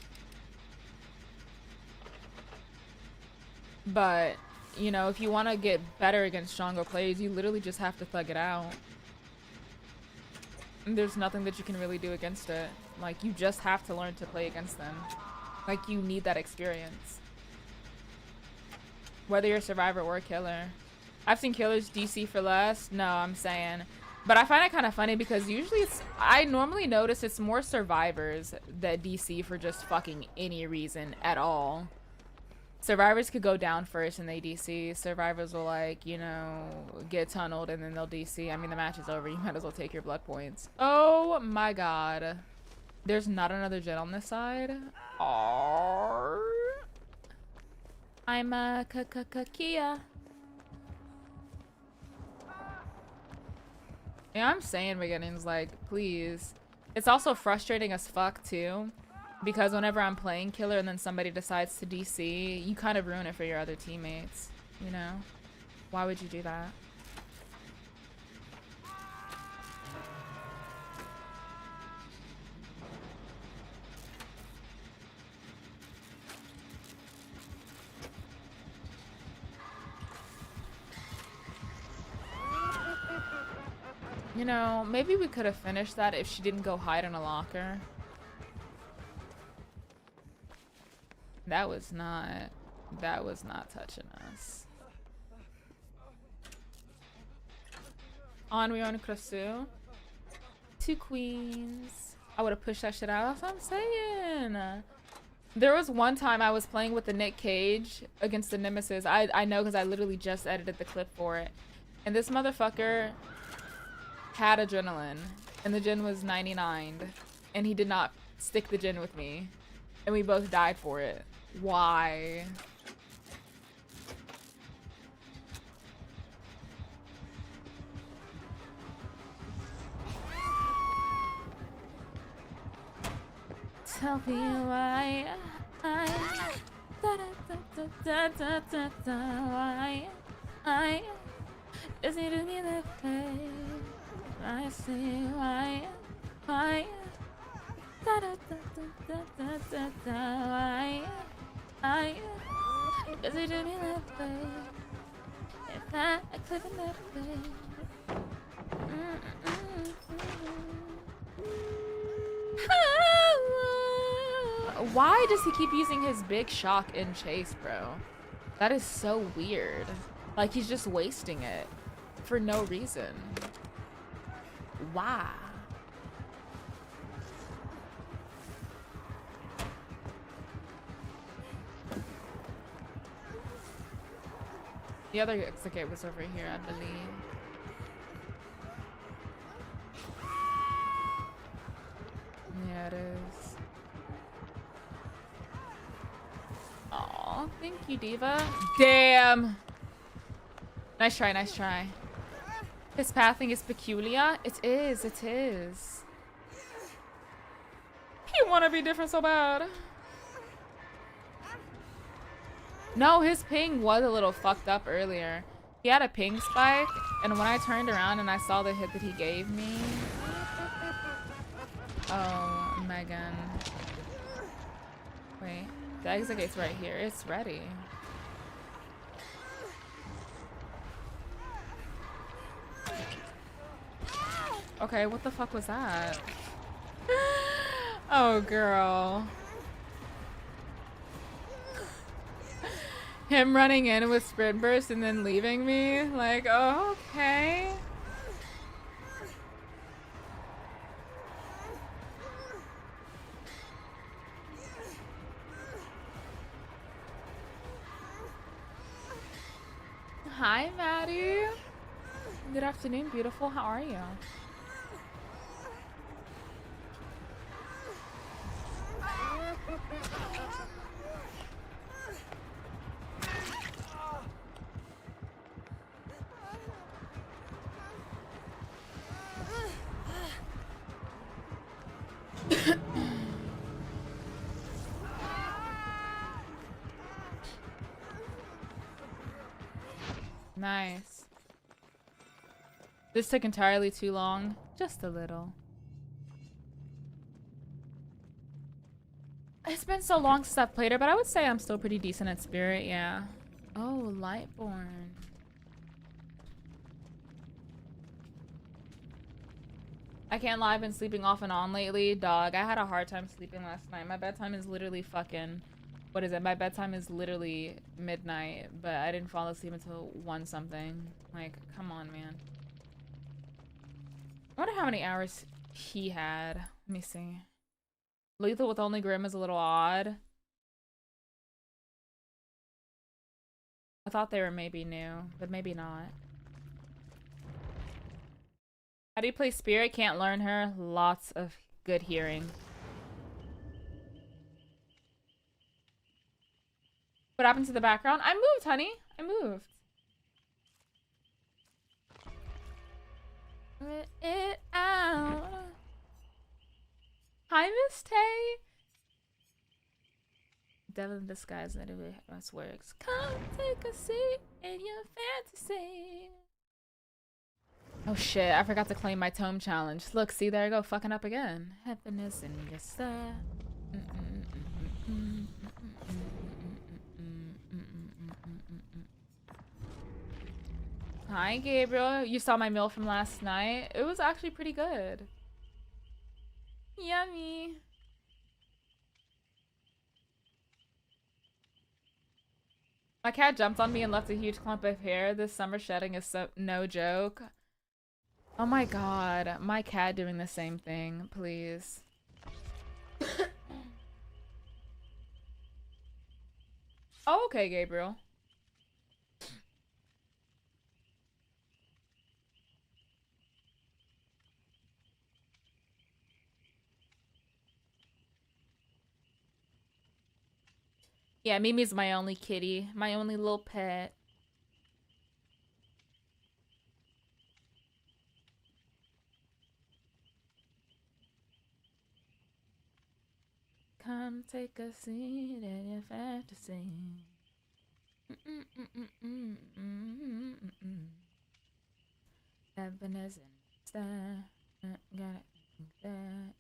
But, you know, if you want to get better against stronger players, you literally just have to thug it out. And there's nothing that you can really do against it. Like, you just have to learn to play against them. Like, you need that experience. Whether you're a survivor or a killer. I've seen killers DC for less. No, I'm saying. But I find it kind of funny because usually I normally notice it's more survivors that DC for just fucking any reason at all. Survivors could go down first and they DC. Survivors will, like, you know, get tunneled and then they'll DC. I mean, the match is over. You might as well take your blood points. Oh my god. There's not another Jet on this side. Arrgh. I'm a Kia. Yeah, I'm saying beginnings, like, please. It's also frustrating as fuck too, because whenever I'm playing killer and then somebody decides to DC, you kind of ruin it for your other teammates, you know? Why would you do that? You know, maybe we could have finished that if she didn't go hide in a locker. That was not touching us. On we on Krasu. 2 queens. I would have pushed that shit out. That's what I'm saying. There was one time I was playing with the Nick Cage against the Nemesis. I know because I literally just edited the clip for it. And this motherfucker had adrenaline and the gin was 99, and he did not stick the gin with me, and we both died for it. Why? Tell me why why is it to me that way? I see why why is it to me that way? If I could that way. Why does he keep using his big shock in chase, bro? That is so weird. Like, he's just wasting it for no reason. Why? The other exit was over here, I believe. Yeah, it is. Aw, thank you, Diva. Damn! Nice try, nice try. His pathing is peculiar. It is, it is. You want to be different so bad. No, his ping was a little fucked up earlier. He had a ping spike, and when I turned around and I saw the hit that he gave me... Oh, Megan. Wait, the exit gate's right here. It's ready. Okay, what the fuck was that? Oh, girl. Him running in with sprint burst and then leaving me? Like, oh, okay. Hi, Maddie. Good afternoon, beautiful. How are you? Nice. This took entirely too long. Just a little. It's been so long since I've played her, but I would say I'm still pretty decent at Spirit, yeah. Oh, Lightborn. I can't lie, I've been sleeping off and on lately. Dog, I had a hard time sleeping last night. My bedtime is literally fucking... What is it? My bedtime is literally midnight, but I didn't fall asleep until 1 something. Like, come on, man. I wonder how many hours he had. Let me see. Lethal with only Grim is a little odd. I thought they were maybe new, but maybe not. How do you play Spirit? Can't learn her. Lots of good hearing. What happened to the background? I moved, honey. I moved. Let it out. Hi, Miss Tay. Devil in disguise, that it works. Come take a seat in your fantasy. Oh shit, I forgot to claim my tome challenge. Look, see, there I go, fucking up again. Happiness in your style. Hi, Gabriel. You saw my meal from last night. It was actually pretty good. Yummy. My cat jumped on me and left a huge clump of hair. This summer shedding is no joke. Oh my god. My cat doing the same thing, please. Oh, okay, Gabriel. Yeah, Mimi's my only kitty. My only little pet. Come take a seat in your fantasy. Happiness and that. Got it. That.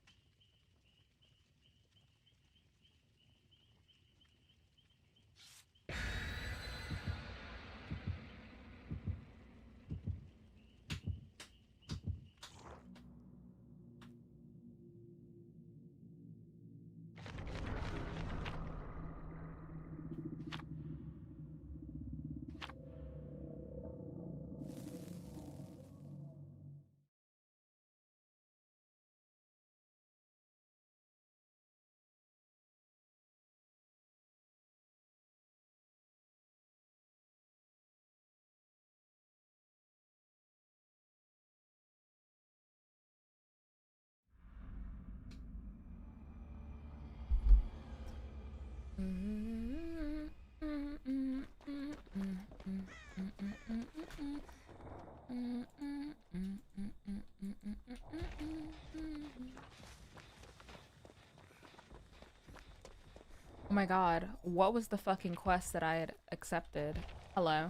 Oh my god, what was the fucking quest that I had accepted? Hello.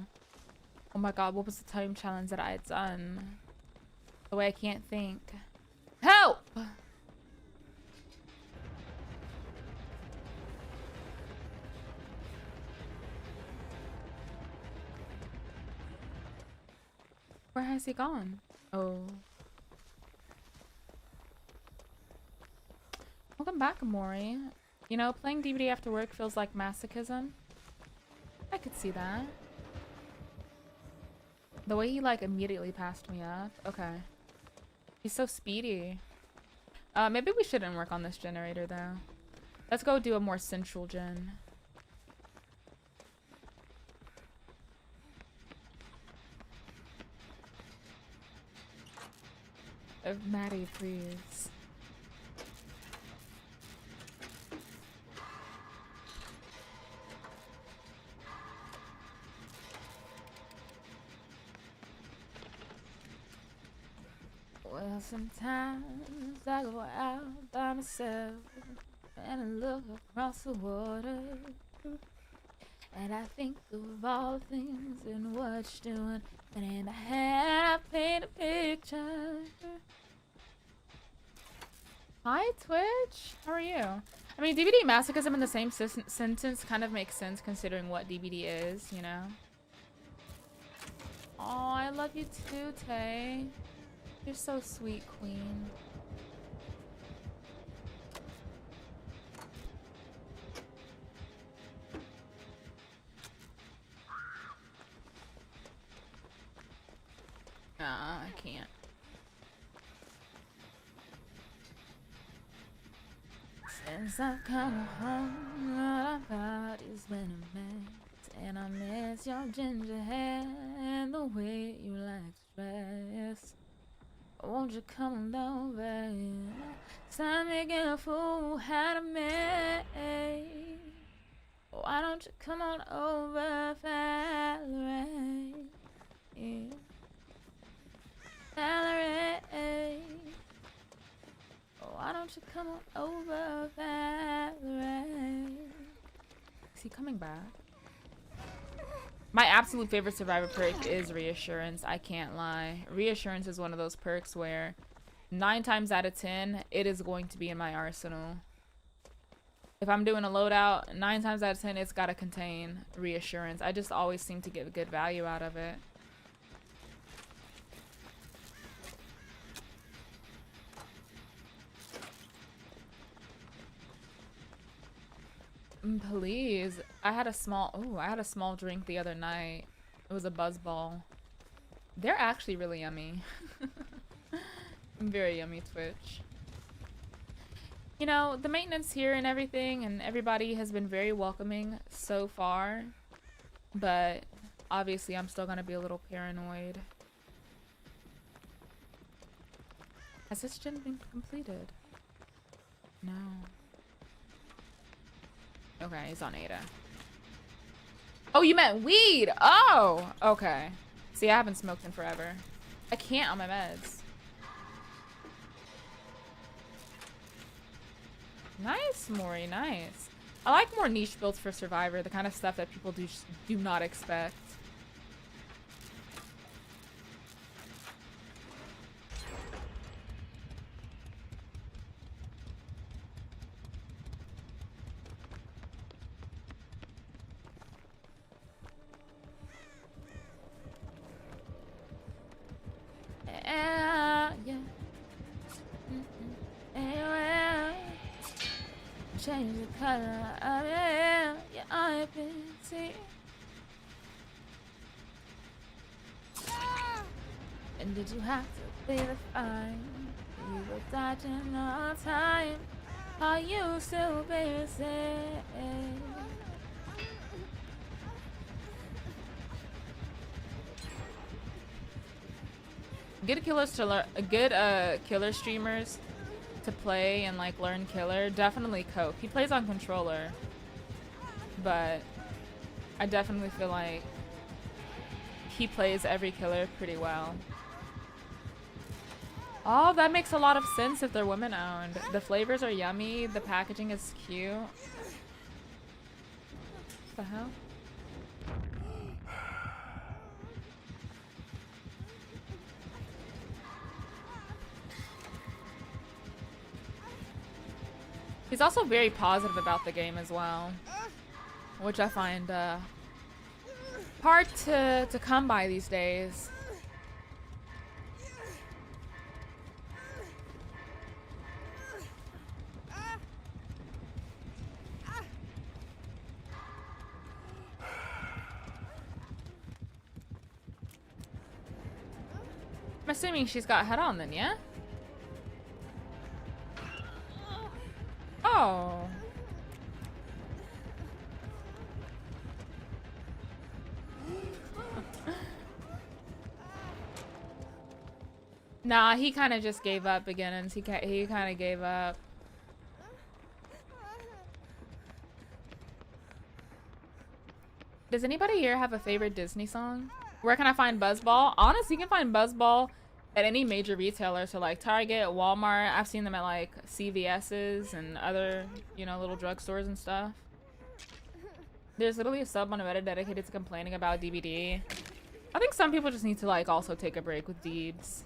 Oh my god, what was the time challenge that I had done? The way I can't think. Help! Where has he gone? Oh. Welcome back, Amori. You know, playing DVD after work feels like masochism. I could see that. The way he, like, immediately passed me up. Okay. He's so speedy. Maybe we shouldn't work on this generator, though. Let's go do a more central gen. Maddie, please. Well, sometimes I go out by myself and I look across the water, and I think of all the things and what you're doing, and in my head I paint a picture. Hi, Twitch. How are you? I mean, DVD masochism in the same sentence kind of makes sense considering what DVD is, you know? Oh, I love you too, Tay. You're so sweet, queen. Nah, I can't. Since I've come home, all I've got is when I'm mad, and I miss your ginger hair and the way you like to dress. Won't you come on over? Stop making a fool out of me. Why don't you come on over, Valerie? Yeah. Valerie. Why don't you come on over, Valerie? Is he coming back? My absolute favorite Survivor perk is Reassurance. I can't lie. Reassurance is one of those perks where 9 times out of 10, it is going to be in my arsenal. If I'm doing a loadout, 9 times out of 10, it's got to contain Reassurance. I just always seem to get good value out of it. Please. I had a small drink the other night. It was a Buzzball. They're actually really yummy. Very yummy, Twitch. You know, the maintenance here and everything and everybody has been very welcoming so far. But obviously I'm still gonna be a little paranoid. Has this gen been completed? No. Okay, he's on Ada. Oh, you meant weed. Oh, okay. See, I haven't smoked in forever. I can't on my meds. Nice, Maury, nice. I like more niche builds for Survivor, the kind of stuff that people do not expect. Yeah. Change the color of it. Yeah, I've been seeing. And did you have to pay the fine? You were dodging all time. Are you still basic? Good killers to learn. Good killer streamers to play and like learn killer. Definitely Cope. He plays on controller, but I definitely feel like he plays every killer pretty well. Oh, that makes a lot of sense if they're women owned. The flavors are yummy. The packaging is cute. What the hell? He's also very positive about the game as well, which I find hard to come by these days. I'm assuming she's got head on then, yeah? Oh. Nah, he kind of just gave up beginnings. He kind of gave up. Does anybody here have a favorite Disney song? Where can I find Buzzball? Honestly, you can find Buzzball at any major retailer. So like Target, Walmart. I've seen them at like CVS's and other, you know, little drugstores and stuff. There's literally a sub on Reddit dedicated to complaining about DBD. I think some people just need to like also take a break with Deebs.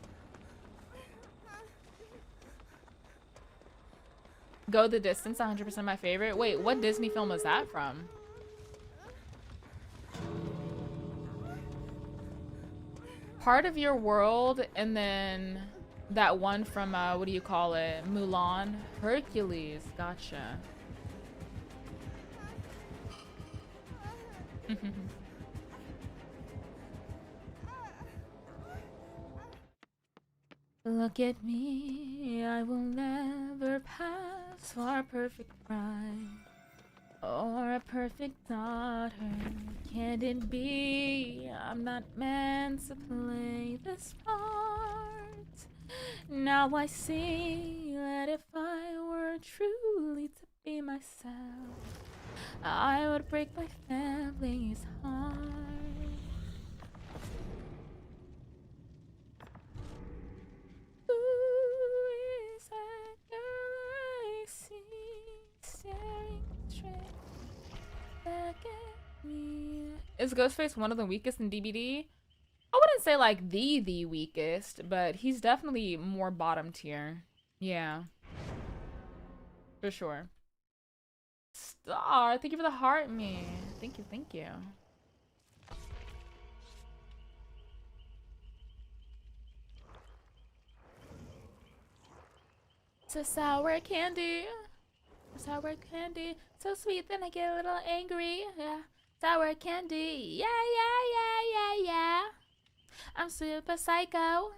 Go the Distance, 100% my favorite. Wait, what Disney film was that from? Part of Your World, and then that one from, what do you call it? Mulan? Hercules, gotcha. Look at me, I will never pass for a perfect bride or a perfect daughter. Can it be I'm not meant to play this part? Now I see that if I were truly to be myself, I would break my family's heart. Is Ghostface one of the weakest in DBD? I wouldn't say like the weakest, but he's definitely more bottom tier. Yeah. For sure. Star, thank you for the heart me. Thank you, thank you. So sour candy. Sour candy. So sweet, then I get a little angry. Yeah. Sour candy. Yeah, yeah, yeah, yeah, yeah. I'm super psycho.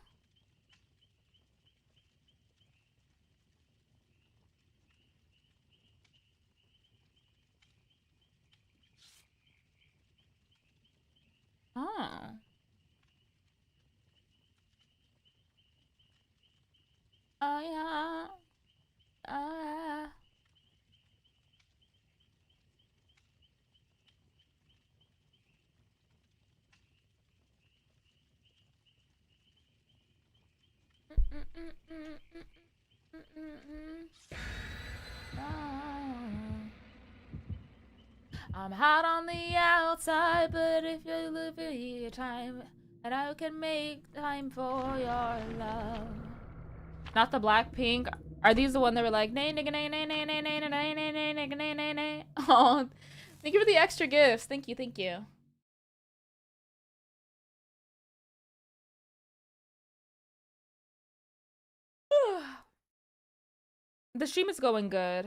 Oh. Oh, yeah. Oh, yeah. I'm hot on the outside, but if you live your time, and I can make time for your love. Not the Blackpink. Are these the one that were like nay nigga nay nay nay nay nay nay nay nay nay nay nay nay? Oh, thank you for the extra gifts. Thank you, thank you. The stream is going good.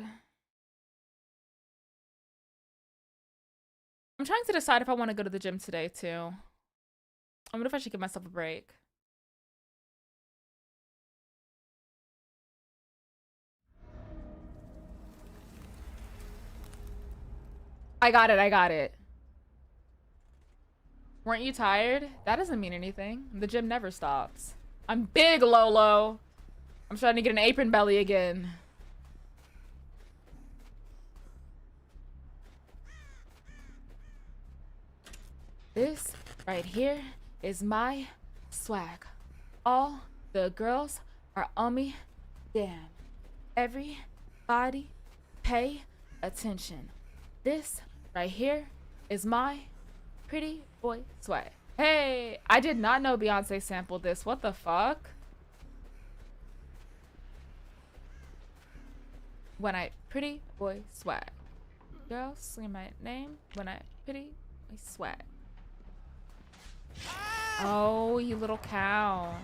I'm trying to decide if I want to go to the gym today too. I wonder if I should give myself a break. I got it, I got it. Weren't you tired? That doesn't mean anything. The gym never stops. I'm big, Lolo. I'm trying to get an apron belly again. This right here is my swag. All the girls are on me. Damn. Everybody pay attention. This right here is my pretty boy swag. Hey, I did not know Beyonce sampled this. What the fuck? When I pretty boy swag. Girls, say my name when I pretty boy swag. Oh, you little cow.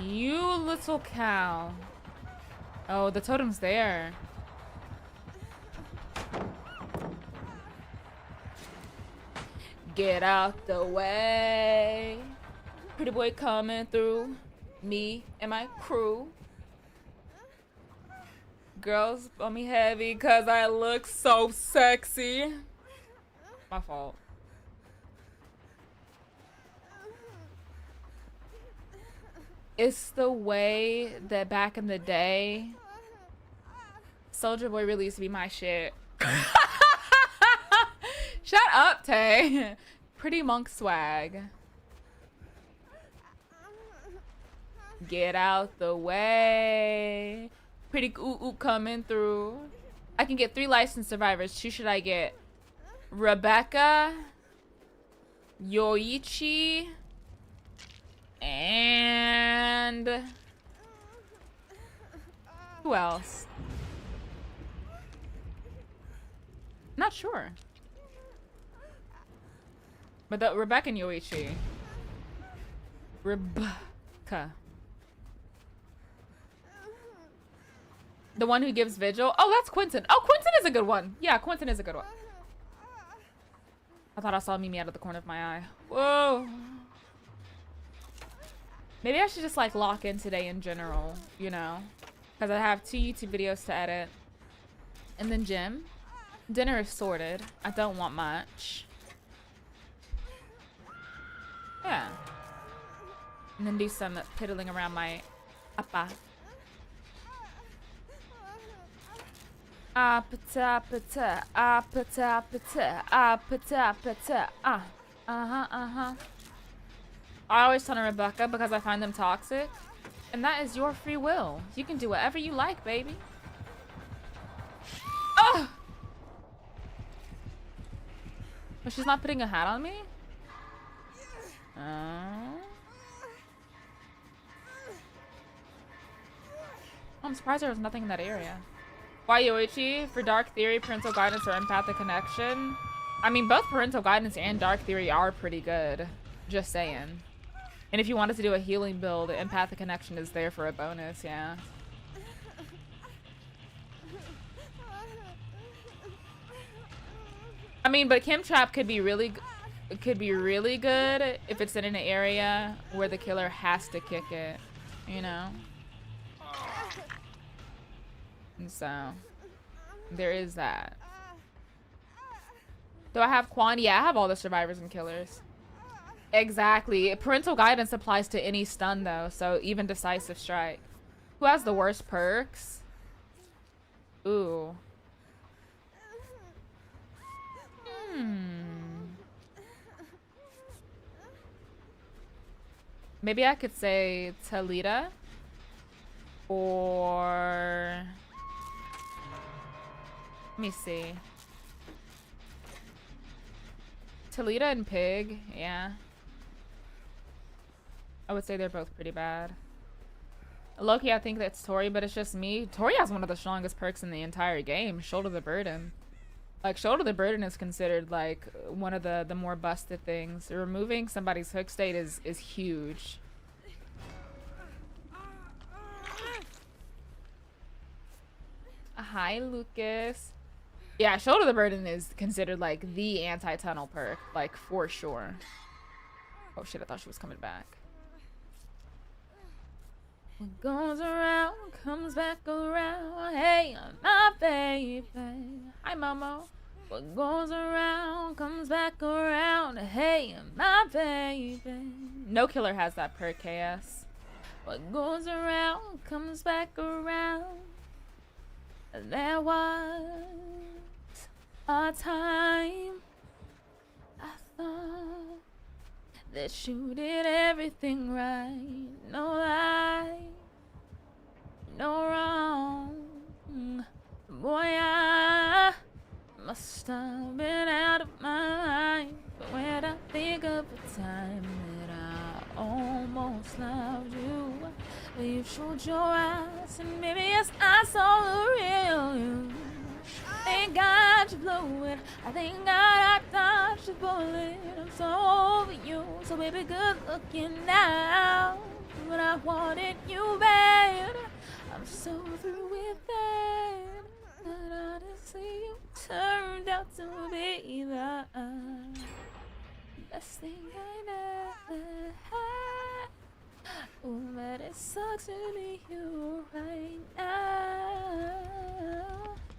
You little cow. Oh, the totem's there. Get out the way. Pretty boy coming through. Me and my crew. Girls on me heavy because I look so sexy. My fault. It's the way that back in the day, Soulja Boy really used to be my shit. Shut up, Tay. Pretty monk swag. Get out the way. Pretty ooh coming through. I can get 3 licensed survivors. Who should I get? Rebecca, Yoichi, and who else? Not sure. But the Rebecca and Yoichi. Rebecca. The one who gives vigil. Oh, that's Quentin. Oh, Quentin is a good one. Yeah, Quentin is a good one. I thought I saw Mimi out of the corner of my eye. Whoa. Maybe I should just like lock in today in general, you know? Because I have 2 YouTube videos to edit. And then gym. Dinner is sorted. I don't want much. Yeah. And then do some piddling around my appa. Apata, apata, apata, apata, apata, uh-huh. I always tell Rebecca because I find them toxic. And that is your free will. You can do whatever you like, baby. Oh! But she's not putting a hat on me? I'm surprised there was nothing in that area. Why Yoichi? For Dark Theory, Parental Guidance, or Empathic Connection? I mean, both Parental Guidance and Dark Theory are pretty good. Just saying. And if you wanted to do a healing build, Empathic Connection is there for a bonus, yeah. I mean, but Kim Trap could be really good if it's in an area where the killer has to kick it, you know? And so, there is that. Do I have Quan? Yeah, I have all the survivors and killers. Exactly. Parental Guidance applies to any stun, though, so even Decisive Strike. Who has the worst perks? Ooh. Maybe I could say Talita or let me see. Talita and Pig, yeah. I would say they're both pretty bad. Loki, I think that's Tori, but it's just me. Tori has one of the strongest perks in the entire game, Shoulder the Burden. Like, Shoulder the Burden is considered, like, one of the more busted things. Removing somebody's hook state is huge. Hi, Lucas. Yeah, Shoulder the Burden is considered, like, the anti-tunnel perk. Like, for sure. Oh, shit, I thought she was coming back. What goes around comes back around. Hey, my baby. Hi, Momo. What goes around comes back around. Hey, my baby. No killer has that perk, KS. What goes around comes back around. There was a time I thought that you did everything right. No lie, no wrong. Boy, I must have been out of my mind. But when I think of the time that I almost loved you, you showed your eyes, and maybe yes, I saw the real you. Thank God you blew it. I thank God I dodged the bullet. I'm so over you, so baby, good looking now. But I wanted you bad. I'm so through with that. But honestly, you turned out to be the best thing I never had. Oh, but it sucks to be you right now.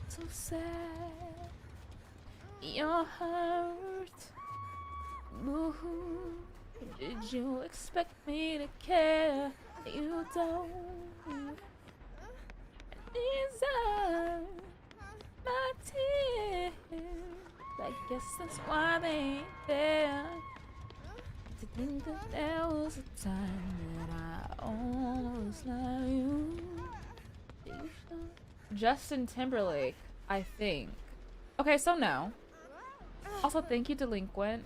So sad. You're hurt. Boo-hoo. Did you expect me to care? You don't deserve my tears. I guess that's why they ain't there. To think that there was a time that I almost loved you. Justin Timberlake, I think. Okay, so no. Also, thank you, Delinquent.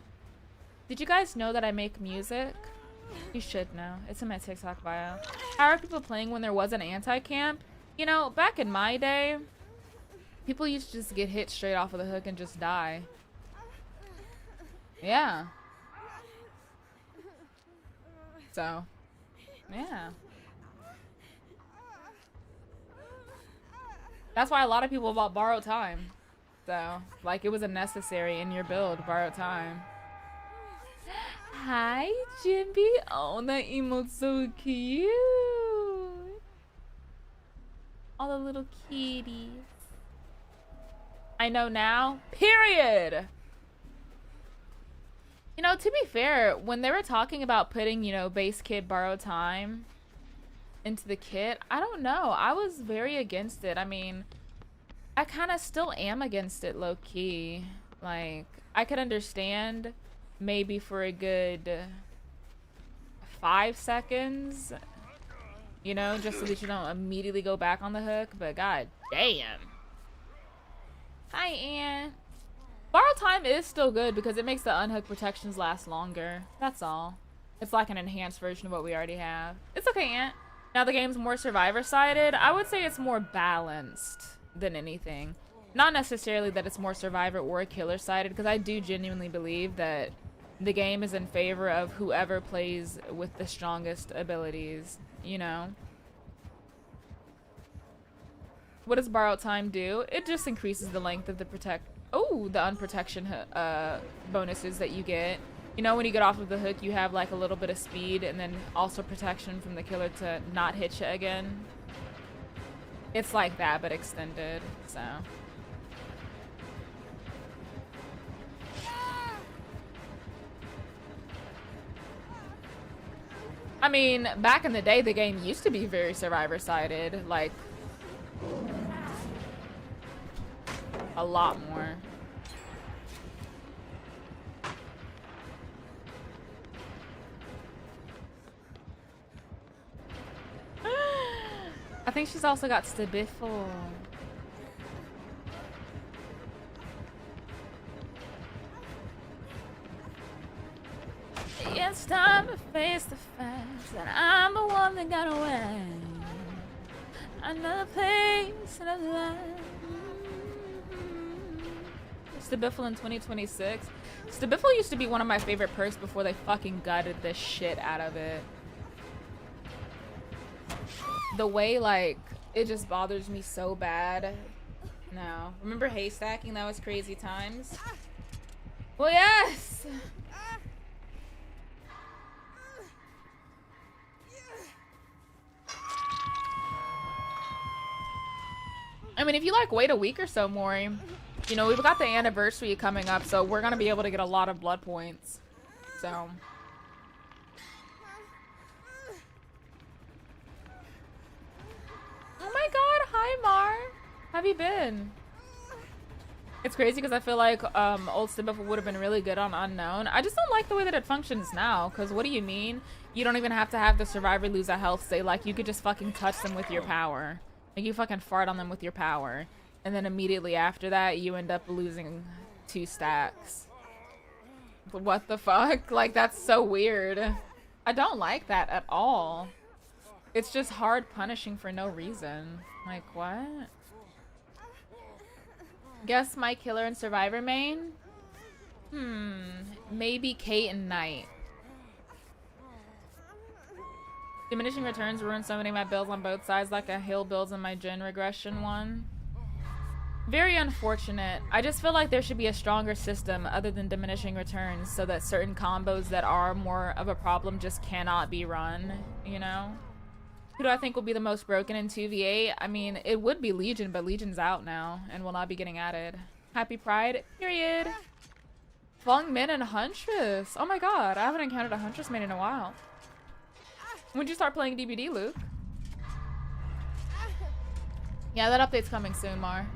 Did you guys know that I make music? You should know. It's in my TikTok bio. How are people playing when there was an anti-camp? You know, back in my day, people used to just get hit straight off of the hook and just die. Yeah. So, yeah. That's why a lot of people bought Borrowed Time. So, like, it was a necessary in your build, Borrowed Time. Hi, Jimby. Oh, that emote's so cute. All the little kitties. I know now. Period. You know, to be fair, when they were talking about putting, you know, base kit Borrowed Time into the kit, I don't know. I was very against it. I mean, I kind of still am against it low-key. Like, I could understand maybe for a good 5 seconds, you know, just so that you don't immediately go back on the hook, but god damn. Hi, Ann. Borrowed Time is still good because it makes the unhook protections last longer. That's all. It's like an enhanced version of what we already have. It's okay, Aunt. Now the game's more survivor-sided. I would say it's more balanced than anything. Not necessarily that it's more survivor or killer-sided, because I do genuinely believe that the game is in favor of whoever plays with the strongest abilities, you know? What does Borrowed Time do? It just increases the length of the the unprotection bonuses that you get. You know, when you get off of the hook, you have like a little bit of speed and then also protection from the killer to not hit you again. It's like that, but extended, so. I mean, back in the day, the game used to be very survivor-sided, like, a lot more. I think she's also got Stabiffle. It's time to face the facts that I'm the one that got away. Another place, another life. Stabiffle in 2026. Stabiffle used to be one of my favorite perks before they fucking gutted the shit out of it. The way, like, it just bothers me so bad. No. Remember haystacking? That was crazy times. Well, yes! I mean, if you like wait a week or so, Maury, you know, we've got the anniversary coming up, so we're gonna be able to get a lot of blood points. So. Oh my god, hi Mar. How have you been? It's crazy because I feel like old Stabiffle would have been really good on Unknown. I just don't like the way that it functions now, because what do you mean? You don't even have to have the survivor lose a health state. Like, you could just fucking touch them with your power. Like, you fucking fart on them with your power. And then immediately after that, you end up losing 2 stacks. What the fuck? Like, that's so weird. I don't like that at all. It's just hard punishing for no reason. Like, what? Guess my killer and survivor main? Maybe Kate and Knight. Diminishing returns ruin so many of my builds on both sides, like a hill builds in my gen regression one. Very unfortunate. I just feel like there should be a stronger system other than diminishing returns so that certain combos that are more of a problem just cannot be run, you know? Who do I think will be the most broken in 2v8? I mean, it would be Legion, but Legion's out now and will not be getting added. Happy Pride, period. Fong Min and Huntress. Oh my god, I haven't encountered a Huntress main in a while. When'd you start playing DBD, Luke? Yeah, that update's coming soon, Mar.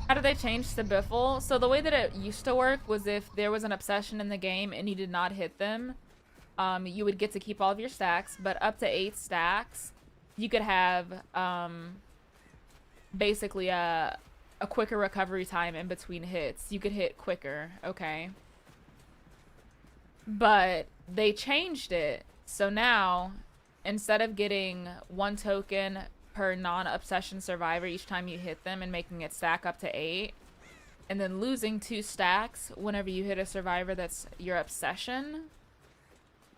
How did they change Stabiffle? So the way that it used to work was if there was an obsession in the game and you did not hit them, you would get to keep all of your stacks, but up to 8 stacks, you could have basically a quicker recovery time in between hits. You could hit quicker, okay? But they changed it, so now instead of getting 1 token per non-obsession survivor each time you hit them and making it stack up to 8, and then losing 2 stacks whenever you hit a survivor that's your obsession,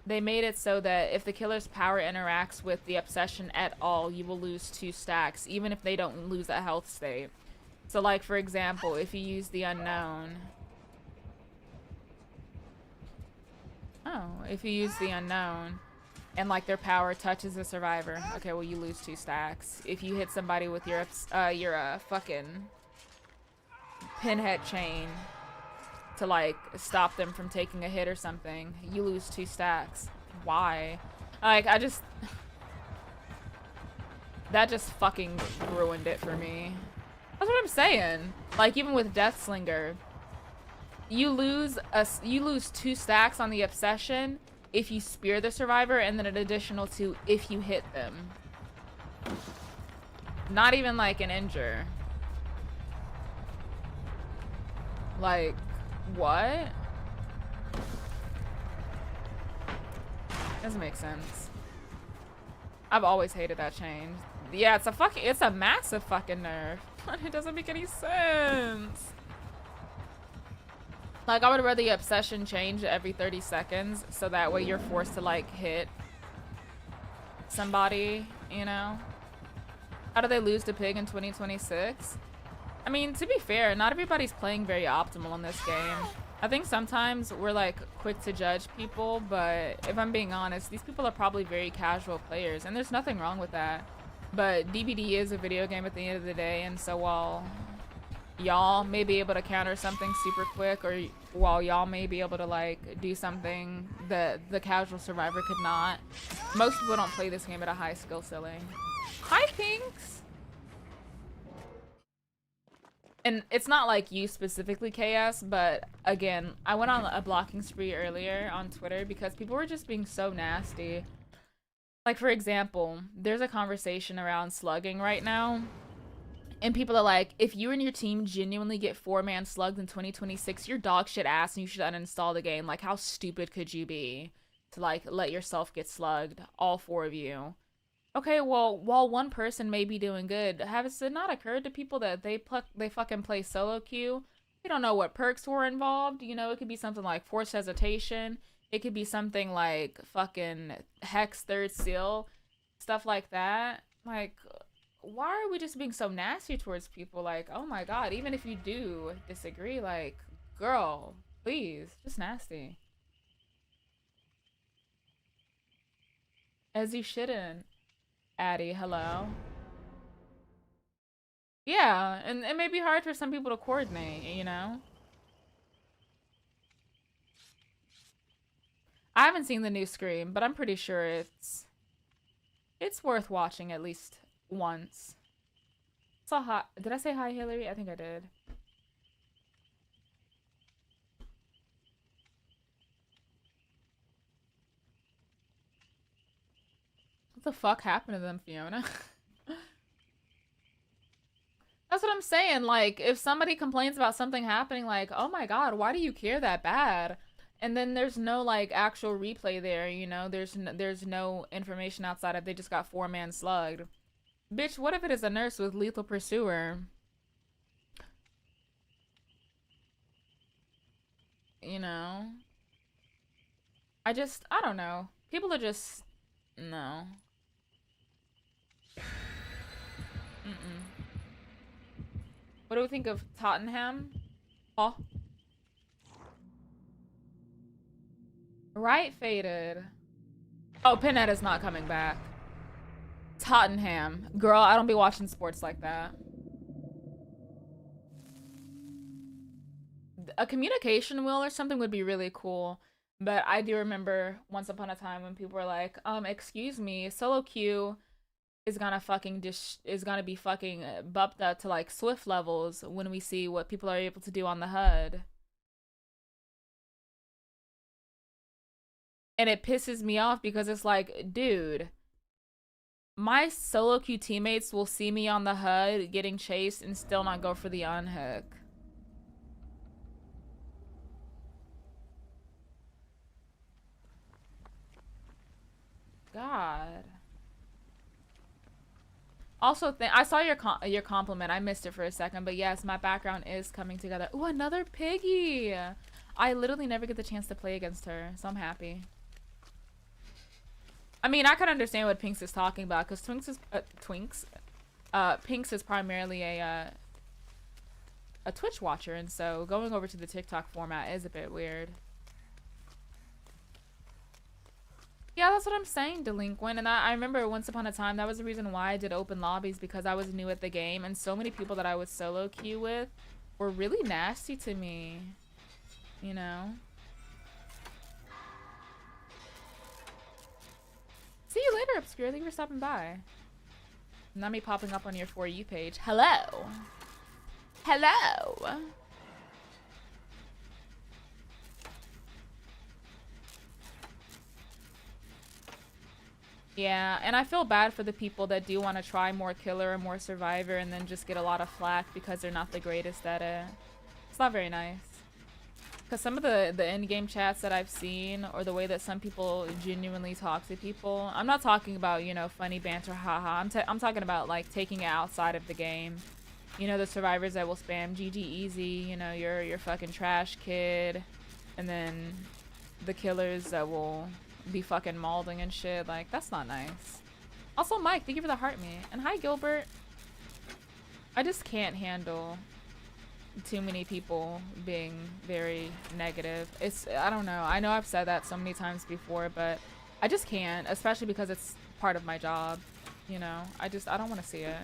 they made it so that if the killer's power interacts with the obsession at all, you will lose 2 stacks, even if they don't lose a health state. So, like, for example, if you use the Unknown... Oh, if you use the Unknown and like their power touches the survivor, okay, well you lose 2 stacks. If you hit somebody with your fucking pinhead chain to like stop them from taking a hit or something, you lose 2 stacks. Why? Like, that just fucking ruined it for me. That's what I'm saying. Like, even with Deathslinger, you lose 2 stacks on the obsession if you spear the survivor, and then an additional 2 if you hit them. Not even like an injure. Like, what? Doesn't make sense. I've always hated that change. Yeah, it's a massive fucking nerf. It doesn't make any sense. Like, I would rather the obsession change every 30 seconds, so that way you're forced to, like, hit somebody, you know? How do they lose to Pig in 2026? I mean, to be fair, not everybody's playing very optimal in this game. I think sometimes we're, like, quick to judge people, but if I'm being honest, these people are probably very casual players, and there's nothing wrong with that. But DBD is a video game at the end of the day, and so while y'all may be able to counter something super quick, or while y'all may be able to like do something that the casual survivor could not, most people don't play this game at a high skill ceiling. Hi Pinks! And it's not like you specifically, KS, but again, I went on a blocking spree earlier on Twitter because people were just being so nasty. Like, for example, there's a conversation around slugging right now. And people are like, if you and your team genuinely get 4-man slugged in 2026, you're dog shit ass and you should uninstall the game. Like, how stupid could you be to, like, let yourself get slugged? All 4 of you. Okay, well, while one person may be doing good, has it not occurred to people that they fucking play solo queue? They don't know what perks were involved. You know, it could be something like forced hesitation. It could be something like fucking Hex Third Seal. Stuff like that. Like, why are we just being so nasty towards people? Like, oh my god, even if you do disagree, like, girl, please, just nasty. As you shouldn't. Addie, hello. Yeah, and it may be hard for some people to coordinate, you know? I haven't seen the new Scream, but I'm pretty sure it's worth watching at least once. Saw hi. Did I say hi, Hillary? I think I did. What the fuck happened to them, Fiona? That's what I'm saying. Like, if somebody complains about something happening, like, oh my god, why do you care that bad? And then there's no, like, actual replay there, you know? There's no information outside of they just got 4-man slugged. Bitch, what if it is a nurse with lethal pursuer? You know? I don't know. People are just, no. Mm-mm. What do we think of Tottenham? Oh. Right, Faded. Oh, Pinhead is not coming back. Tottenham. Girl, I don't be watching sports like that. A communication wheel or something would be really cool. But I do remember once upon a time when people were like, excuse me, solo queue is gonna be fucking bumped up to like Swift levels when we see what people are able to do on the HUD. And it pisses me off because it's like, dude, my solo queue teammates will see me on the HUD getting chased and still not go for the unhook. God. Also, I saw your compliment. I missed it for a second, but yes, my background is coming together. Ooh, another piggy. I literally never get the chance to play against her, so I'm happy. I mean, I can understand what Pinks is talking about because Pinks is primarily a Twitch watcher, and so going over to the TikTok format is a bit weird. Yeah, that's what I'm saying, Delinquent. And I remember once upon a time, that was the reason why I did open lobbies, because I was new at the game, and so many people that I would solo queue with were really nasty to me. You know? See you later, Obscure. Thank you for stopping by. Not me popping up on your For You page. Hello. Hello. Yeah, and I feel bad for the people that do want to try more killer or more survivor and then just get a lot of flack because they're not the greatest at it. It's not very nice. Because some of the in-game chats that I've seen, or the way that some people genuinely talk to people, I'm not talking about, you know, funny banter, haha. I'm talking about, like, taking it outside of the game. You know, the survivors that will spam GG easy, you know, you're fucking trash kid. And then the killers that will be fucking mauling and shit. Like, that's not nice. Also, Mike, thank you for the heart me. And hi, Gilbert. I just can't handle too many people being very negative. I don't know. I know I've said that so many times before, but I just can't, especially because it's part of my job. You know, I don't want to see it.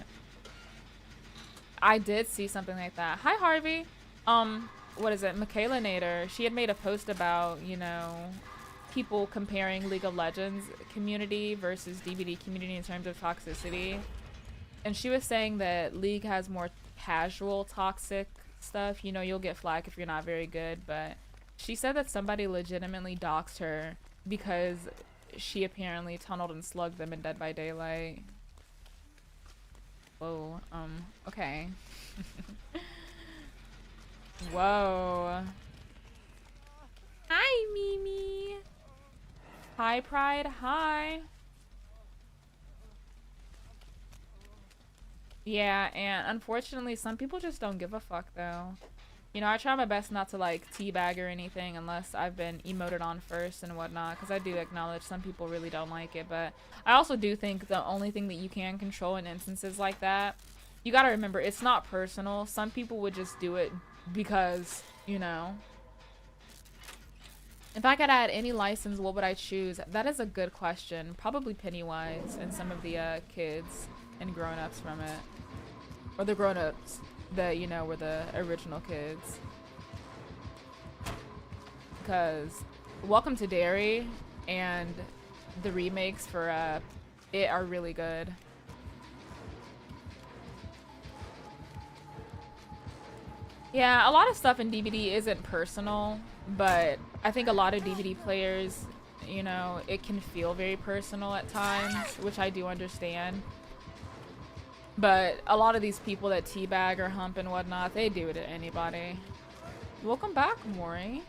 I did see something like that. Hi, Harvey. What is it? Michaela Nader. She had made a post about, you know, people comparing League of Legends community versus DBD community in terms of toxicity. And she was saying that League has more casual toxic stuff. You know, you'll get flack if you're not very good, but she said that somebody legitimately doxed her because she apparently tunneled and slugged them in Dead by Daylight. Whoa, okay. Whoa. Hi, Mimi. Hi, Pride. Hi. Yeah, and unfortunately, some people just don't give a fuck, though. You know, I try my best not to, like, teabag or anything unless I've been emoted on first and whatnot, because I do acknowledge some people really don't like it, but I also do think the only thing that you can control in instances like that, you gotta remember, it's not personal. Some people would just do it because, you know. If I could add any license, what would I choose? That is a good question. Probably Pennywise and some of the kids and grown-ups from it. Or the grown-ups that, you know, were the original kids. Because Welcome to Derry and the remakes for it are really good. Yeah, a lot of stuff in DBD isn't personal, but I think a lot of DVD players, you know, it can feel very personal at times, which I do understand. But a lot of these people that teabag or hump and whatnot, they do it to anybody. Welcome back, Maury.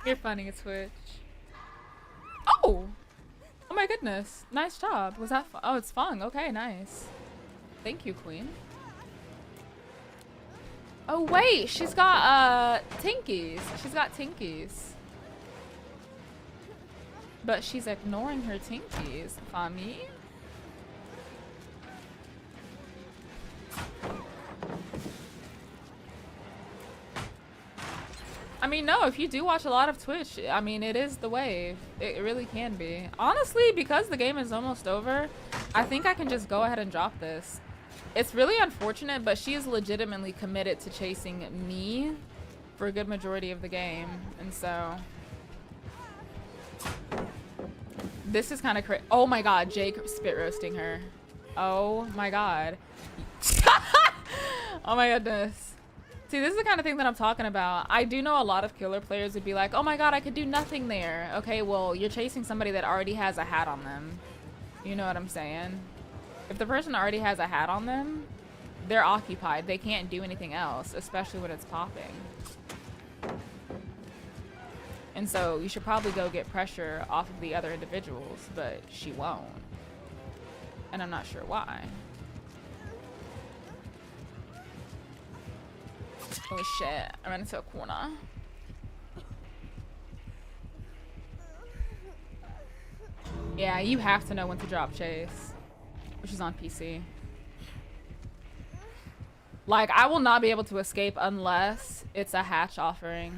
You're funny, Twitch. Oh! Oh my goodness. Nice job. Was that fun? Oh, it's fun. Okay, nice. Thank you, Queen. Oh, wait. She's got, Tinkies. She's got Tinkies. But she's ignoring her Tinkies. Fami? I mean, no, if you do watch a lot of Twitch, I mean, it is the wave. It really can be. Honestly, because the game is almost over, I think I can just go ahead and drop this. It's really unfortunate, but she is legitimately committed to chasing me for a good majority of the game. And so... this is kind of crazy. Oh my god, Jake spit roasting her. Oh my god. Oh my goodness. See, this is the kind of thing that I'm talking about. I do know a lot of killer players would be like, oh my god, I could do nothing there. Okay, well, you're chasing somebody that already has a hat on them. You know what I'm saying? If the person already has a hat on them, they're occupied. They can't do anything else, especially when it's popping. And so you should probably go get pressure off of the other individuals, but she won't. And I'm not sure why. Oh shit, I ran into a corner. Yeah, you have to know when to drop chase, which is on PC. Like, I will not be able to escape unless it's a hatch offering.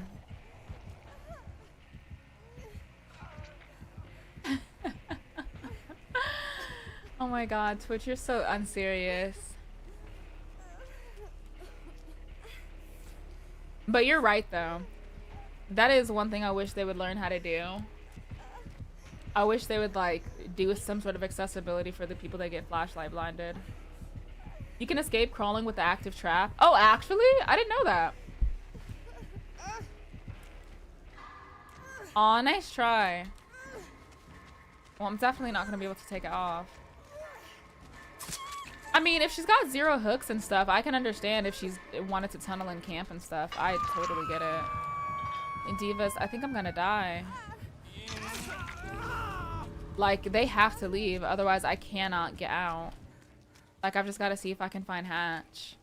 Oh my god, Twitch, you're so unserious. But you're right, though. That is one thing I wish they would learn how to do. I wish they would, like, do some sort of accessibility for the people that get flashlight blinded. You can escape crawling with the active trap. Oh, actually? I didn't know that. Aw, nice try. Well, I'm definitely not going to be able to take it off. I mean, if she's got 0 hooks and stuff, I can understand if she's wanted to tunnel and camp and stuff. I totally get it. In Divas, I think I'm gonna die. Like, they have to leave, otherwise I cannot get out. Like, I've just got to see if I can find hatch.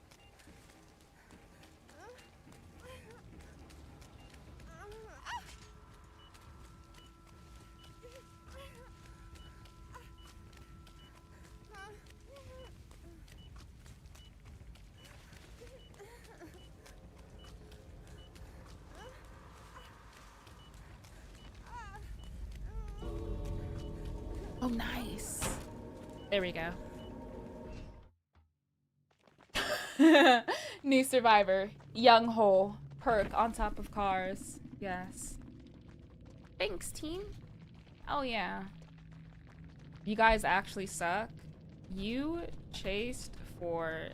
Oh, nice. There we go. New survivor. Young hole. Perk on top of cars. Yes. Thanks, team. Oh, yeah. You guys actually suck. You chased for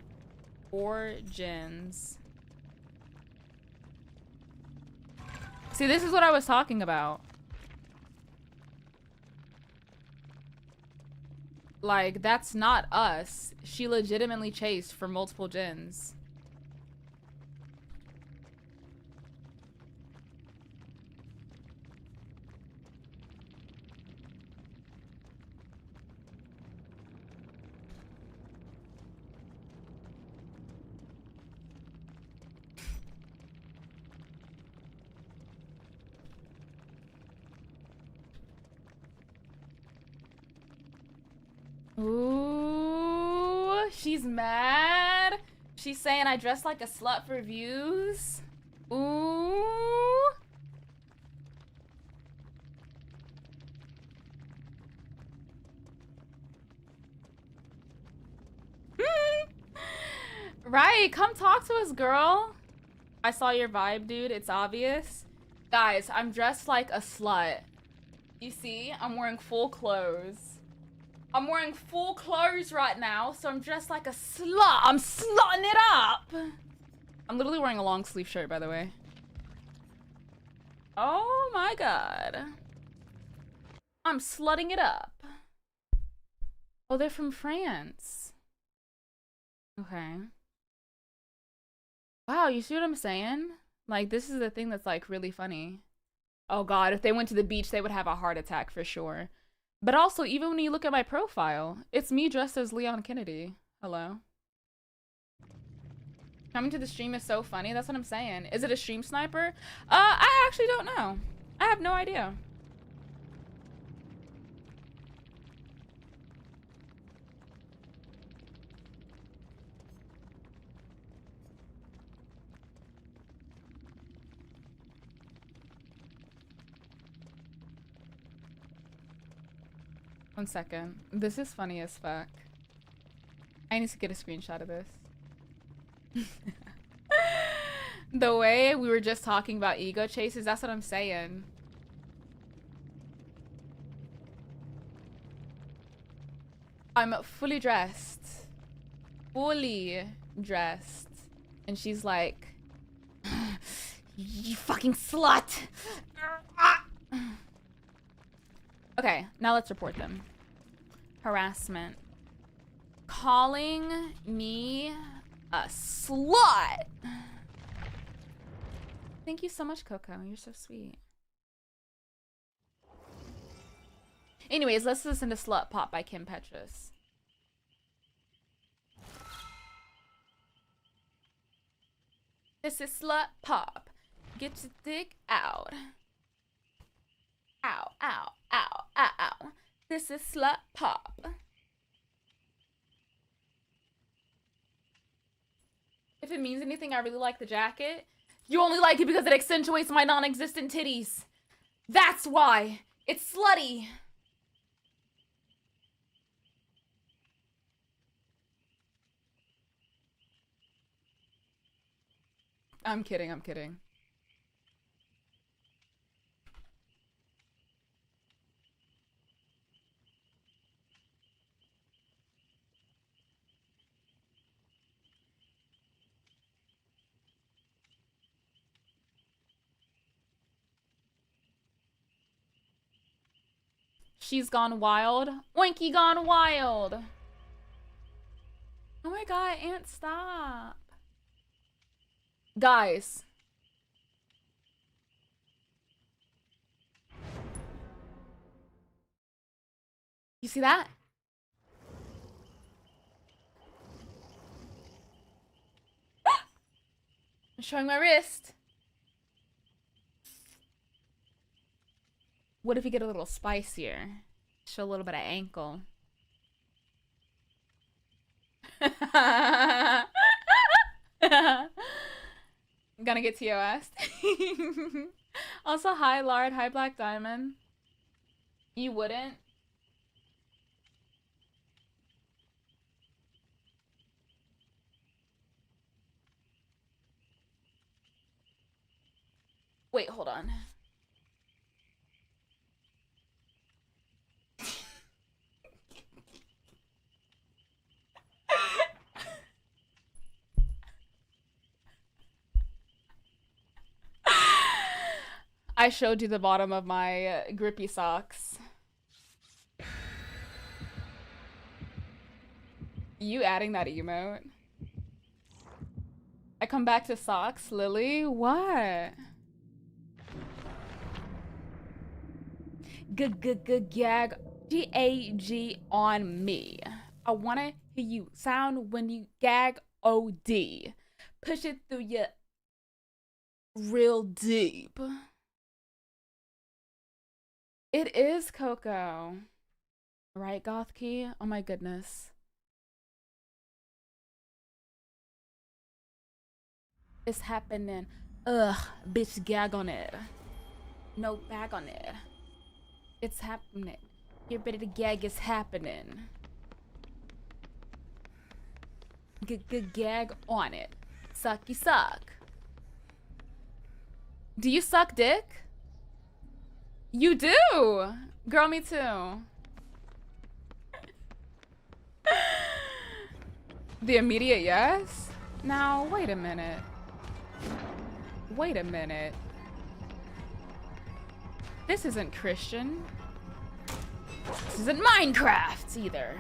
4 gens. See, this is what I was talking about. Like, that's not us. She legitimately chased for multiple gens. Ooh, she's mad. She's saying I dress like a slut for views. Ooh. Right, come talk to us, girl. I saw your vibe, dude. It's obvious. Guys, I'm dressed like a slut. You see, I'm wearing full clothes. I'm wearing full clothes right now, so I'm dressed like a slut. I'm slutting it up. I'm literally wearing a long sleeve shirt, by the way. Oh my god. I'm slutting it up. Oh, they're from France. Okay. Wow, you see what I'm saying? Like, this is the thing that's, like, really funny. Oh god, if they went to the beach, they would have a heart attack for sure. But also, even when you look at my profile, it's me dressed as Leon Kennedy. Hello. Coming to the stream is so funny. That's what I'm saying. Is it a stream sniper? I actually don't know. I have no idea. One second. This is funny as fuck. I need to get a screenshot of this. The way we were just talking about ego chases, that's what I'm saying. I'm fully dressed. Fully dressed. And she's like, you fucking slut. Okay, now let's report them. Harassment. Calling me a slut. Thank you so much, Coco. You're so sweet. Anyways, let's listen to Slut Pop by Kim Petras. This is Slut Pop. Get your dick out. Ow, ow, ow, ow, ow. This is Slut Pop. If it means anything, I really like the jacket. You only like it because it accentuates my non-existent titties. That's why. It's slutty. I'm kidding, I'm kidding. She's gone wild. Oinky gone wild. Oh my god, Aunt, stop. Guys. You see that? I'm showing my wrist. What if you get a little spicier? Show a little bit of ankle. Gonna get TOS. Also, hi Lard, hi Black Diamond. You wouldn't? Wait, hold on. I showed you the bottom of my grippy socks. You adding that emote? I come back to socks, Lily? What? Gag G-A-G on me. I wanna hear you sound when you gag OD. Push it through your real deep. It is Coco. Right, Goth Key? Oh my goodness. It's happening. Ugh, bitch, gag on it. No bag on it. It's happening. Get ready to gag, it's happening. Gag on it. Sucky suck. Do you suck dick? You do! Girl, me too. The immediate yes? Now, wait a minute. Wait a minute. This isn't Christian. This isn't Minecraft either.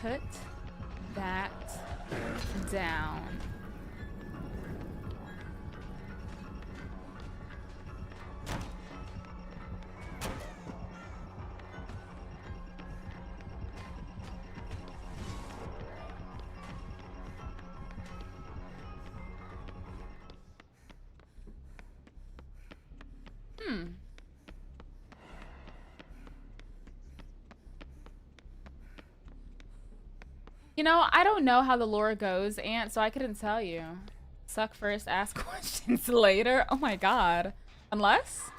Put that down. You know, I don't know how the lore goes, Aunt, so I couldn't tell you. Suck first, ask questions later. Oh my god. Unless?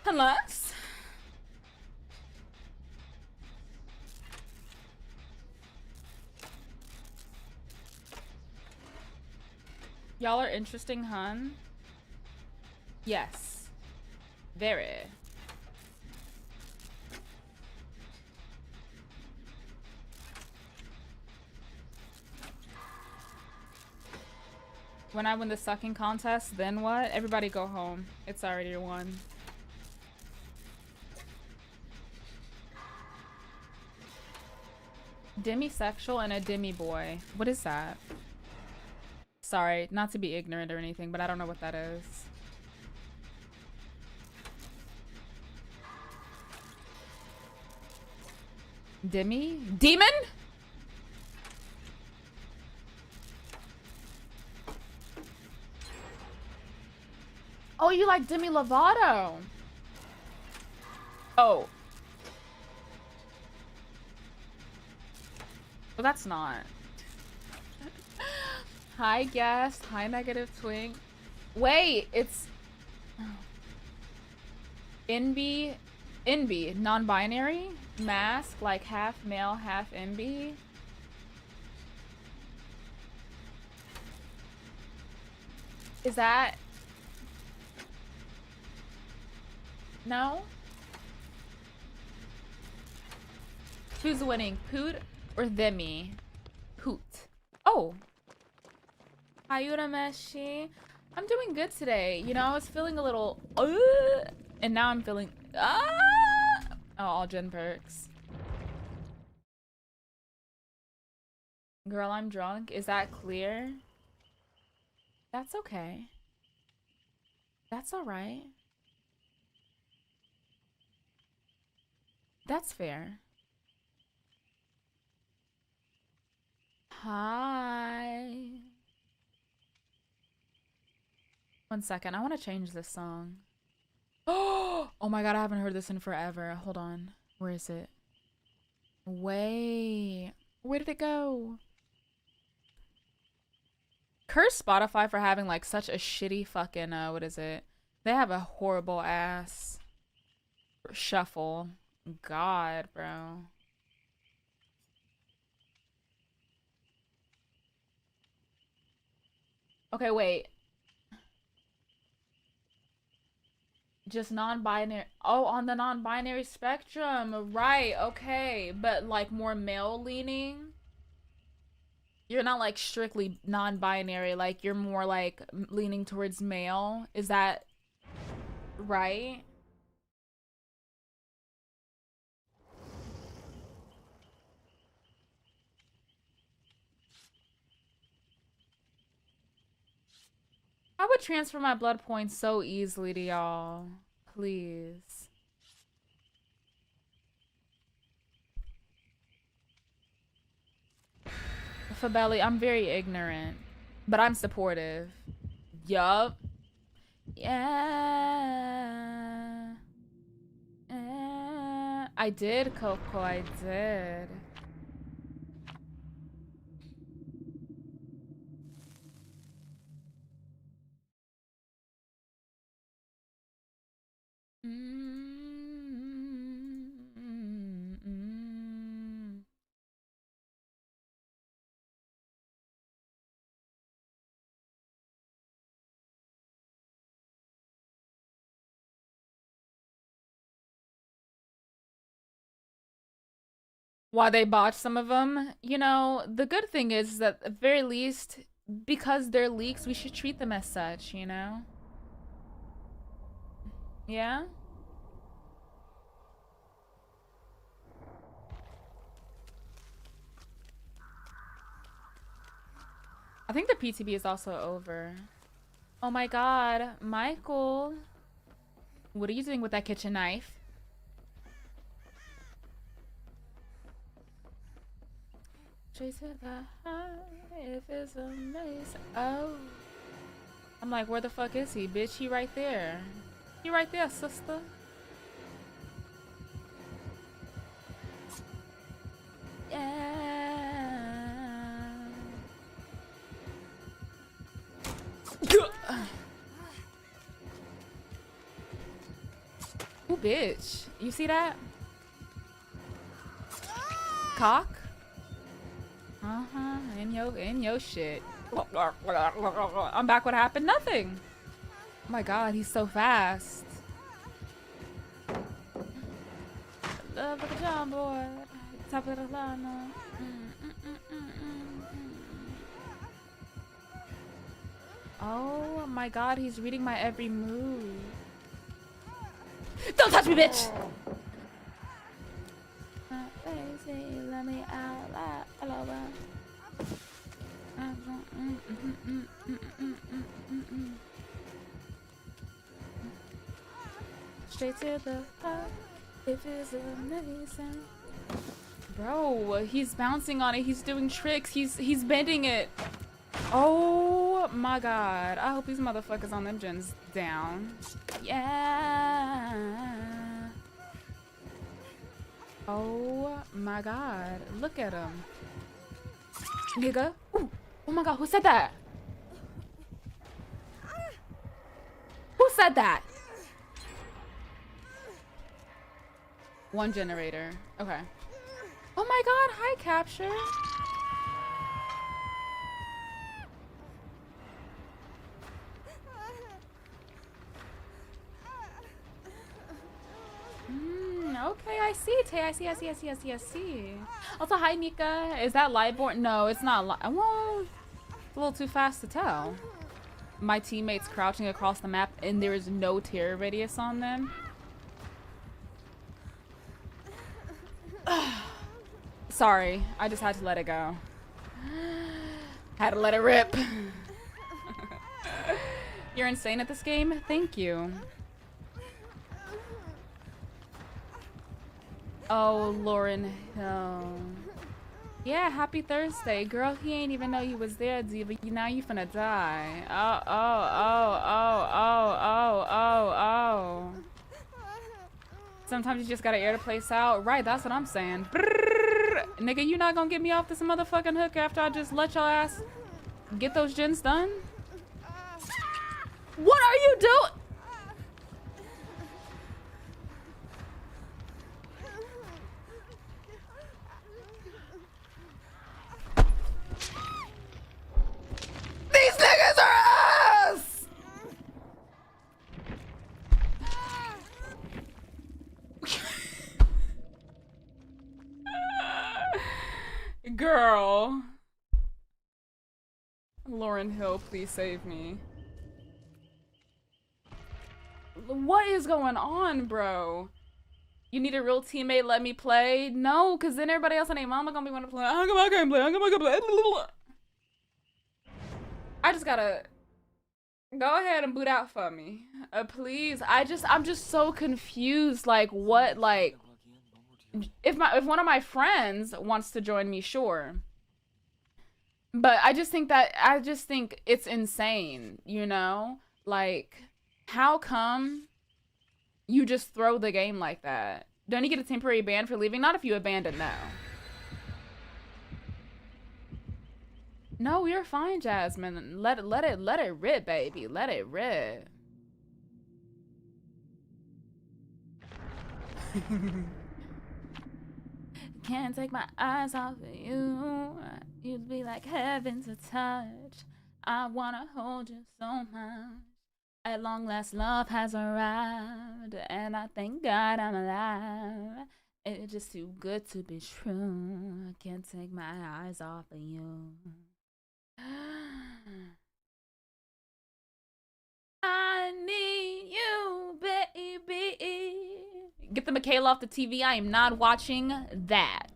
Unless? Y'all are interesting, hun? Yes. Very. When I win the sucking contest, then what? Everybody go home. It's already won. Demisexual and a demi boy. What is that? Sorry, not to be ignorant or anything, but I don't know what that is. Demi? Demon? Oh, you like Demi Lovato? Oh. Well, that's not. Hi, guest. Hi, negative twink. Wait, it's... Inby? Inby. Non-binary? Mask, like half male, half Inby? Is that... No? Who's winning, Poot or Themi? Poot. Oh. Hi, Urameshi. I'm doing good today. You know, I was feeling a little... and now I'm feeling... Oh, all gen perks. Girl, I'm drunk. Is that clear? That's okay. That's alright. That's fair. Hi. 1 second. I want to change this song. Oh my god, I haven't heard this in forever. Hold on. Where is it? Wait. Where did it go? Curse Spotify for having like such a shitty fucking what is it? They have a horrible ass shuffle. God, bro. Okay, wait. Just non-binary. Oh, on the non-binary spectrum. Right, okay. But like more male leaning. You're not like strictly non-binary, like you're more like leaning towards male. Is that right? I would transfer my blood points so easily to y'all. Please. Fabelli, I'm very ignorant, but I'm supportive. Yup. Yeah. I did, Coco, I did. Why they botched some of them, you know, the good thing is that at the very least, because they're leaks, we should treat them as such, you know? Yeah? I think the PTB is also over. Oh my god, Michael. What are you doing with that kitchen knife? Chase it if it's amazing. Oh. I'm like, where the fuck is he? Bitch, he right there. He right there, sister. Yeah. Ooh, bitch. You see that? Cock? Uh-huh. In your shit. I'm back. What happened? Nothing. Oh my god, he's so fast. Love like a John boy. Top of the line. Oh my god, he's reading my every move. Don't touch me, bitch! Let me out. Straight to the heart. If it's amazing. Bro, he's bouncing on it. He's doing tricks. He's bending it. Oh my god. I hope these motherfuckers on them gens down. Yeah. Oh my god. Look at him. Nigga. Ooh. Oh my god, who said that? Who said that? One generator. Okay. Oh my god, hi Capture. Okay, I see, Tay. I see. Also, hi, Nika. Is that Lightborn? No, it's not. Well, it's a little too fast to tell. My teammates crouching across the map, and there is no terror radius on them. Sorry, I just had to let it go. Had to let it rip. You're insane at this game? Thank you. Oh, Lauren Hill. Yeah, happy Thursday. Girl, he ain't even know you was there, Diva. Now you finna die. Oh. Sometimes you just gotta air the place out. Right, that's what I'm saying. Brrr. Nigga, you not gonna get me off this motherfucking hook after I just let y'all ass get those gens done? What are you doing? These niggas are Girl. Lauren Hill, please save me. What is going on, bro? You need a real teammate, let me play? No, because then everybody else on their mama gonna be wanting to play. How come I can't play? How come I can't play? I just gotta go ahead and boot out for me. Please. I'm just so confused. Like, what, like, if one of my friends wants to join me, sure. But I just think it's insane, you know? Like, how come you just throw the game like that? Don't you get a temporary ban for leaving? Not if you abandon, no. No, you're fine, Jasmine. Let it rip, baby. Let it rip. Can't take my eyes off of you. You'd be like heaven to touch. I wanna hold you so much. At long last, love has arrived, and I thank God I'm alive. It's just too good to be true. I can't take my eyes off of you. I need you, baby. Get the Michaela off the TV. I am not watching that.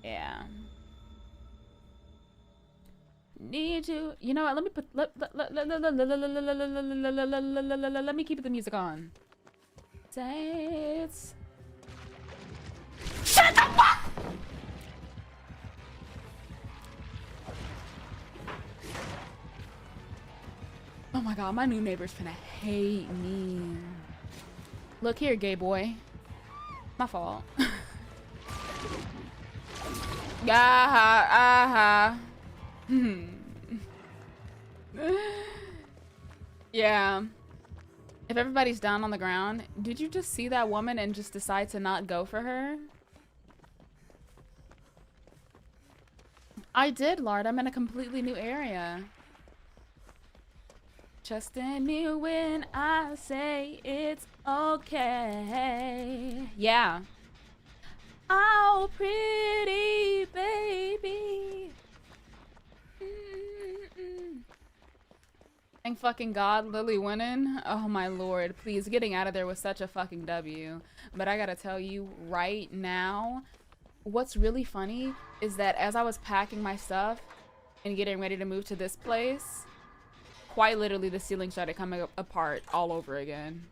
Yeah. Need you. You know what? Let me put. Let me keep the music on. Say it's. Shut the fuck! Oh my god, my new neighbor's finna hate me. Look here, gay boy. My fault. Aha, Yeah. If everybody's down on the ground, did you just see that woman and just decide to not go for her? I did, Lard. I'm in a completely new area. Trust in me when I say it's okay. Yeah. Oh, pretty baby. Thank fucking God, Lily winning. Oh my lord, please, getting out of there was such a fucking W. But I gotta tell you right now, what's really funny is that as I was packing my stuff and getting ready to move to this place, quite literally the ceiling started coming apart all over again.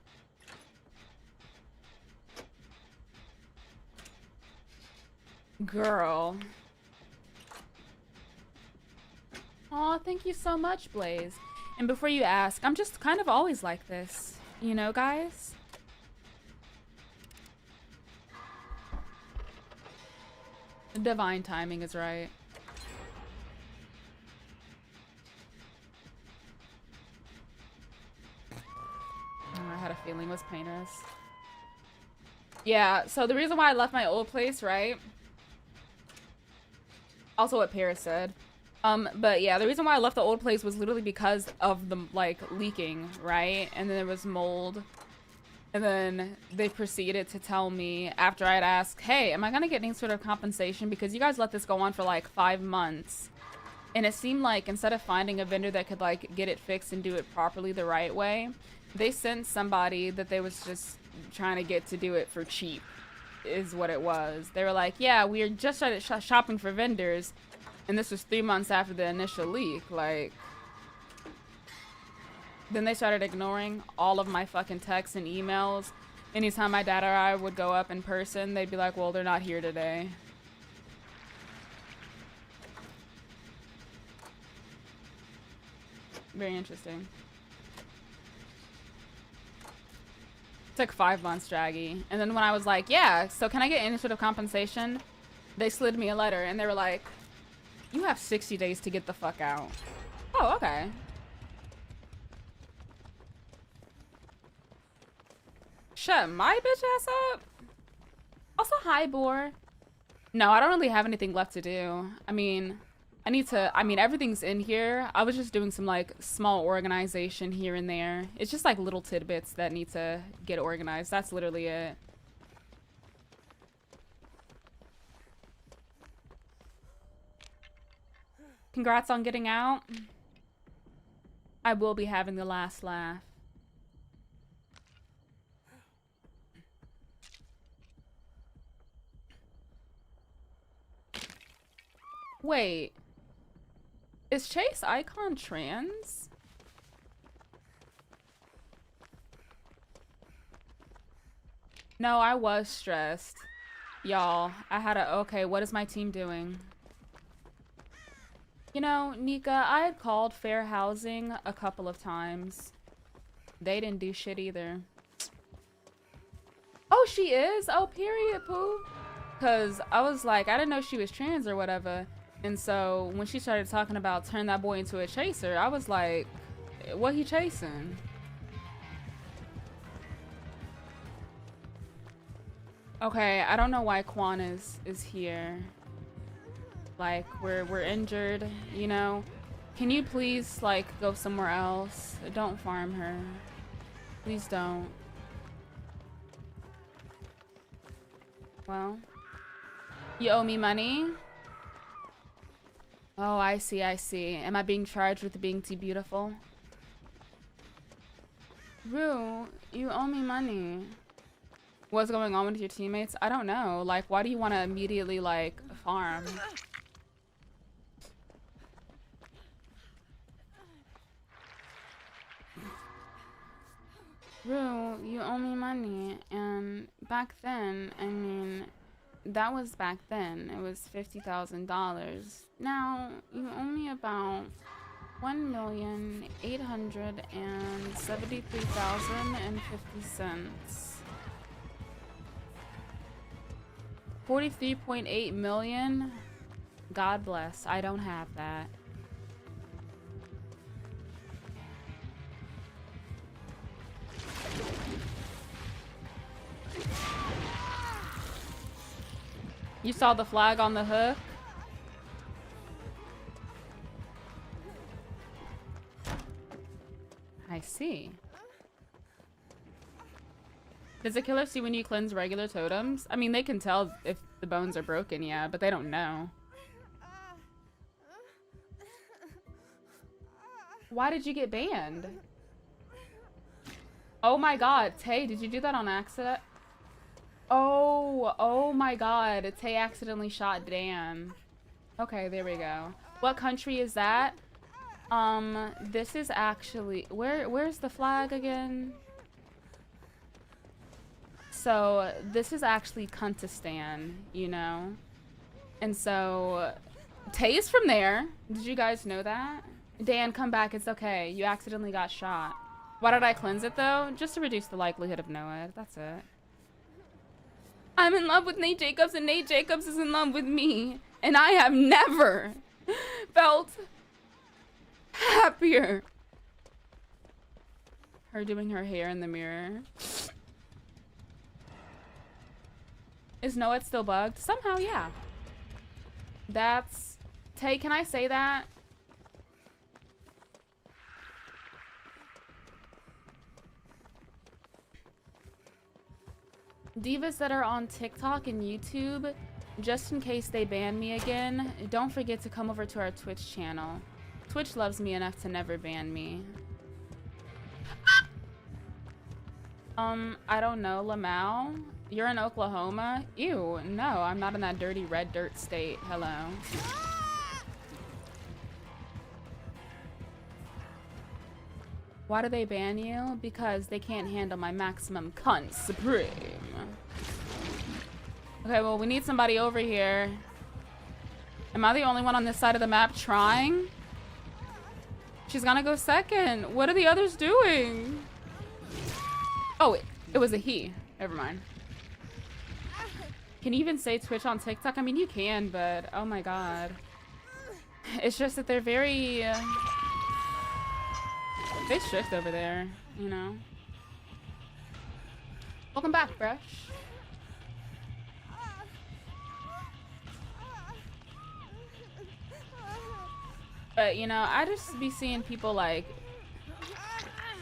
Girl. Aw, thank you so much, Blaze. And before you ask, I'm just kind of always like this. You know, guys? Divine timing is right. Oh, I had a feeling it was Painus. Yeah, so the reason why I left my old place, right? Also what Paris said. But yeah, the reason why I left the old place was literally because of the, like, leaking, right? And then there was mold. And then they proceeded to tell me after I'd asked, hey, am I gonna get any sort of compensation? Because you guys let this go on for like 5 months. And it seemed like instead of finding a vendor that could like get it fixed and do it properly the right way, they sent somebody that they was just trying to get to do it for cheap, is what it was. They were like, yeah, we just started shopping for vendors. And this was 3 months after the initial leak, like. Then they started ignoring all of my fucking texts and emails. Anytime my dad or I would go up in person, they'd be like, well, they're not here today. Very interesting. Took 5 months, Draggy. And then when I was like, yeah, so can I get any sort of compensation? They slid me a letter and they were like, you have 60 days to get the fuck out. Oh, okay. Shut my bitch ass up. Also, hi, Boar. No, I don't really have anything left to do. I mean, everything's in here. I was just doing some, like, small organization here and there. It's just, like, little tidbits that need to get organized. That's literally it. Congrats on getting out. I will be having the last laugh. Wait. Is Chase Icon trans? No, I was stressed. Y'all, I had a, okay, what is my team doing? You know, Nika, I had called Fair Housing a couple of times. They didn't do shit either. Oh, she is? Oh, period, poo. Because I was like, I didn't know she was trans or whatever. And so when she started talking about turn that boy into a chaser, I was like, what he chasing? Okay, I don't know why Quan is here. Like, we're injured, you know? Can you please, like, go somewhere else? Don't farm her. Please don't. Well. You owe me money? Oh, I see, I see. Am I being charged with being too beautiful? Rue, you owe me money. What's going on with your teammates? I don't know. Like, why do you want to immediately, like, farm? Rue, you owe me money. And back then, I mean, that was back then. It was $50,000. Now, you owe me about $1,873,050. 43.8 million? God bless. I don't have that. You saw the flag on the hook? I see. Does the killer see when you cleanse regular totems? I mean, they can tell if the bones are broken, yeah, but they don't know. Why did you get banned? Oh my god, Tay, did you do that on accident? Oh my god, Tay accidentally shot Dan. Okay, there we go. What country is that? This is actually, where's the flag again? So, this is actually Kuntistan, you know? And so, Tay is from there. Did you guys know that? Dan, come back, it's okay. You accidentally got shot. Why did I cleanse it though? Just to reduce the likelihood of Noah, that's it. I'm in love with Nate Jacobs and Nate Jacobs is in love with me. And I have never felt happier. Her doing her hair in the mirror. Is Noah still bugged? Somehow, yeah. That's... Tay, can I say that? Divas that are on TikTok and YouTube, just in case they ban me again, don't forget to come over to our Twitch channel. Twitch loves me enough to never ban me. I don't know, Lamau? You're in Oklahoma? Ew, no, I'm not in that dirty red dirt state. Hello. Why do they ban you? Because they can't handle my maximum cunt supreme. Okay, well, we need somebody over here. Am I the only one on this side of the map trying? She's gonna go second. What are the others doing? Oh, it was a he. Never mind. Can you even say Twitch on TikTok? I mean, you can, but oh my god. It's just that they're very... They strict over there, you know. Welcome back, Fresh. But, you know, I just be seeing people like...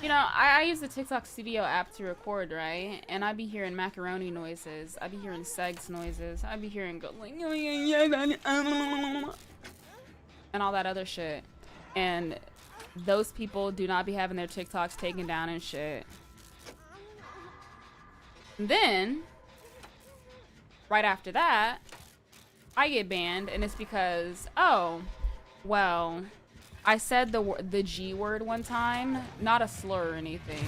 You know, I use the TikTok Studio app to record, right? And I be hearing macaroni noises. I be hearing sex noises. I be hearing go like... and all that other shit. And those people do not be having their TikToks taken down and shit. And then, right after that, I get banned, and it's because, oh, well, I said the G word one time, not a slur or anything.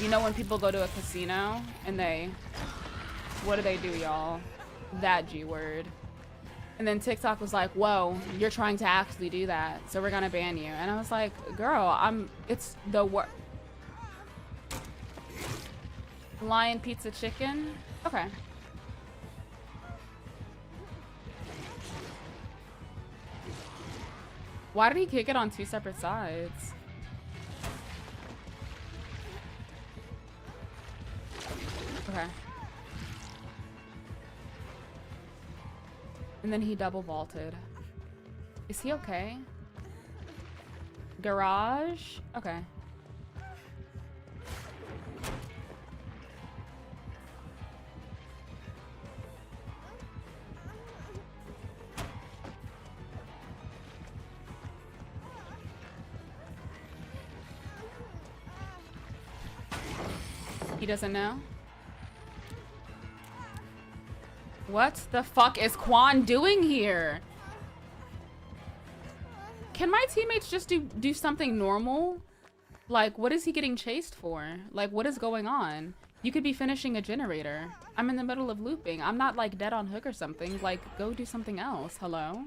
You know when people go to a casino and what do they do, y'all? That G word. And then TikTok was like, whoa, you're trying to actually do that, so we're gonna ban you. And I was like, girl, it's the word. Lion pizza chicken? Okay. Why did he kick it on two separate sides? Okay. And then he double vaulted. Is he okay? Garage? Okay. He doesn't know? What the fuck is Quan doing here? Can my teammates just do something normal? Like, what is he getting chased for? Like, what is going on? You could be finishing a generator. I'm in the middle of looping. I'm not like dead on hook or something. Like, go do something else. Hello?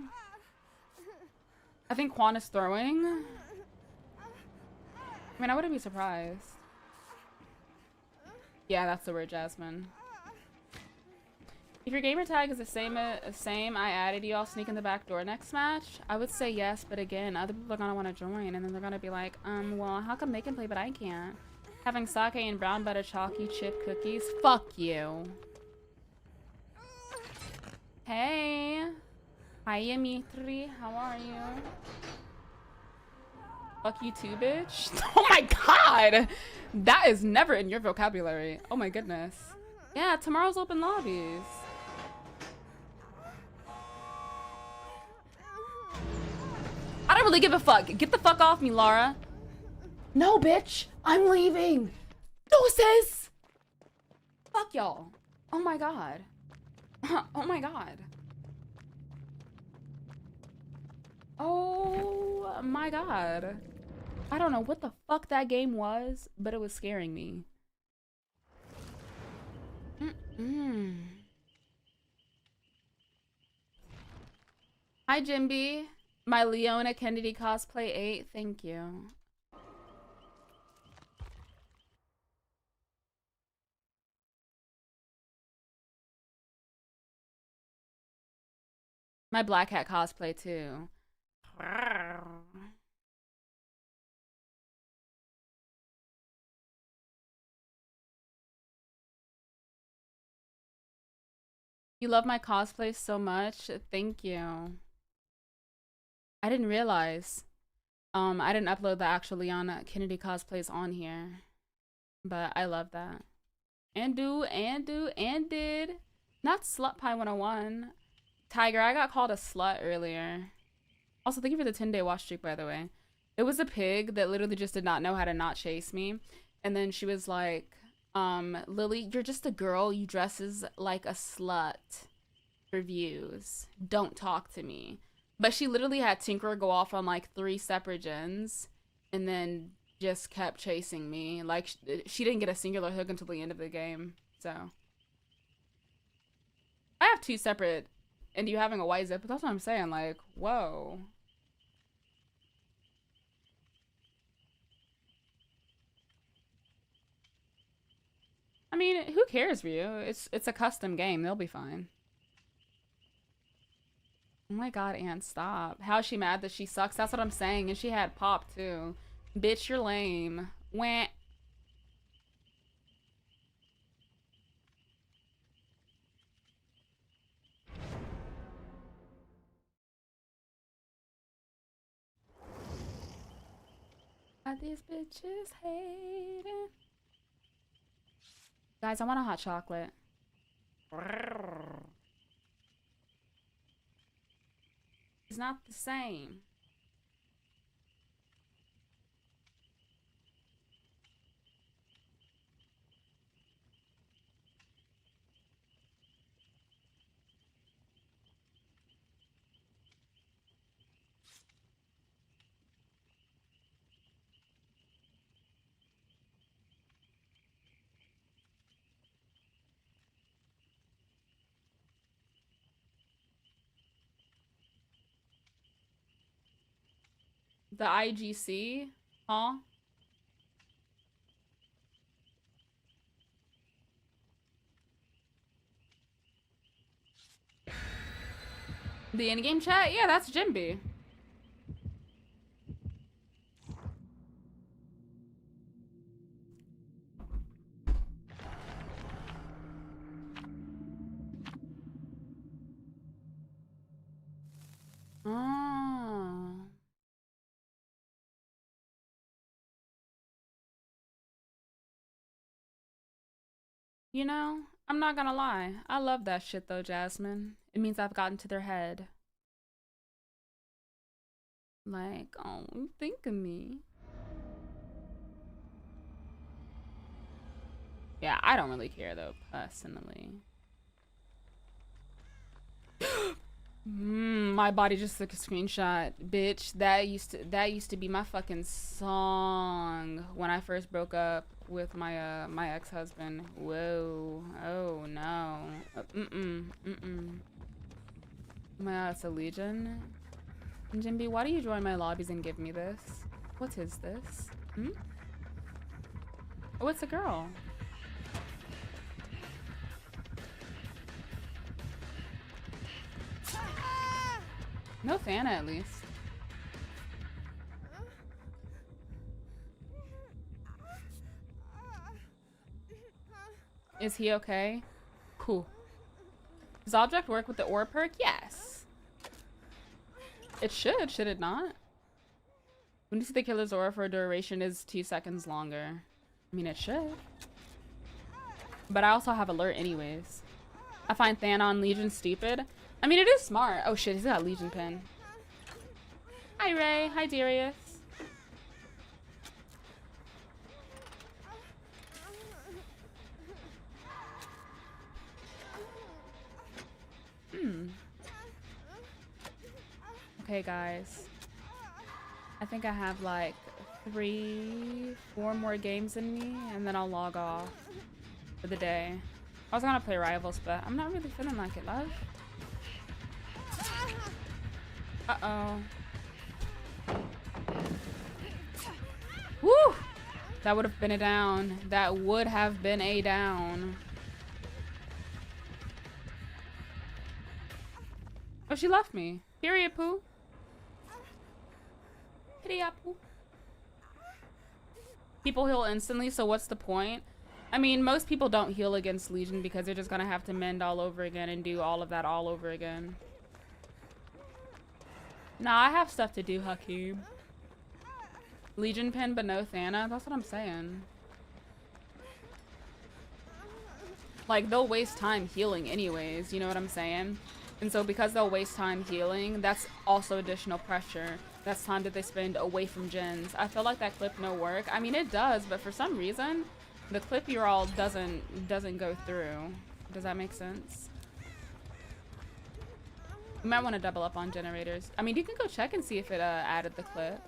I think Quan is throwing. I mean, I wouldn't be surprised. Yeah, that's the word, Jasmine. If your gamer tag is the same, I added you, I'll sneak in the back door next match. I would say yes, but again, other people are gonna want to join, and then they're gonna be like, well, how come they can play but I can't? Having sake and brown butter chalky chip cookies? Fuck you. Hey. Hi, Dimitri. How are you? Fuck you too, bitch. Oh my god! That is never in your vocabulary. Oh my goodness. Yeah, tomorrow's open lobbies. I don't really give a fuck. Get the fuck off me, Lara. No, bitch. I'm leaving. Doses. Fuck y'all. Oh my god. Oh my god. Oh my god. I don't know what the fuck that game was, but it was scaring me. Hi, Jimby. My Leona Kennedy cosplay 8. Thank you. My Black Hat cosplay too. You love my cosplay so much. Thank you. I didn't realize. I didn't upload the actual Leona Kennedy cosplays on here. But I love that. And did. Not Slut Pie 101. Tiger, I got called a slut earlier. Also, thank you for the 10-day watch streak, by the way. It was a pig that literally just did not know how to not chase me. And then she was like, Lily, you're just a girl. You dresses like a slut for views. Don't talk to me. But she literally had Tinkerer go off on like 3 separate gens and then just kept chasing me. Like, she didn't get a singular hook until the end of the game. So I have 2 separate, and you having a white zip, but that's what I'm saying. Like, whoa. I mean, who cares for you? It's a custom game. They'll be fine. Oh my god, Aunt, stop. How's she mad that she sucks? That's what I'm saying. And she had pop, too. Bitch, you're lame. Wah. Got these bitches hating. Guys, I want a hot chocolate. It's not the same. The IGC, huh? The in-game chat? Yeah, that's Jimby. Oh. You know, I'm not gonna lie. I love that shit though, Jasmine. It means I've gotten to their head. Like, oh, think of me. Yeah, I don't really care though, personally. My body just took a screenshot, bitch. That used to be my fucking song when I first broke up with my my ex-husband. Whoa. Oh no. Oh my god, it's a Legion. Jimby, why do you join my lobbies and give me this? What is this? Oh, it's a girl. No Thana, at least. Is he okay? Cool. Does object work with the aura perk? Yes. It should it not? When you see the killer's aura for a duration is 2 seconds longer. I mean, it should. But I also have alert anyways. I find Thana on Legion stupid. I mean, it is smart. Oh shit, he's got a Legion pin. Hi Ray, hi Darius. Okay guys. I think I have like 3, 4 more games in me and then I'll log off for the day. I was gonna play Rivals, but I'm not really feeling like it, love. Uh-oh. Woo! That would have been a down. That would have been a down. Oh, she left me. Period, poo. Period, poo. People heal instantly, so what's the point? I mean, most people don't heal against Legion because they're just gonna have to mend all over again and do all of that all over again. Nah, I have stuff to do, Hakeem. Legion pin, but no Thana. That's what I'm saying. Like, they'll waste time healing anyways, you know what I'm saying? And so because they'll waste time healing, that's also additional pressure. That's time that they spend away from gens. I feel like that clip no work. I mean, it does, but for some reason, the clip you're all doesn't go through. Does that make sense? You might want to double up on generators. I mean, you can go check and see if it added the clip.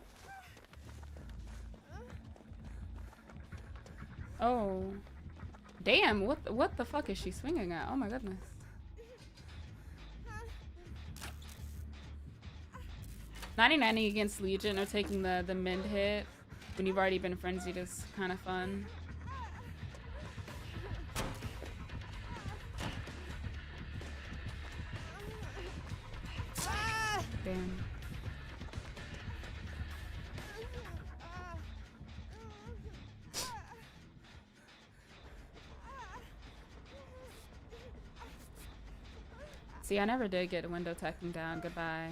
Oh. Damn, what the fuck is she swinging at? Oh my goodness. $90 against Legion or taking the mend hit when you've already been frenzied is kind of fun. Damn. See, I never did get window teching down. Goodbye.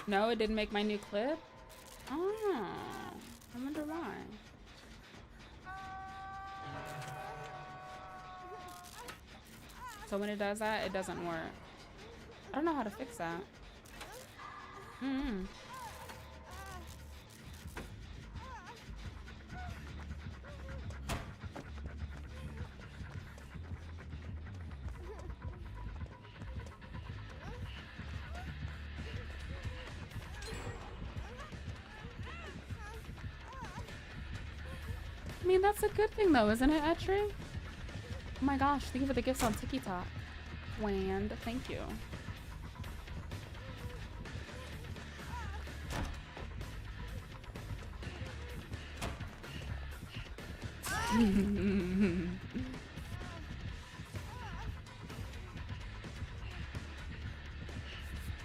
No, it didn't make my new clip? Oh, I wonder why. So when it does that, it doesn't work. I don't know how to fix that. I mean, that's a good thing though, isn't it, Etri? Oh my gosh, thank you for the gifts on TikTok. Wand, thank you.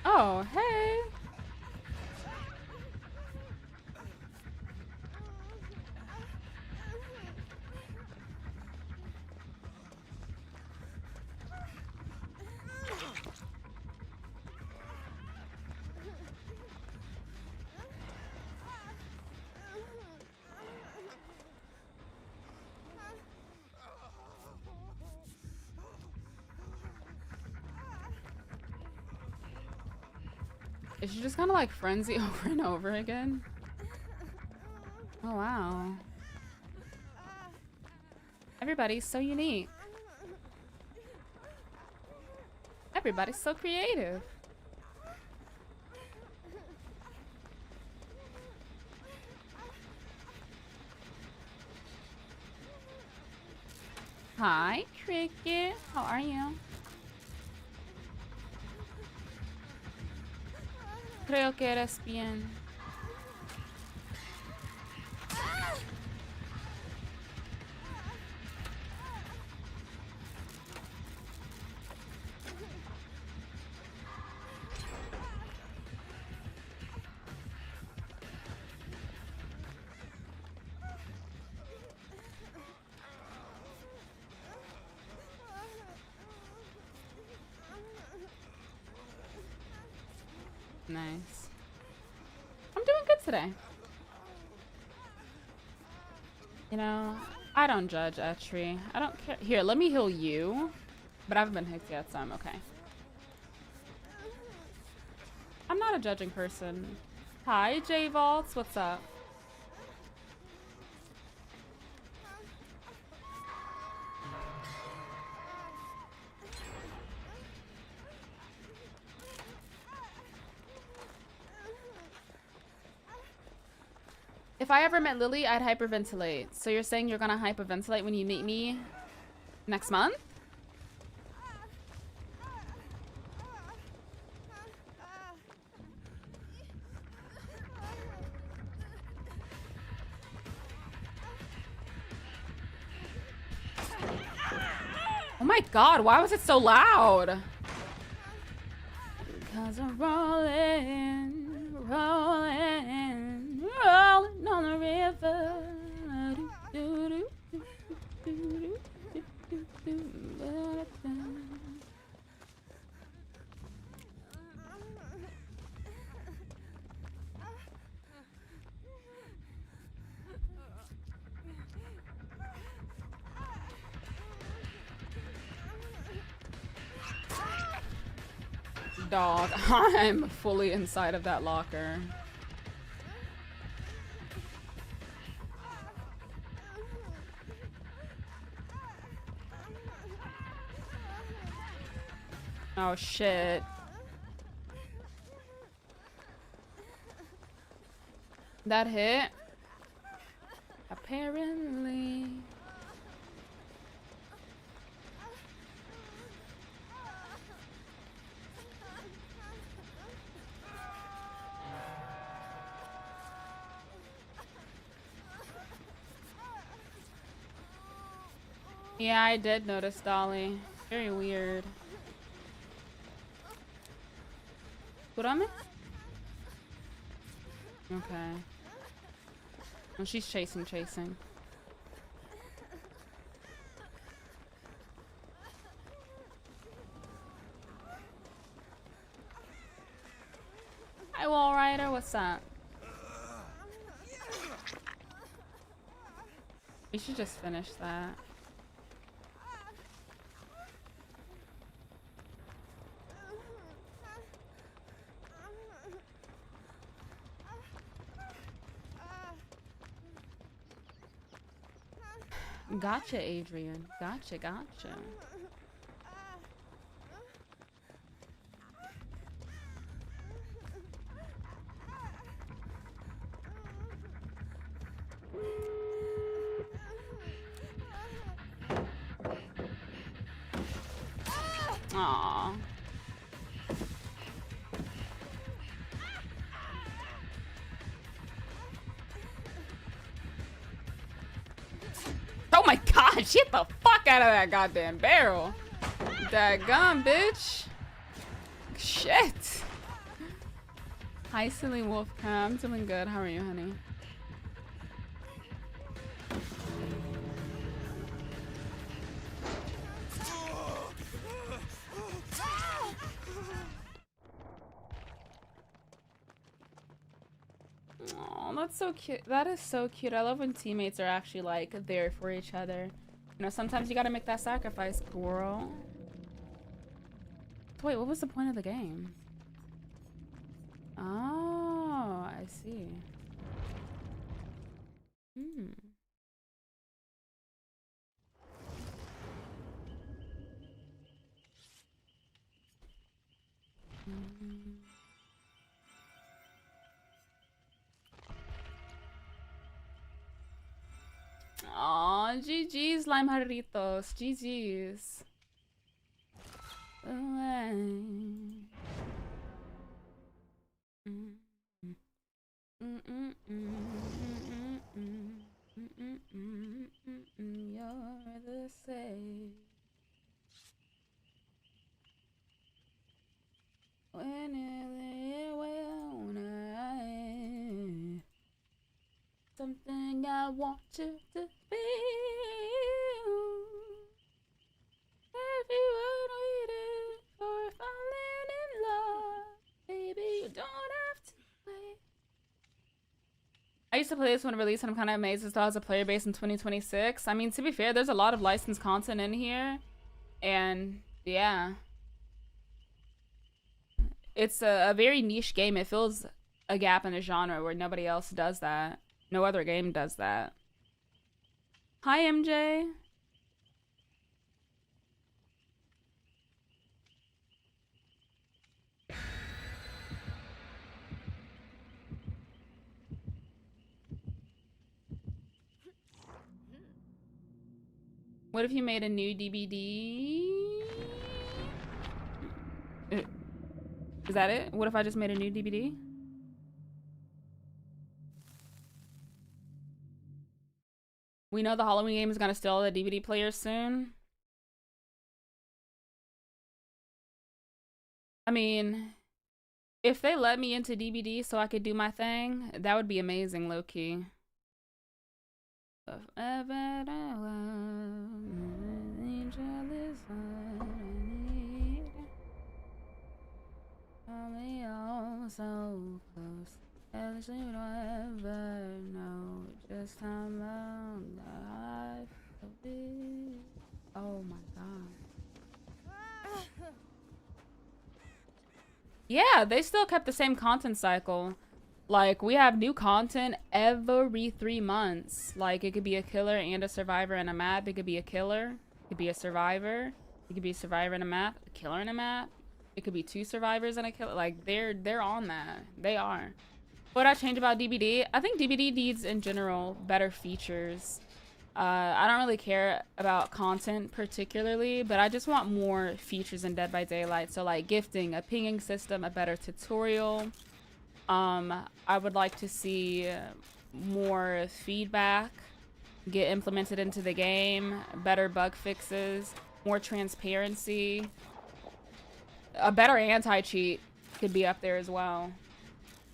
Oh, hey. Is she just kind of like frenzy over and over again? Oh, wow. Everybody's so unique. Everybody's so creative. Hi, Cricket. How are you? Creo que eres bien. Nice. I'm doing good today. You know, I don't judge Etri. I don't care. Here, let me heal you. But I haven't been hit yet, so I'm okay. I'm not a judging person. Hi, J Vaults. What's up? If I ever met Lily, I'd hyperventilate. So you're saying you're gonna hyperventilate when you meet me next month? Oh my god, why was it so loud? Because I'm rolling, rolling, rolling on the river. Dog, I'm fully inside of that locker. Oh shit. That hit? Apparently. Yeah, I did notice Dolly. Very weird. Curame? Okay. And she's chasing. Hi, Wall Rider. What's up? We should just finish that. Gotcha, Adrian. Gotcha. Aww. Oh my god, get the fuck out of that goddamn barrel. That gun, bitch. Shit. Hi, Silly Wolf. I'm doing good. How are you, honey? Oh, that's so cute. That is so cute. I love when teammates are actually like there for each other. You know, sometimes you gotta make that sacrifice, girl. Wait, what was the point of the game? Oh, I see. Hmm. Aw, GG's, Lime Jarritos. GG's. You're the same. Something I want you to feel. Everyone waiting for falling in love. Baby, you don't have to wait. I used to play this when it released, and I'm kind of amazed it still has a player base in 2026. I mean, to be fair, there's a lot of licensed content in here. And, yeah. It's a very niche game. It fills a gap in a genre where nobody else does that. No other game does that. Hi, MJ. What if you made a new DBD? Is that it? What if I just made a new DBD? We know the Halloween game is gonna steal the DVD players soon. I mean, if they let me into DBD so I could do my thing, that would be amazing, low-key. Only all so close. Else you don't ever know just how long I've been. Oh my god. Yeah, they still kept the same content cycle. Like, we have new content every 3 months. Like, it could be a killer and a survivor and a map. It could be a killer. It could be a survivor. It could be a survivor and a map. A killer and a map. It could be 2 survivors and a killer. Like, they're on that. They are. What I change about DBD? I think DBD needs, in general, better features. I don't really care about content particularly, but I just want more features in Dead by Daylight. So, like, gifting, a pinging system, a better tutorial. I would like to see more feedback get implemented into the game, better bug fixes, more transparency. A better anti-cheat could be up there as well.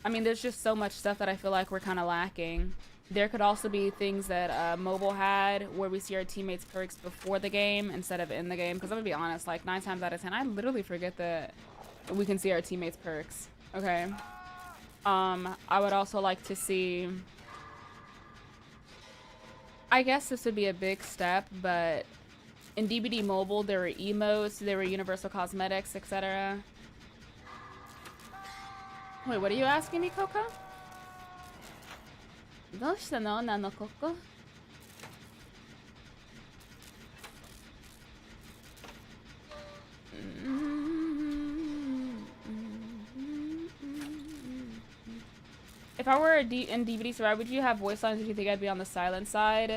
I mean, there's just so much stuff that I feel like we're kind of lacking. There could also be things that mobile had where we see our teammates' perks before the game instead of in the game. Because I'm gonna be honest, like 9 times out of 10, I literally forget that we can see our teammates' perks. Okay. I would also like to see, I guess this would be a big step, but in DBD Mobile, there were emotes, there were universal cosmetics, etc. Wait, what are you asking me, Coco? どうしたの、ナノココ? If I were in DBD Survivor, would you have voice lines if you think I'd be on the silent side?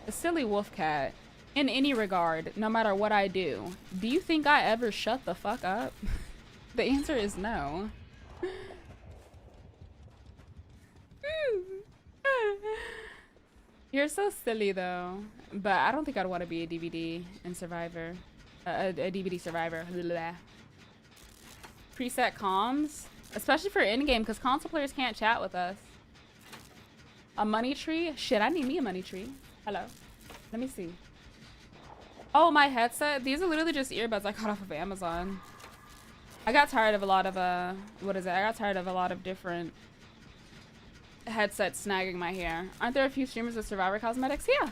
A silly wolf cat. In any regard, no matter what I do. Do you think I ever shut the fuck up? The answer is no. You're so silly though. But I don't think I'd want to be a DVD and Survivor. A DVD Survivor. Blah. Preset comms. Especially for in-game, because console players can't chat with us. A money tree? Shit, I need me a money tree. Hello. Let me see. Oh, my headset? These are literally just earbuds I got off of Amazon. I got tired of a lot of, what is it? I got tired of a lot of different headsets snagging my hair. Aren't there a few streamers with Survivor cosmetics? Yeah.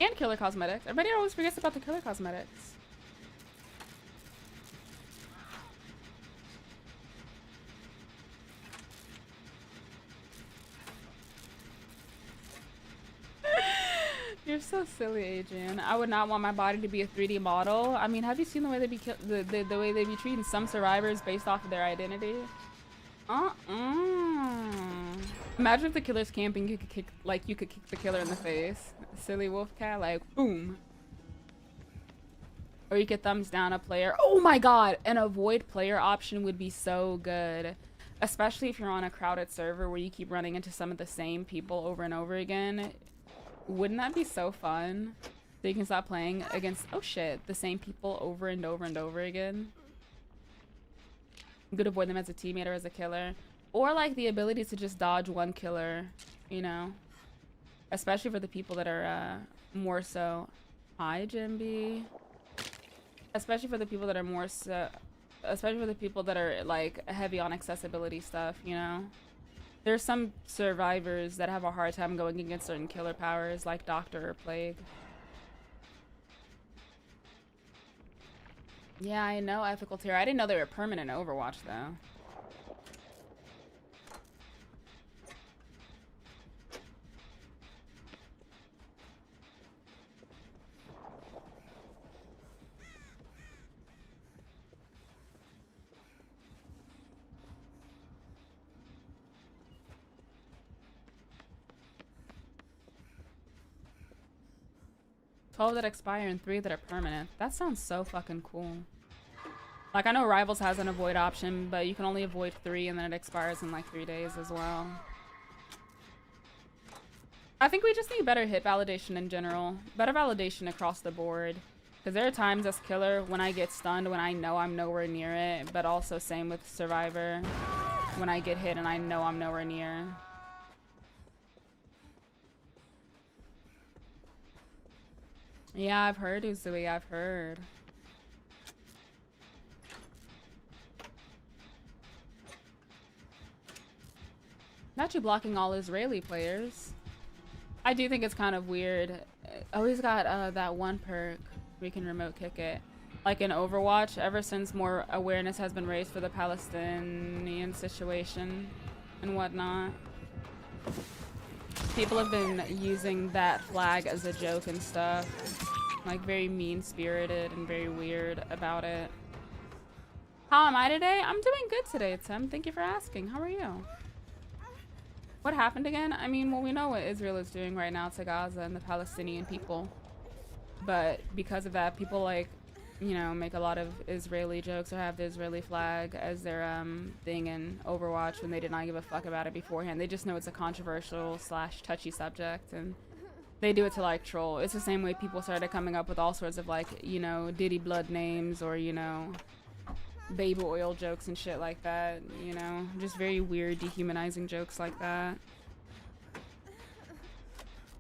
And killer cosmetics. Everybody always forgets about the killer cosmetics. You're so silly, Adrian. I would not want my body to be a 3D model. I mean, have you seen the way they be the way they be treating some survivors based off of their identity? Imagine if the killer's camping, you could kick the killer in the face. Silly wolf cat, like boom. Or you could thumbs down a player. Oh my god, an avoid player option would be so good. Especially if you're on a crowded server where you keep running into some of the same people over and over again. Wouldn't that be so fun? So you can stop playing against, oh shit, the same people over and over and over again. You could avoid them as a teammate or as a killer. Or like the ability to just dodge one killer, you know? Especially for the people that are more so... Hi, Jimby. Especially for the people that are more so... Especially for the people that are like heavy on accessibility stuff, you know? There's some survivors that have a hard time going against certain killer powers like Doctor or Plague. Yeah, I know ethical tier. I didn't know they were permanent in Overwatch though. $12 that expire and 3 that are permanent. That sounds so fucking cool. Like, I know Rivals has an avoid option, but you can only avoid 3 and then it expires in like 3 days as well. I think we just need better hit validation in general. Better validation across the board. Because there are times as killer when I get stunned when I know I'm nowhere near it, but also same with Survivor when I get hit and I know I'm nowhere near. Yeah, I've heard, Uzui, I've heard. Not you blocking all Israeli players. I do think it's kind of weird. Oh, he's got that one perk where you can remote kick it. Like in Overwatch, ever since more awareness has been raised for the Palestinian situation and whatnot. People have been using that flag as a joke and stuff. Like very mean-spirited and very weird about it. How am I today? I'm doing good today, Tim. Thank you for asking. How are you? What happened again? I mean, well, we know what Israel is doing right now to Gaza and the Palestinian people. But because of that, people like, you know, make a lot of Israeli jokes or have the Israeli flag as their thing in Overwatch when they did not give a fuck about it beforehand. They just know it's a controversial / touchy subject and they do it to like troll. It's the same way people started coming up with all sorts of like, you know, Diddy blood names or, you know, baby oil jokes and shit like that, you know, just very weird dehumanizing jokes like that.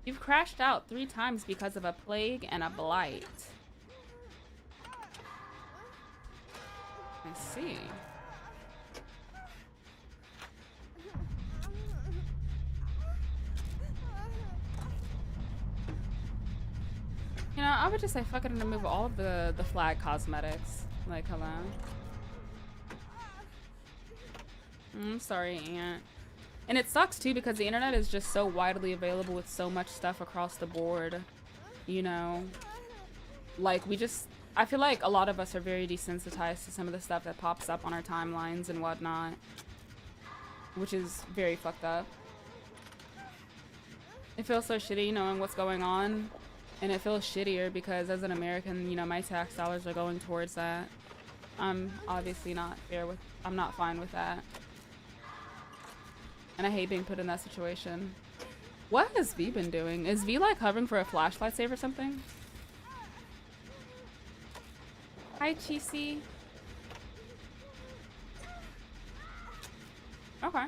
You've crashed out 3 times because of a plague and a blight. I see. You know, I would just say fuck it and remove all of the flag cosmetics. Like, hello. I'm sorry, Aunt. And it sucks too because the internet is just so widely available with so much stuff across the board. You know, like I feel like a lot of us are very desensitized to some of the stuff that pops up on our timelines and whatnot, which is very fucked up. It feels so shitty knowing what's going on, and it feels shittier because as an American, you know, my tax dollars are going towards that. I'm obviously not fair with, I'm not fine with that. And I hate being put in that situation. What has V been doing? Is V like hovering for a flashlight save or something? Hi, Cheesy. Okay.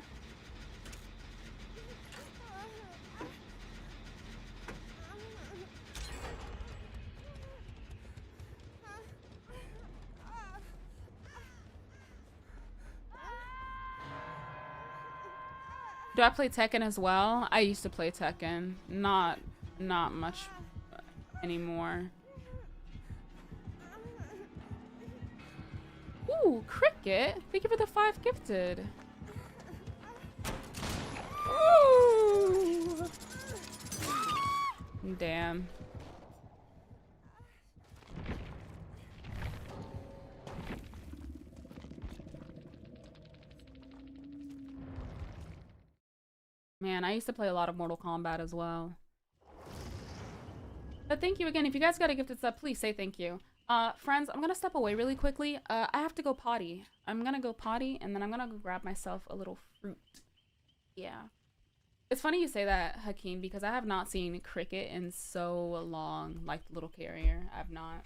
Do I play Tekken as well? I used to play Tekken. Not much anymore. Ooh, Cricket. Thank you for the 5 gifted. Ooh. Damn. Man, I used to play a lot of Mortal Kombat as well. But thank you again. If you guys got a gifted sub, please say thank you. Friends, I'm gonna step away really quickly. I have to go potty. I'm gonna go potty and then I'm gonna go grab myself a little fruit. Yeah. It's funny you say that, Hakeem, because I have not seen Cricket in so long, like the little carrier. I've not.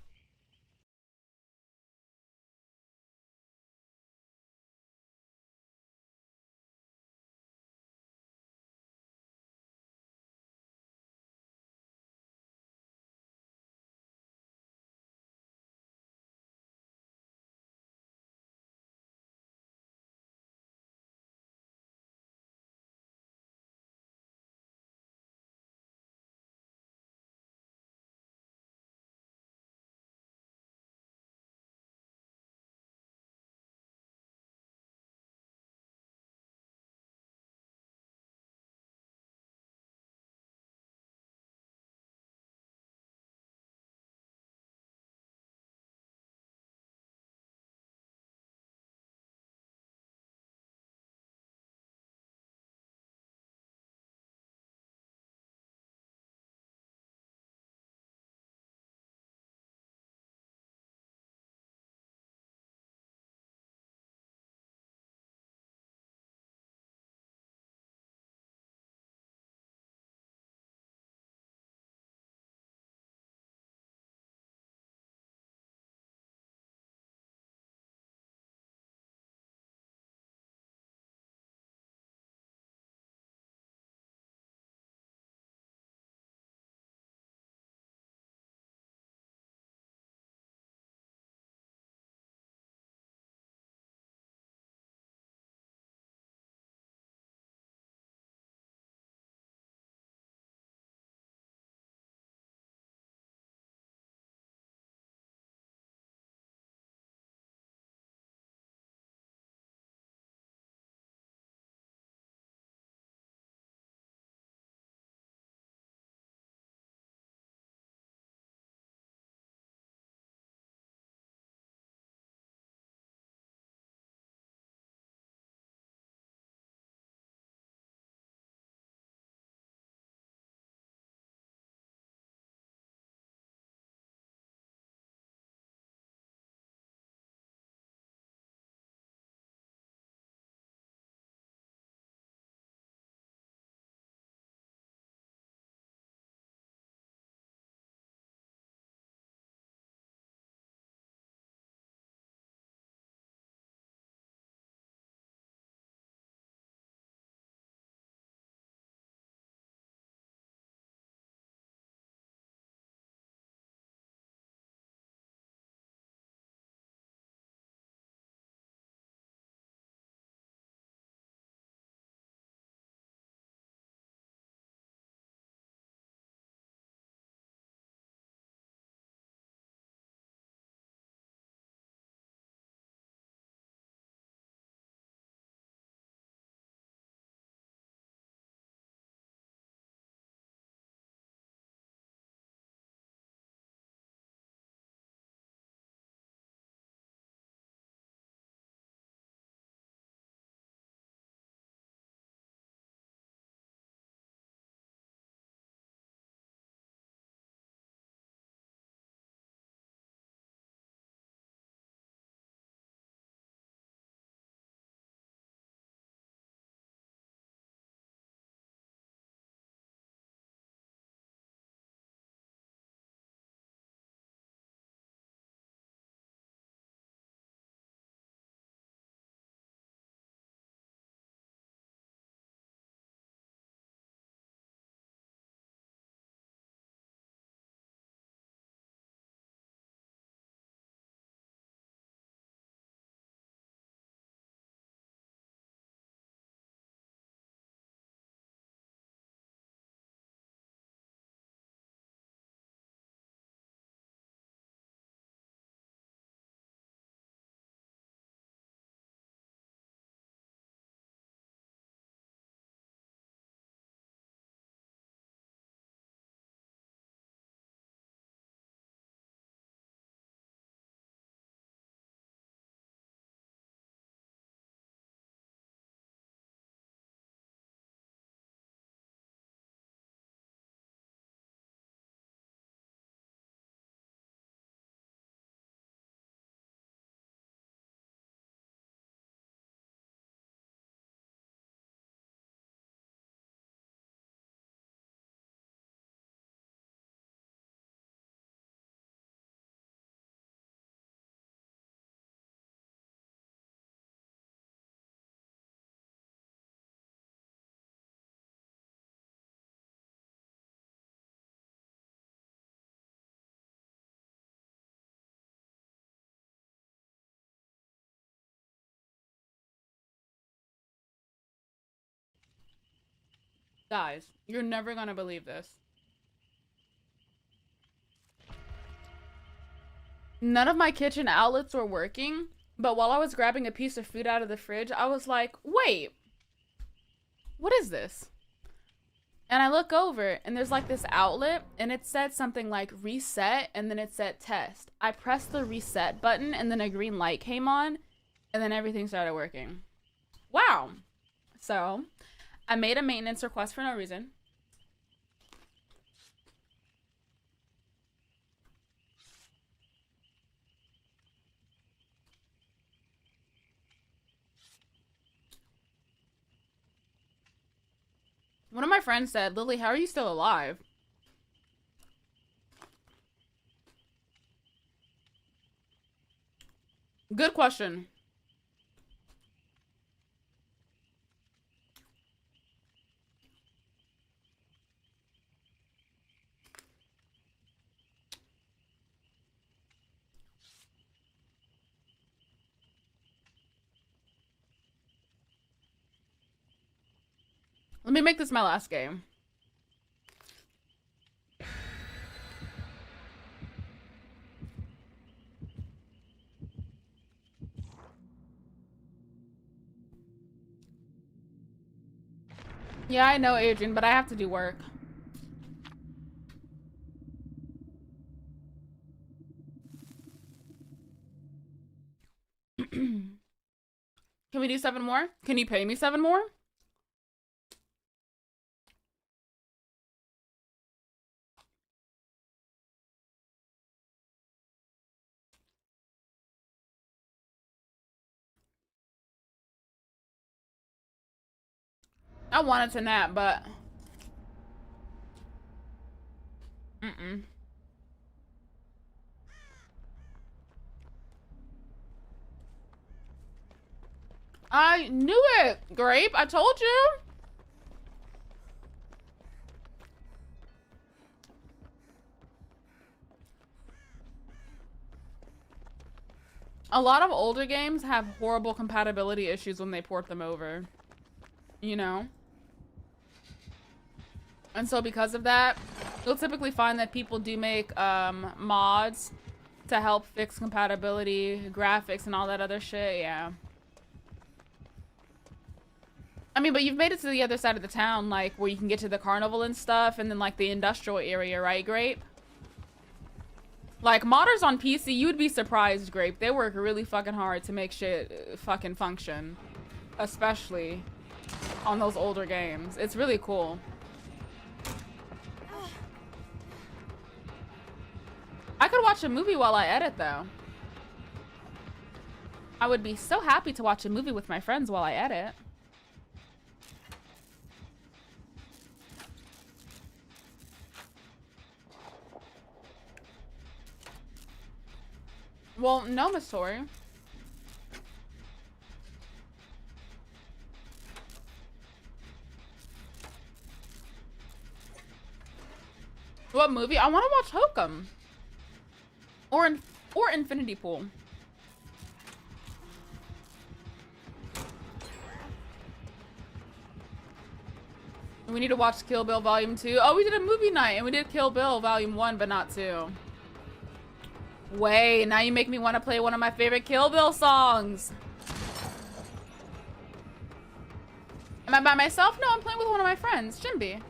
Guys, you're never gonna believe this. None of my kitchen outlets were working, but while I was grabbing a piece of food out of the fridge, I was like, wait, what is this? And I look over and there's like this outlet and it said something like reset and then it said test. I pressed the reset button and then a green light came on and then everything started working. Wow. So I made a maintenance request for no reason. One of my friends said, Lily, how are you still alive? Good question. Let me make this my last game. Yeah, I know, Adrian, but I have to do work. Can we do 7 more? Can you pay me 7 more? I wanted to nap, but... I knew it, Grape. I told you. A lot of older games have horrible compatibility issues when they port them over. You know? And so because of that, you'll typically find that people do make mods to help fix compatibility, graphics, and all that other shit. Yeah. I mean, but you've made it to the other side of the town, like, where you can get to the carnival and stuff, and then, like, the industrial area, right, Grape? Like, modders on PC, you would be surprised, Grape. They work really fucking hard to make shit fucking function. Especially on those older games. It's really cool. I could watch a movie while I edit, though. I would be so happy to watch a movie with my friends while I edit. Well, no, Miss Tori. What movie? I want to watch Hokum. Or Infinity Pool. We need to watch Kill Bill Volume 2. Oh, we did a movie night and we did Kill Bill Volume 1, but not 2. Wait, now you make me want to play one of my favorite Kill Bill songs. Am I by myself? No, I'm playing with one of my friends, Jimby.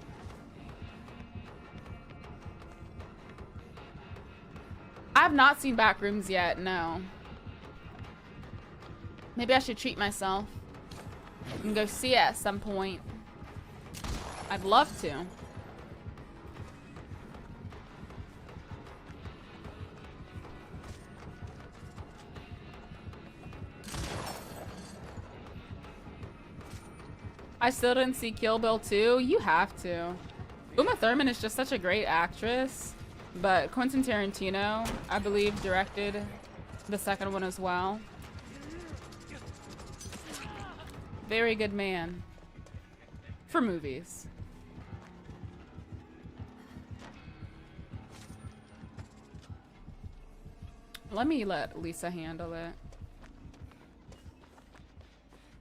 I have not seen Backrooms yet, no. Maybe I should treat myself and go see it at some point. I'd love to. I still didn't see Kill Bill 2. You have to. Uma Thurman is just such a great actress. But Quentin Tarantino, I believe, directed the second one as well. Very good man. For movies. Let me let Lisa handle it.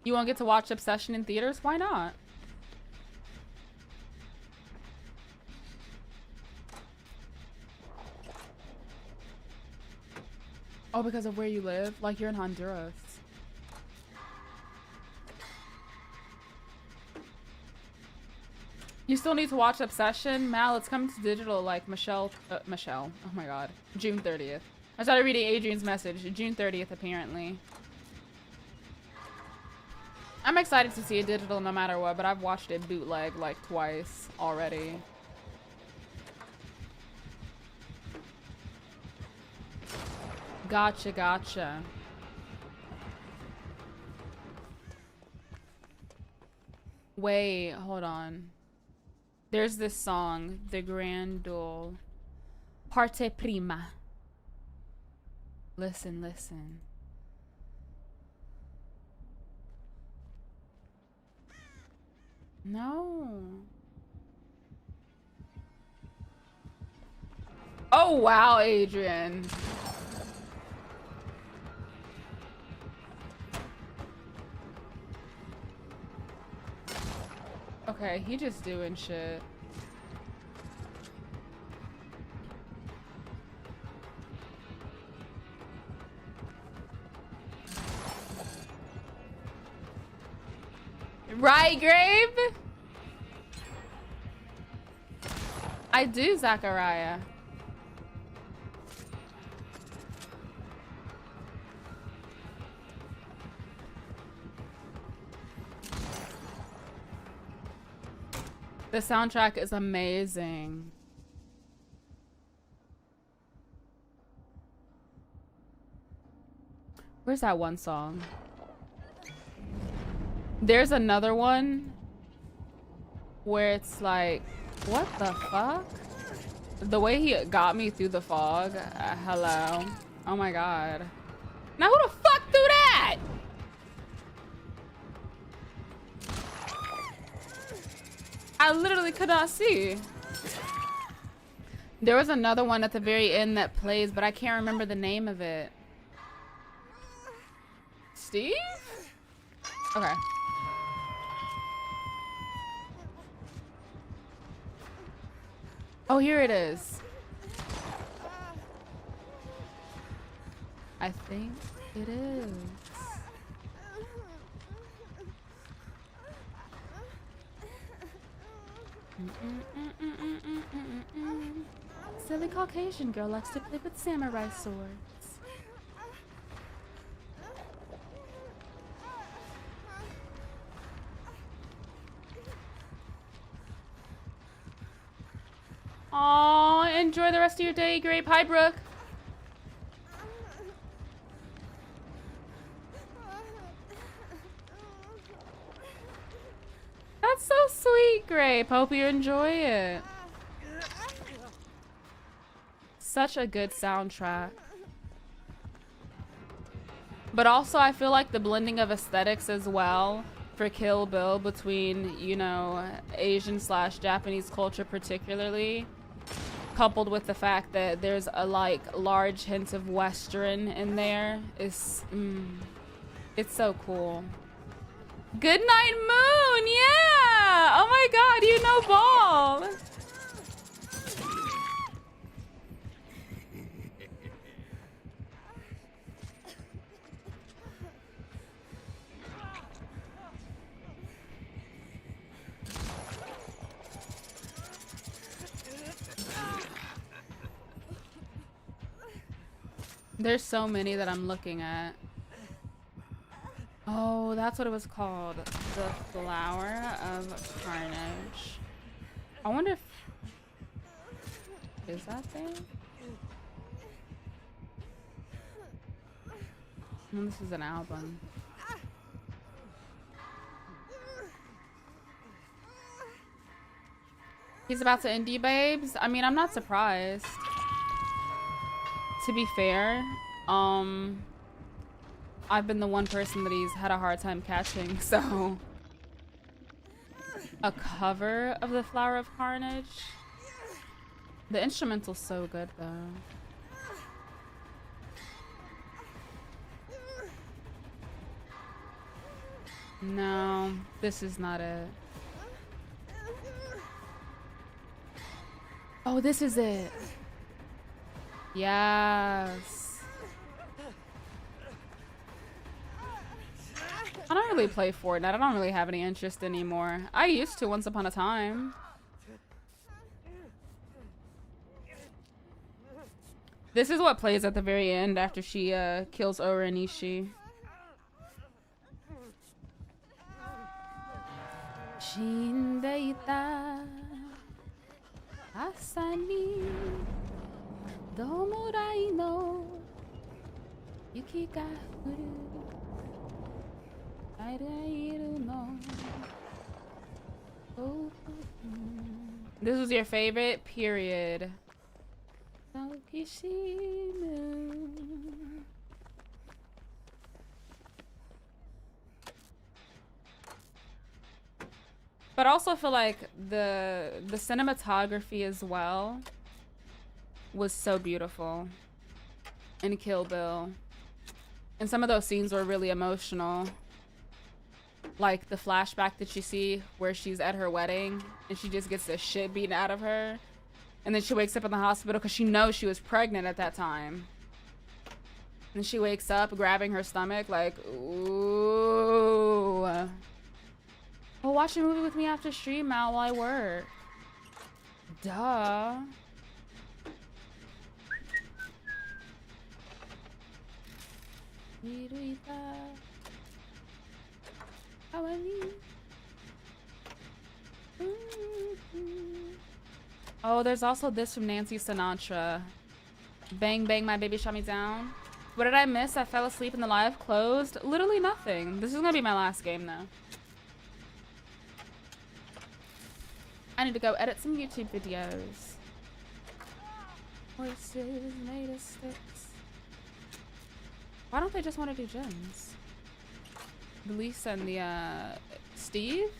You won't get to watch Obsession in theaters? Why not? Oh, because of where you live? Like you're in Honduras. You still need to watch Obsession? Mal, it's coming to digital like Michelle. Michelle. Oh my god. June 30th. I started reading Adrian's message. June 30th, apparently. I'm excited to see it digital no matter what, but I've watched it bootleg like twice already. Gotcha, gotcha. Wait, hold on. There's this song, The Grand Duel. Parte Prima. Listen, listen. No. Oh, wow, Adrian. Okay, he just doing shit. Right, Grave? I do, Zachariah. The soundtrack is amazing. Where's that one song? There's another one where it's like, what the fuck? The way he got me through the fog. Hello. Oh my god. Now who the fuck threw that? I literally could not see. There was another one at the very end that plays, but I can't remember the name of it. Steve? Okay. Oh, here it is. I think it is. Silly Caucasian girl likes to play with samurai swords. Aw, enjoy the rest of your day, Grape. Hi, Brooke. That's so sweet, Grape. Hope you enjoy it. Such a good soundtrack. But also, I feel like the blending of aesthetics as well for Kill Bill between, you know, Asian/Japanese culture particularly, coupled with the fact that there's a like large hint of Western in there, is it's so cool. Good night, Moon. Yeah. Oh my god, you know ball. There's so many that I'm looking at. Oh, that's what it was called. The Flower of Carnage. I wonder if... Is that thing? No, this is an album. He's about to indie babes? I mean, I'm not surprised. To be fair, I've been the one person that he's had a hard time catching, so... A cover of The Flower of Carnage? The instrumental's so good, though. No, this is not it. Oh, this is it. Yes. I don't really play Fortnite. I don't really have any interest anymore. I used to once upon a time. This is what plays at the very end after she kills Ora and Ishii. Shindeita Asani Domorai no Yuki ga furu Arairu no. This was your favorite? Period. But I also feel like the cinematography as well was so beautiful in Kill Bill. And some of those scenes were really emotional. Like the flashback that you see where she's at her wedding and she just gets the shit beaten out of her. And then she wakes up in the hospital because she knows she was pregnant at that time. And she wakes up grabbing her stomach like, ooh. Well, watch a movie with me after stream, Mal, while I work. Duh. Oh, there's also this from Nancy Sinatra. Bang, bang, my baby shot me down. What did I miss? I fell asleep and the live closed. Literally nothing. This is gonna be my last game though. I need to go edit some YouTube videos. Horses made of sticks. Why don't they just want to do gems? Lisa and the Steve?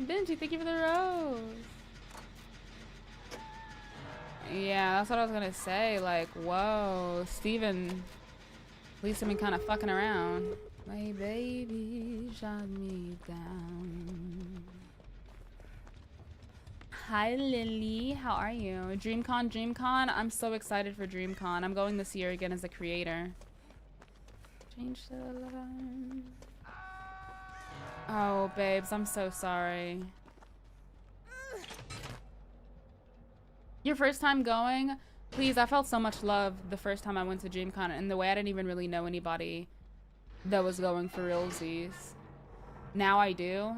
Benji, thank you for the rose. Yeah, that's what I was gonna say. Like, whoa, Steven, Lisa been kind of fucking around. My baby shot me down. Hi, Lily. How are you? DreamCon, DreamCon. I'm so excited for DreamCon. I'm going this year again as a creator. Change the line. Oh, babes, I'm so sorry. Your first time going? Please, I felt so much love the first time I went to DreamCon, and the way I didn't even really know anybody that was going for realsies. Now I do.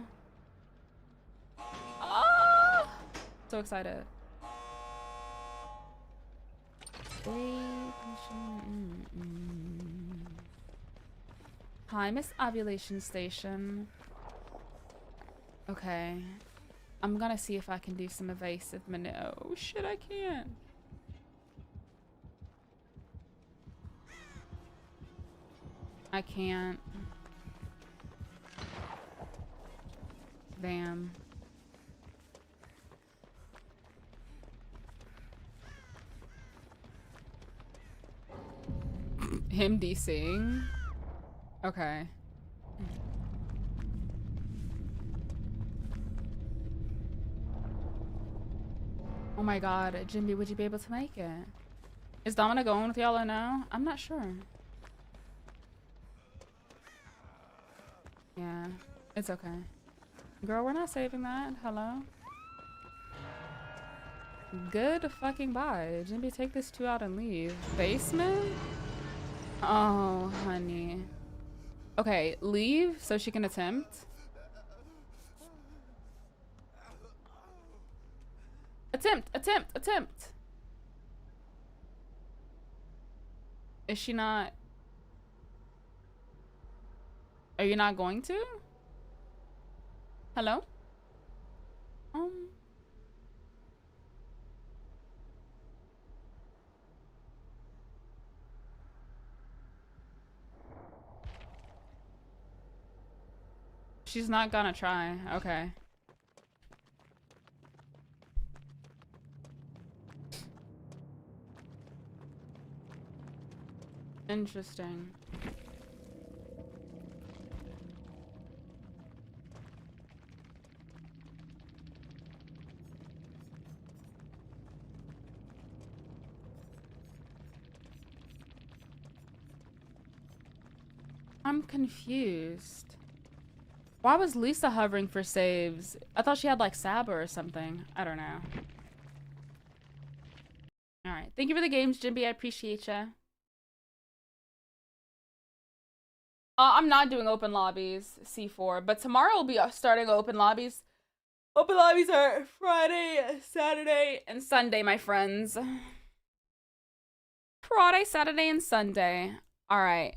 Oh! So excited. Hi, Miss Ovulation Station. Okay. I'm gonna see if I can do some evasive maneuver. Oh shit, I can't. I can't. Damn. Him DCing? Okay. Oh my god, Jimby, would you be able to make it? Is Domina going with y'all or no? I'm not sure. Yeah, it's okay. Girl, we're not saving that. Hello? Good fucking bye. Jimby, take this 2 out and leave. Basement? Oh, honey. Okay, leave so she can attempt. Attempt, attempt, attempt. Is she not? Are you not going to? Hello? She's not gonna try. Okay. Interesting. I'm confused. Why was Lisa hovering for saves? I thought she had like Saba or something. I don't know. All right. Thank you for the games, Jimby. I appreciate ya. I'm not doing open lobbies, C4, but tomorrow we'll be starting open lobbies. Open lobbies are Friday, Saturday, and Sunday, my friends. Friday, Saturday, and Sunday. All right.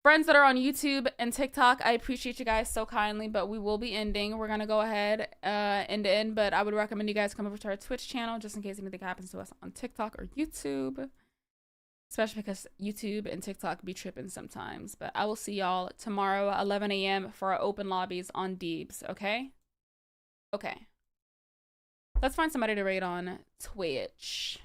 Friends that are on YouTube and TikTok, I appreciate you guys so kindly, but we will be ending. We're going to go ahead end to end, but I would recommend you guys come over to our Twitch channel just in case anything happens to us on TikTok or YouTube. Especially because YouTube and TikTok be tripping sometimes. But I will see y'all tomorrow, 11 a.m. for our open lobbies on Deebs, okay? Okay. Let's find somebody to raid on Twitch.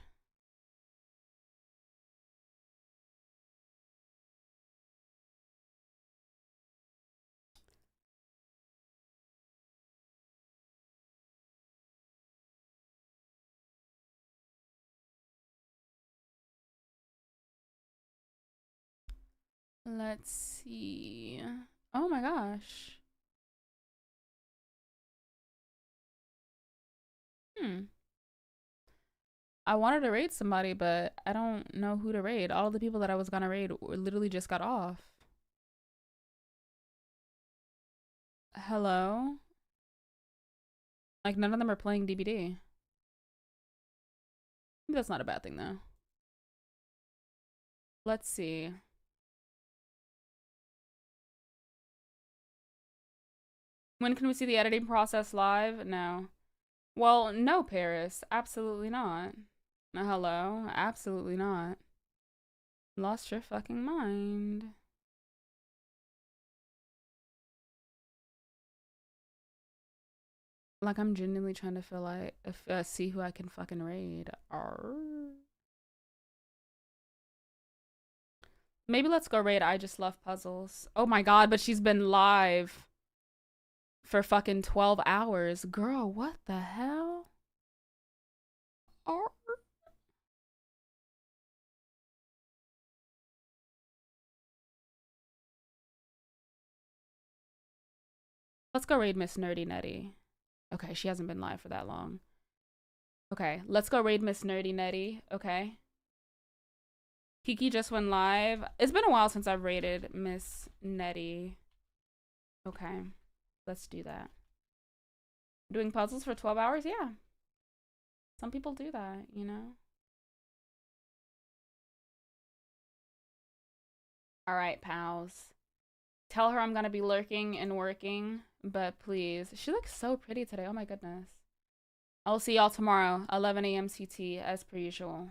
Let's see. Oh my gosh. I wanted to raid somebody, but I don't know who to raid. All the people that I was gonna raid literally just got off. Hello? Like, none of them are playing DBD. That's not a bad thing, though. Let's see. When can we see the editing process live? No. Well, no, Paris. Absolutely not. Hello? Absolutely not. Lost your fucking mind. Like, I'm genuinely trying to feel like, see who I can fucking raid. Arr. Maybe let's go raid I Just Love Puzzles. Oh my god, but she's been live for fucking 12 hours. Girl, what the hell? Arr. Let's go raid Miss Nerdy Nutty. Okay, she hasn't been live for that long. Okay, let's go raid Miss Nerdy Nutty. Okay. Kiki just went live. It's been a while since I've raided Miss Nettie. Okay, let's do that. Doing puzzles for 12 hours? Yeah. Some people do that, you know? All right, pals. Tell her I'm gonna be lurking and working, but please. She looks so pretty today. Oh my goodness. I'll see y'all tomorrow, 11 a.m. CT, as per usual.